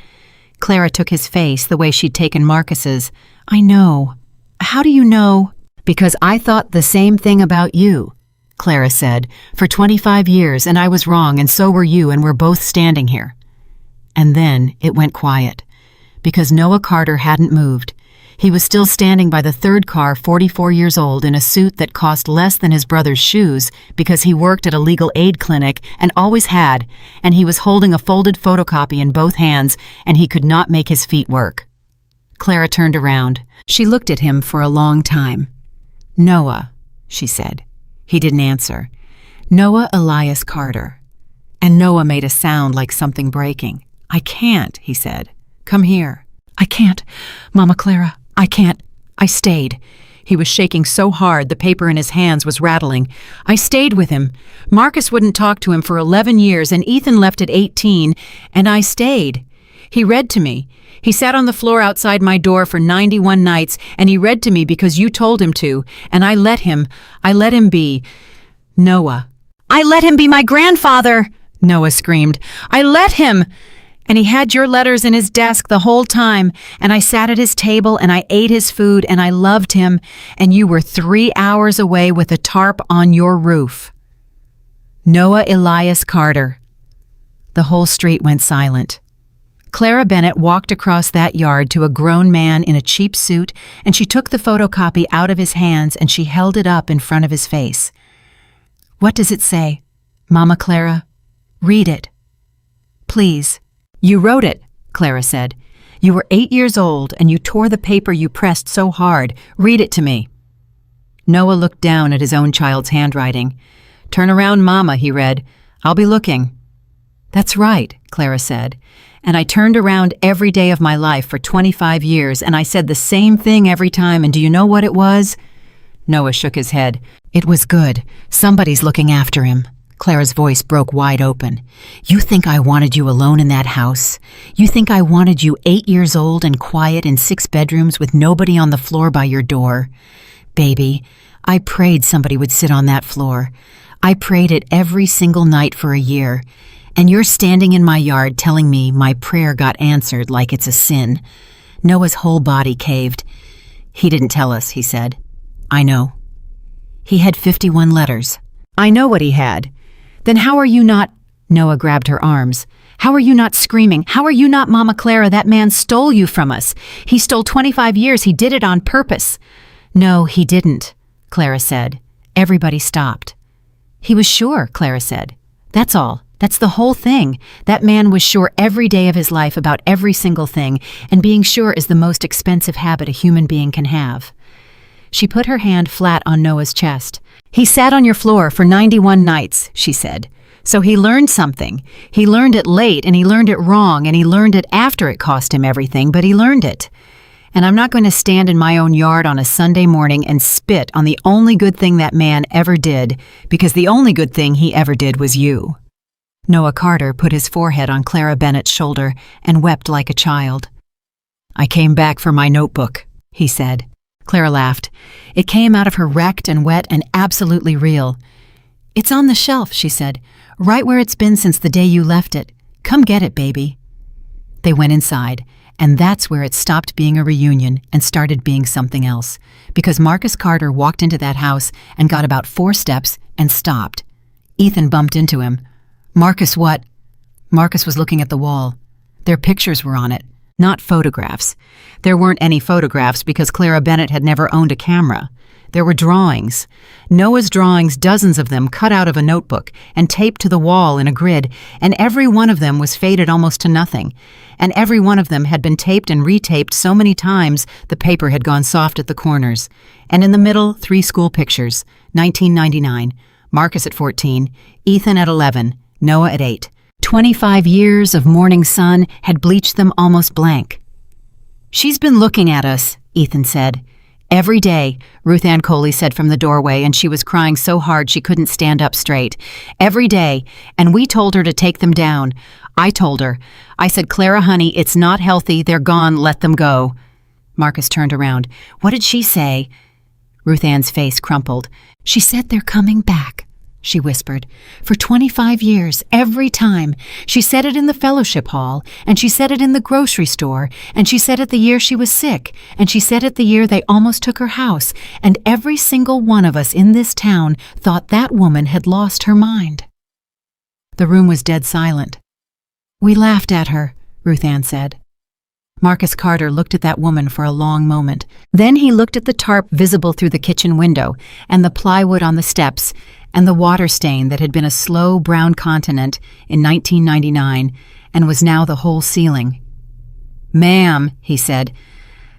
Clara took his face the way she'd taken Marcus's. "I know." "How do you know?" "Because I thought the same thing about you," Clara said, "for 25 years, and I was wrong, and so were you, and we're both standing here." And then it went quiet, because Noah Carter hadn't moved. He was still standing by the third car, 44 years old, in a suit that cost less than his brother's shoes because he worked at a legal aid clinic and always had, and he was holding a folded photocopy in both hands, and he could not make his feet work. Clara turned around. She looked at him for a long time. "Noah," she said. He didn't answer. "Noah Elias Carter." And Noah made a sound like something breaking. "I can't," he said. "Come here." "I can't, Mama Clara. I can't." I stayed. He was shaking so hard the paper in his hands was rattling. "I stayed with him. Marcus wouldn't talk to him for 11 years, and Ethan left at 18, and I stayed. He read to me. He sat on the floor outside my door for 91 nights, and he read to me because you told him to, and I let him be. Noah." "I let him be my grandfather!" Noah screamed. "I let him!" And he had your letters in his desk the whole time, and I sat at his table and I ate his food and I loved him, and you were 3 hours away with a tarp on your roof. Noah Elias Carter. The whole street went silent. Clara Bennett walked across that yard to a grown man in a cheap suit, and she took the photocopy out of his hands and she held it up in front of his face. "What does it say, Mama Clara? Read it. Please." "You wrote it," Clara said. "You were 8 years old and you tore the paper you pressed so hard. Read it to me." Noah looked down at his own child's handwriting. "Turn around, Mama," he read. "I'll be looking." "That's right," Clara said. "And I turned around every day of my life for 25 years, and I said the same thing every time, and do you know what it was?" Noah shook his head. "It was good. Somebody's looking after him." Clara's voice broke wide open. "You think I wanted you alone in that house? You think I wanted you 8 years old and quiet in 6 bedrooms with nobody on the floor by your door? Baby, I prayed somebody would sit on that floor. I prayed it every single night for a year. And you're standing in my yard telling me my prayer got answered like it's a sin." Noah's whole body caved. "He didn't tell us," he said. "I know. He had 51 letters. I know what he had. Then how are you not—" Noah grabbed her arms. "How are you not screaming? How are you not, Mama Clara? That man stole you from us. He stole 25 years. He did it on purpose." "No, he didn't," Clara said. Everybody stopped. "He was sure," Clara said. "That's all. That's the whole thing. That man was sure every day of his life about every single thing, and being sure is the most expensive habit a human being can have." She put her hand flat on Noah's chest. "He sat on your floor for 91 nights, she said. "So he learned something. He learned it late, and he learned it wrong, and he learned it after it cost him everything, but he learned it. And I'm not going to stand in my own yard on a Sunday morning and spit on the only good thing that man ever did, because the only good thing he ever did was you." Noah Carter put his forehead on Clara Bennett's shoulder and wept like a child. "I came back for my notebook," he said. Clara laughed. It came out of her wrecked and wet and absolutely real. "It's on the shelf," she said, "right where it's been since the day you left it. Come get it, baby." They went inside, and that's where it stopped being a reunion and started being something else, because Marcus Carter walked into that house and got about 4 steps and stopped. Ethan bumped into him. "Marcus, what?" Marcus was looking at the wall. Their pictures were on it, not photographs. There weren't any photographs because Clara Bennett had never owned a camera. There were drawings. Noah's drawings, dozens of them, cut out of a notebook and taped to the wall in a grid, and every one of them was faded almost to nothing. And every one of them had been taped and retaped so many times the paper had gone soft at the corners. And in the middle, 3 school pictures, 1999, Marcus at 14, Ethan at 11, Noah at 8. 25 years of morning sun had bleached them almost blank. "She's been looking at us," Ethan said. "Every day," Ruth Ann Coley said from the doorway, and she was crying so hard she couldn't stand up straight. "Every day, and we told her to take them down. I told her. I said, 'Clara, honey, it's not healthy. They're gone. Let them go.'" Marcus turned around. "What did she say?" Ruth Ann's face crumpled. "She said they're coming back," she whispered. "For 25 years, every time. She said it in the fellowship hall, and she said it in the grocery store, and she said it the year she was sick, and she said it the year they almost took her house, and every single one of us in this town thought that woman had lost her mind." The room was dead silent. "We laughed at her," Ruth Ann said. Marcus Carter looked at that woman for a long moment. Then he looked at the tarp visible through the kitchen window, and the plywood on the steps, and the water stain that had been a slow brown continent in 1999 and was now the whole ceiling. "Ma'am," he said,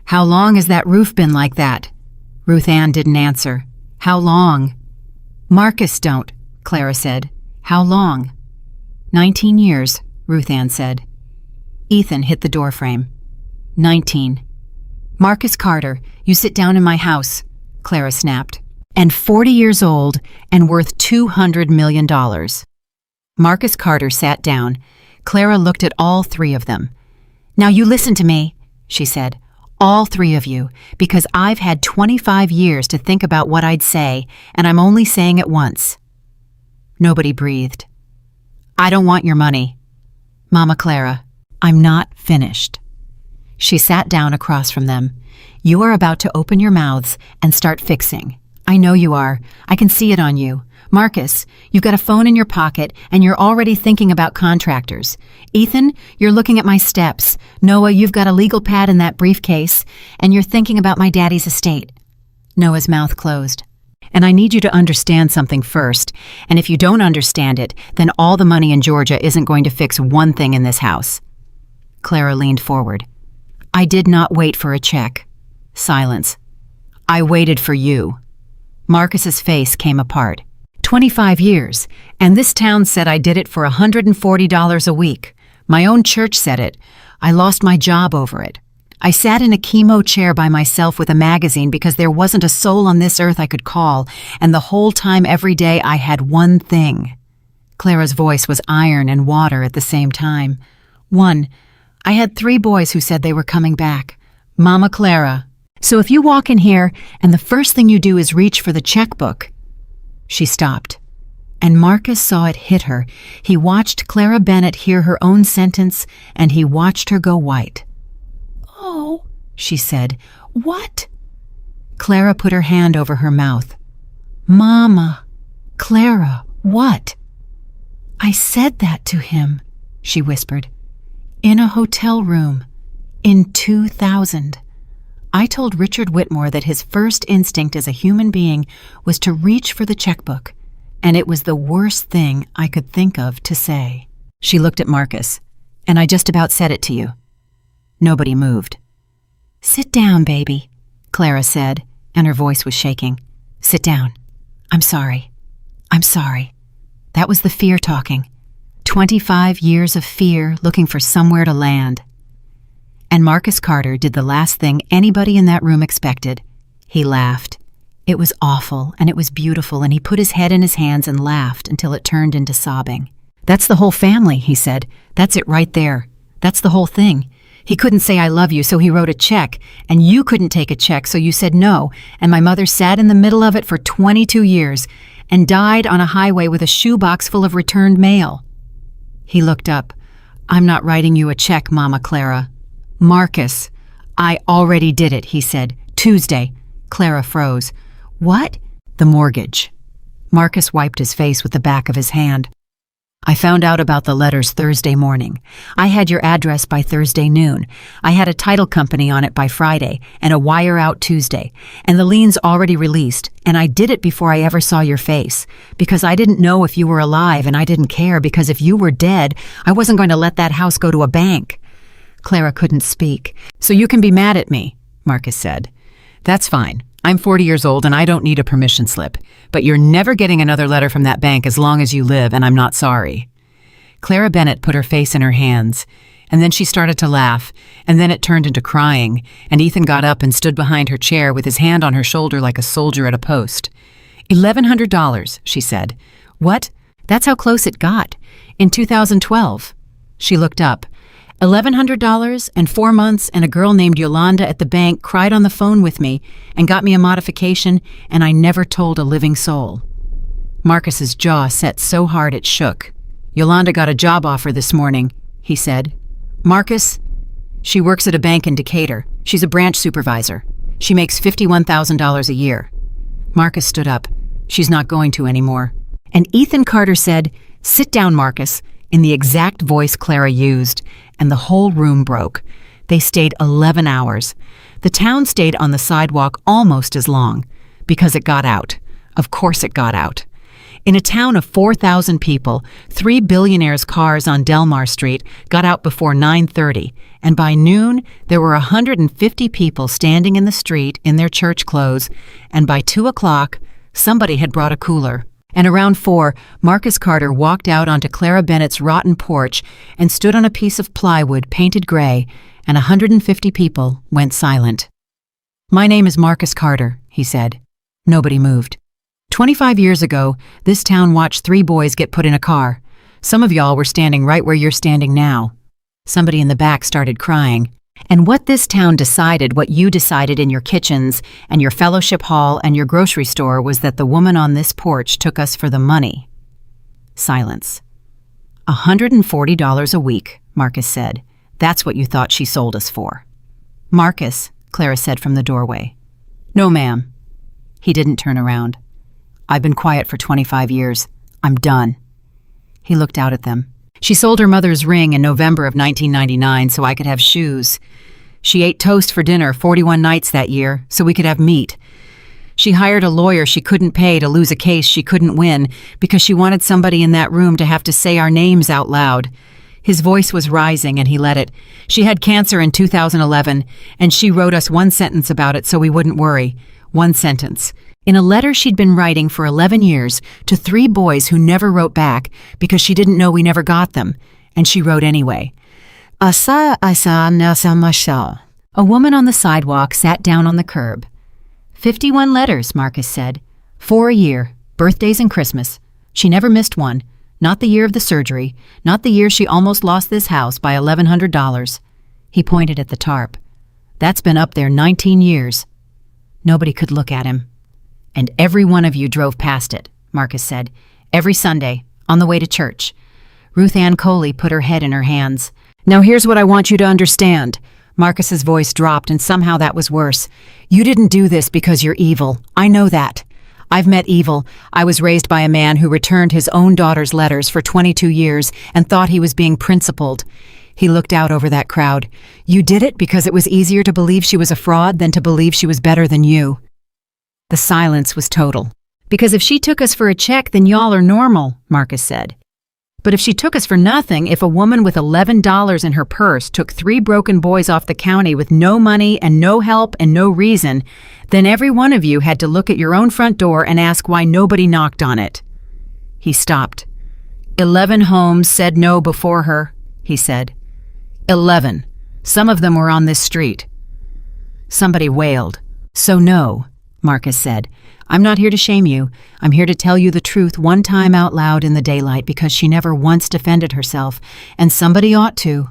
"how long has that roof been like that?" Ruth Ann didn't answer. "How long?" "Marcus don't," Clara said. "How long?" 19 years, Ruth Ann said. Ethan hit the doorframe. 19. "Marcus Carter, you sit down in my house," Clara snapped. "And 40 years old and worth $200 million. Marcus Carter sat down. Clara looked at all 3 of them. "Now you listen to me," she said. "All 3 of you, because I've had 25 years to think about what I'd say, and I'm only saying it once." Nobody breathed. "I don't want your money." "Mama Clara." I'm not finished." She sat down across from them. "You are about to open your mouths and start fixing. I know you are. I can see it on you. Marcus, you've got a phone in your pocket and you're already thinking about contractors. Ethan, you're looking at my steps. Noah, you've got a legal pad in that briefcase and you're thinking about my daddy's estate." Noah's mouth closed. "And I need you to understand something first, and if you don't understand it, then all the money in Georgia isn't going to fix one thing in this house." Clara leaned forward. "I did not wait for a check." Silence. "I waited for you." Marcus's face came apart. 25 years, and this town said I did it for $140 a week. My own church said it. I lost my job over it. I sat in a chemo chair by myself with a magazine because there wasn't a soul on this earth I could call, and the whole time every day I had one thing. Clara's voice was iron and water at the same time. One, I had 3 boys who said they were coming back. Mama Clara. So if you walk in here and the first thing you do is reach for the checkbook. She stopped, and Marcus saw it hit her. He watched Clara Bennett hear her own sentence, and he watched her go white. "Oh," she said. "What?" Clara put her hand over her mouth. "Mama, Clara, what?" "I said that to him," she whispered. "In a hotel room. In 2000. I told Richard Whitmore that his first instinct as a human being was to reach for the checkbook, and it was the worst thing I could think of to say." She looked at Marcus. "And I just about said it to you." Nobody moved. "Sit down, baby," Clara said, and her voice was shaking. "Sit down. I'm sorry. I'm sorry." That was the fear talking. 25 years of fear looking for somewhere to land. And Marcus Carter did the last thing anybody in that room expected. He laughed. It was awful, and it was beautiful, and he put his head in his hands and laughed until it turned into sobbing. "That's the whole family," he said. "That's it right there. That's the whole thing. He couldn't say I love you, so he wrote a check, and you couldn't take a check, so you said no, and my mother sat in the middle of it for 22 years and died on a highway with a shoebox full of returned mail." He looked up. "I'm not writing you a check, Mama Clara." "Marcus, I already did it," he said. "Tuesday." Clara froze. "What?" "The mortgage." Marcus wiped his face with the back of his hand. "I found out about the letters Thursday morning. I had your address by Thursday noon. I had a title company on it by Friday, and a wire out Tuesday, and the lien's already released, and I did it before I ever saw your face, because I didn't know if you were alive, and I didn't care, because if you were dead, I wasn't going to let that house go to a bank." Clara couldn't speak. "So you can be mad at me," Marcus said. "That's fine. I'm 40 years old and I don't need a permission slip. But you're never getting another letter from that bank as long as you live, and I'm not sorry." Clara Bennett put her face in her hands, and then she started to laugh, and then it turned into crying, and Ethan got up and stood behind her chair with his hand on her shoulder like a soldier at a post. $1,100, she said. "What? That's how close it got. In 2012. She looked up. $1,100 and 4 months, and a girl named Yolanda at the bank cried on the phone with me and got me a modification, and I never told a living soul." Marcus's jaw set so hard it shook. "Yolanda got a job offer this morning," he said. "Marcus, she works at a bank in Decatur. She's a branch supervisor. She makes $51,000 a year." Marcus stood up. "She's not going to anymore." And Ethan Carter said, "Sit down, Marcus," in the exact voice Clara used, and the whole room broke. They stayed 11 hours. The town stayed on the sidewalk almost as long, because it got out. Of course it got out. In a town of 4,000 people, 3 billionaires' cars on Delmar Street got out before 9:30, and by noon there were 150 people standing in the street in their church clothes, and by 2 o'clock somebody had brought a cooler. And around 4, Marcus Carter walked out onto Clara Bennett's rotten porch and stood on a piece of plywood painted gray, and 150 people went silent. "My name is Marcus Carter," he said. Nobody moved. 25 years ago, this town watched 3 boys get put in a car. Some of y'all were standing right where you're standing now. Somebody in the back started crying. And what this town decided, what you decided in your kitchens and your fellowship hall and your grocery store, was that the woman on this porch took us for the money. Silence. $140 a week, Marcus said. That's what you thought she sold us for." "Marcus," Clara said from the doorway. "No, ma'am." He didn't turn around. "I've been quiet for 25 years. I'm done." He looked out at them. "She sold her mother's ring in November of 1999 so I could have shoes. She ate toast for dinner 41 nights that year so we could have meat. She hired a lawyer she couldn't pay to lose a case she couldn't win because she wanted somebody in that room to have to say our names out loud." His voice was rising and he let it. "She had cancer in 2011 and she wrote us one sentence about it so we wouldn't worry. One sentence. In a letter she'd been writing for 11 years to 3 boys who never wrote back because she didn't know we never got them. And she wrote anyway. Asa nasa mashal." A woman on the sidewalk sat down on the curb. 51 letters, Marcus said. 4 a year, birthdays and Christmas. She never missed one. Not the year of the surgery. Not the year she almost lost this house by $1,100. He pointed at the tarp. "That's been up there 19 years. Nobody could look at him. "And every one of you drove past it," Marcus said. "Every Sunday, on the way to church." Ruth Ann Coley put her head in her hands. "Now here's what I want you to understand." Marcus's voice dropped, and somehow that was worse. "You didn't do this because you're evil. I know that. I've met evil. I was raised by a man who returned his own daughter's letters for 22 years and thought he was being principled." He looked out over that crowd. "You did it because it was easier to believe she was a fraud than to believe she was better than you." The silence was total. "Because if she took us for a check, then y'all are normal," Marcus said. "But if she took us for nothing, if a woman with $11 in her purse took 3 broken boys off the county with no money and no help and no reason, then every one of you had to look at your own front door and ask why nobody knocked on it." He stopped. 11 homes said no before her," he said. 11. Some of them were on this street." Somebody wailed. "So no," Marcus said. "I'm not here to shame you. I'm here to tell you the truth one time out loud in the daylight because she never once defended herself, and somebody ought to."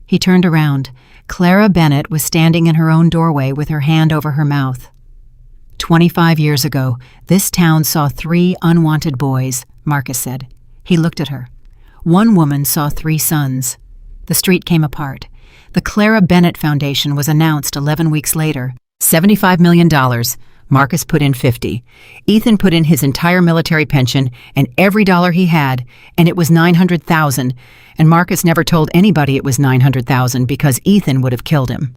He turned around. Clara Bennett was standing in her own doorway with her hand over her mouth. 25 years ago, this town saw 3 unwanted boys," Marcus said. He looked at her. "One woman saw 3 sons." The street came apart. The Clara Bennett Foundation was announced 11 weeks later. $75 million. Marcus put in 50. Ethan put in his entire military pension and every dollar he had, and it was $900,000. And Marcus never told anybody it was $900,000 because Ethan would have killed him.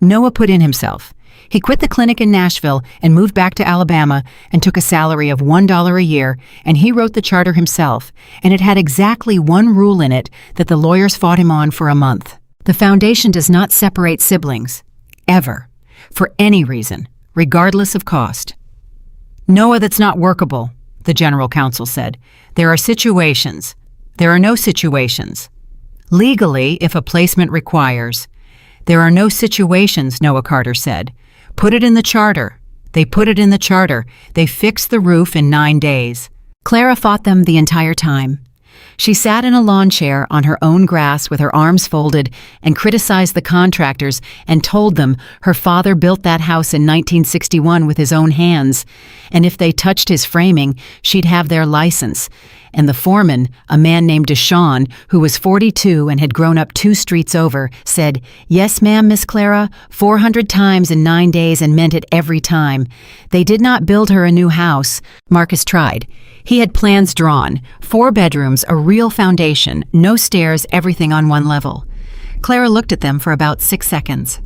Noah put in himself. He quit the clinic in Nashville and moved back to Alabama and took a salary of $1 a year, and he wrote the charter himself, and it had exactly one rule in it that the lawyers fought him on for a month. The foundation does not separate siblings, ever, for any reason, regardless of cost. "Noah, that's not workable," the general counsel said. "There are situations. There are no situations. Legally, if a placement requires. There are no situations," Noah Carter said. "Put it in the charter." They put it in the charter. They fixed the roof in 9 days. Clara fought them the entire time. She sat in a lawn chair on her own grass with her arms folded and criticized the contractors and told them her father built that house in 1961 with his own hands, and if they touched his framing, she'd have their license. And the foreman, a man named Deshawn, who was 42 and had grown up 2 streets over, said, "Yes, ma'am, Miss Clara, 400 times in 9 days and meant it every time. They did not build her a new house." Marcus tried. He had plans drawn, 4 bedrooms, a real foundation, no stairs, everything on one level. Clara looked at them for about 6 seconds.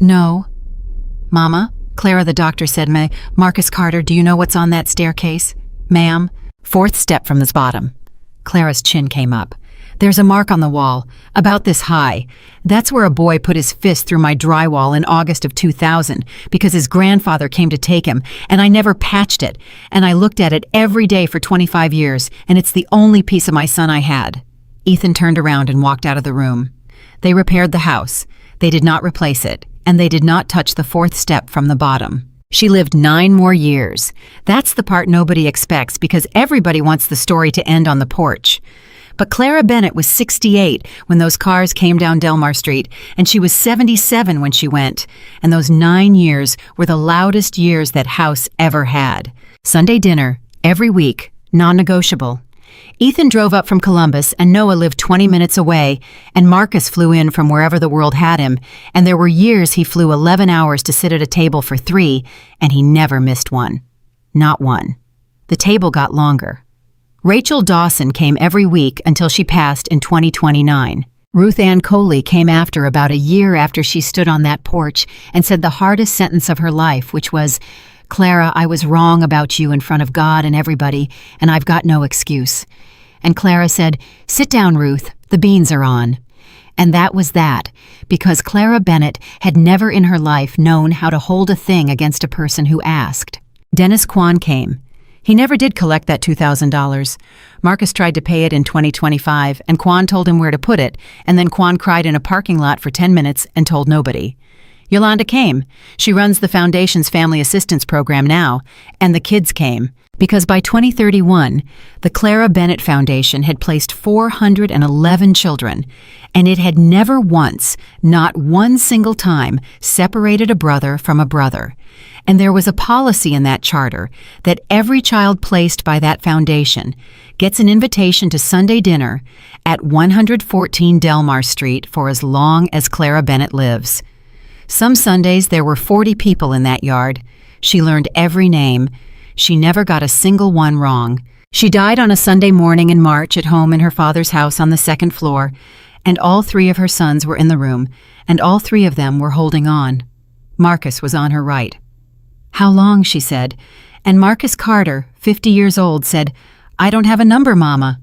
"No." "Mama," Clara, the doctor said, "Marcus Carter, do you know what's on that staircase?" "Ma'am." 4th step from the bottom. Clara's chin came up. "There's a mark on the wall, about this high. That's where a boy put his fist through my drywall in August of 2000 because his grandfather came to take him, and I never patched it, and I looked at it every day for 25 years, and it's the only piece of my son I had." Ethan turned around and walked out of the room. They repaired the house. They did not replace it, and they did not touch the 4th step from the bottom. She lived 9 more years. That's the part nobody expects because everybody wants the story to end on the porch. But Clara Bennett was 68 when those cars came down Delmar Street, and she was 77 when she went. And those 9 years were the loudest years that house ever had. Sunday dinner, every week, non-negotiable. Ethan drove up from Columbus, and Noah lived 20 minutes away, and Marcus flew in from wherever the world had him, and there were years he flew 11 hours to sit at a table for 3, and he never missed one. Not one. The table got longer. Rachel Dawson came every week until she passed in 2029. Ruth Ann Coley came after about a year after she stood on that porch and said the hardest sentence of her life, which was, "Clara, I was wrong about you in front of God and everybody, and I've got no excuse." And Clara said, "Sit down, Ruth, the beans are on." And that was that, because Clara Bennett had never in her life known how to hold a thing against a person who asked. Dennis Kwan came. He never did collect that $2,000. Marcus tried to pay it in 2025, and Kwan told him where to put it, and then Kwan cried in a parking lot for 10 minutes and told nobody. Yolanda came. She runs the Foundation's Family Assistance Program now, and the kids came, because by 2031, the Clara Bennett Foundation had placed 411 children, and it had never once, not one single time, separated a brother from a brother. And there was a policy in that charter that every child placed by that foundation gets an invitation to Sunday dinner at 114 Delmar Street for as long as Clara Bennett lives. Some Sundays there were 40 people in that yard. She learned every name. She never got a single one wrong. She died on a Sunday morning in March at home in her father's house on the second floor, and all 3 of her sons were in the room, and all 3 of them were holding on. Marcus was on her right. "How long?" she said, and Marcus Carter, 50 years old, said, "I don't have a number, Mama."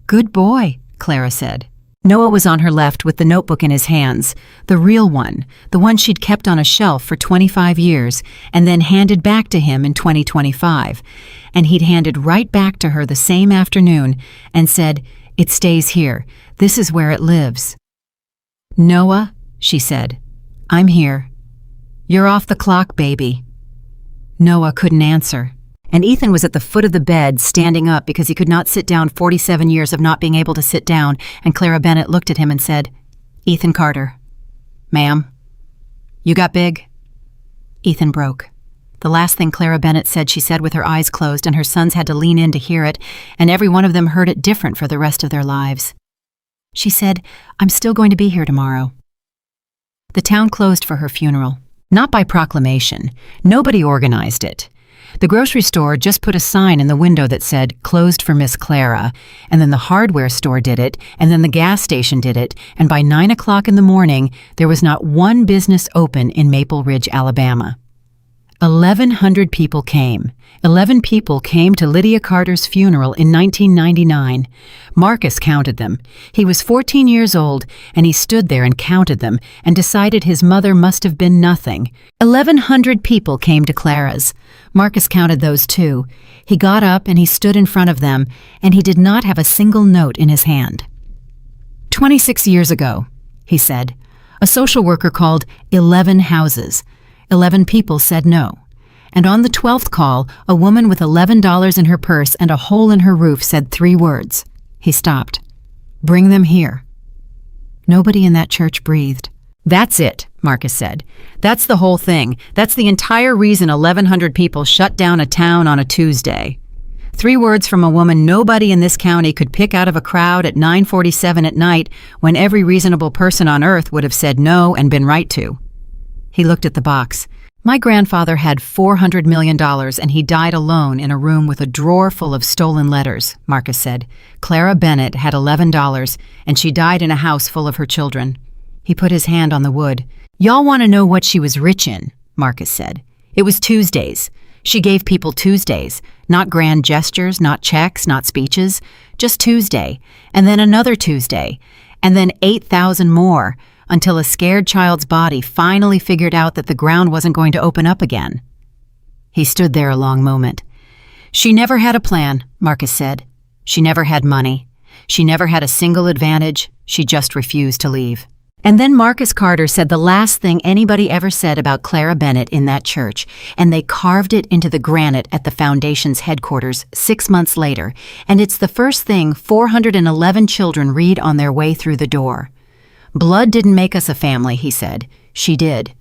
"Good boy," Clara said. Noah was on her left with the notebook in his hands, the real one, the one she'd kept on a shelf for 25 years and then handed back to him in 2025. And he'd handed right back to her the same afternoon and said, "It stays here. This is where it lives." "Noah," she said, "I'm here. You're off the clock, baby." Noah couldn't answer. And Ethan was at the foot of the bed, standing up because he could not sit down 47 years of not being able to sit down, and Clara Bennett looked at him and said, "Ethan Carter." "Ma'am, you got big?" Ethan broke. The last thing Clara Bennett said, she said with her eyes closed, and her sons had to lean in to hear it, and every one of them heard it different for the rest of their lives. She said, "I'm still going to be here tomorrow." The town closed for her funeral. Not by proclamation. Nobody organized it. The grocery store just put a sign in the window that said, "Closed for Miss Clara," and then the hardware store did it, and then the gas station did it, and by 9 o'clock in the morning, there was not one business open in Maple Ridge, Alabama. 1,100 people came. 11 people came to Lydia Carter's funeral in 1999. Marcus counted them. He was 14 years old, and he stood there and counted them and decided his mother must have been nothing. 1,100 people came to Clara's. Marcus counted those too. He got up and he stood in front of them, and he did not have a single note in his hand. 26 years ago, he said, a social worker called 11 houses. 11 people said no. And on the 12th call, a woman with $11 in her purse and a hole in her roof said 3 words. He stopped. "Bring them here." Nobody in that church breathed. "That's it," Marcus said. "That's the whole thing. That's the entire reason 1,100 people shut down a town on a Tuesday. 3 words from a woman nobody in this county could pick out of a crowd at 9:47 at night when every reasonable person on earth would have said no and been right to." He looked at the box. "My grandfather had $400 million and he died alone in a room with a drawer full of stolen letters," Marcus said. "Clara Bennett had $11 and she died in a house full of her children." He put his hand on the wood. "Y'all want to know what she was rich in," Marcus said. "It was Tuesdays. She gave people Tuesdays, not grand gestures, not checks, not speeches, just Tuesday, and then another Tuesday, and then 8,000 more, until a scared child's body finally figured out that the ground wasn't going to open up again." He stood there a long moment. "She never had a plan," Marcus said. "She never had money. She never had a single advantage. She just refused to leave." And then Marcus Carter said the last thing anybody ever said about Clara Bennett in that church, and they carved it into the granite at the Foundation's headquarters 6 months later, and it's the first thing 411 children read on their way through the door. "Blood didn't make us a family," he said. "She did.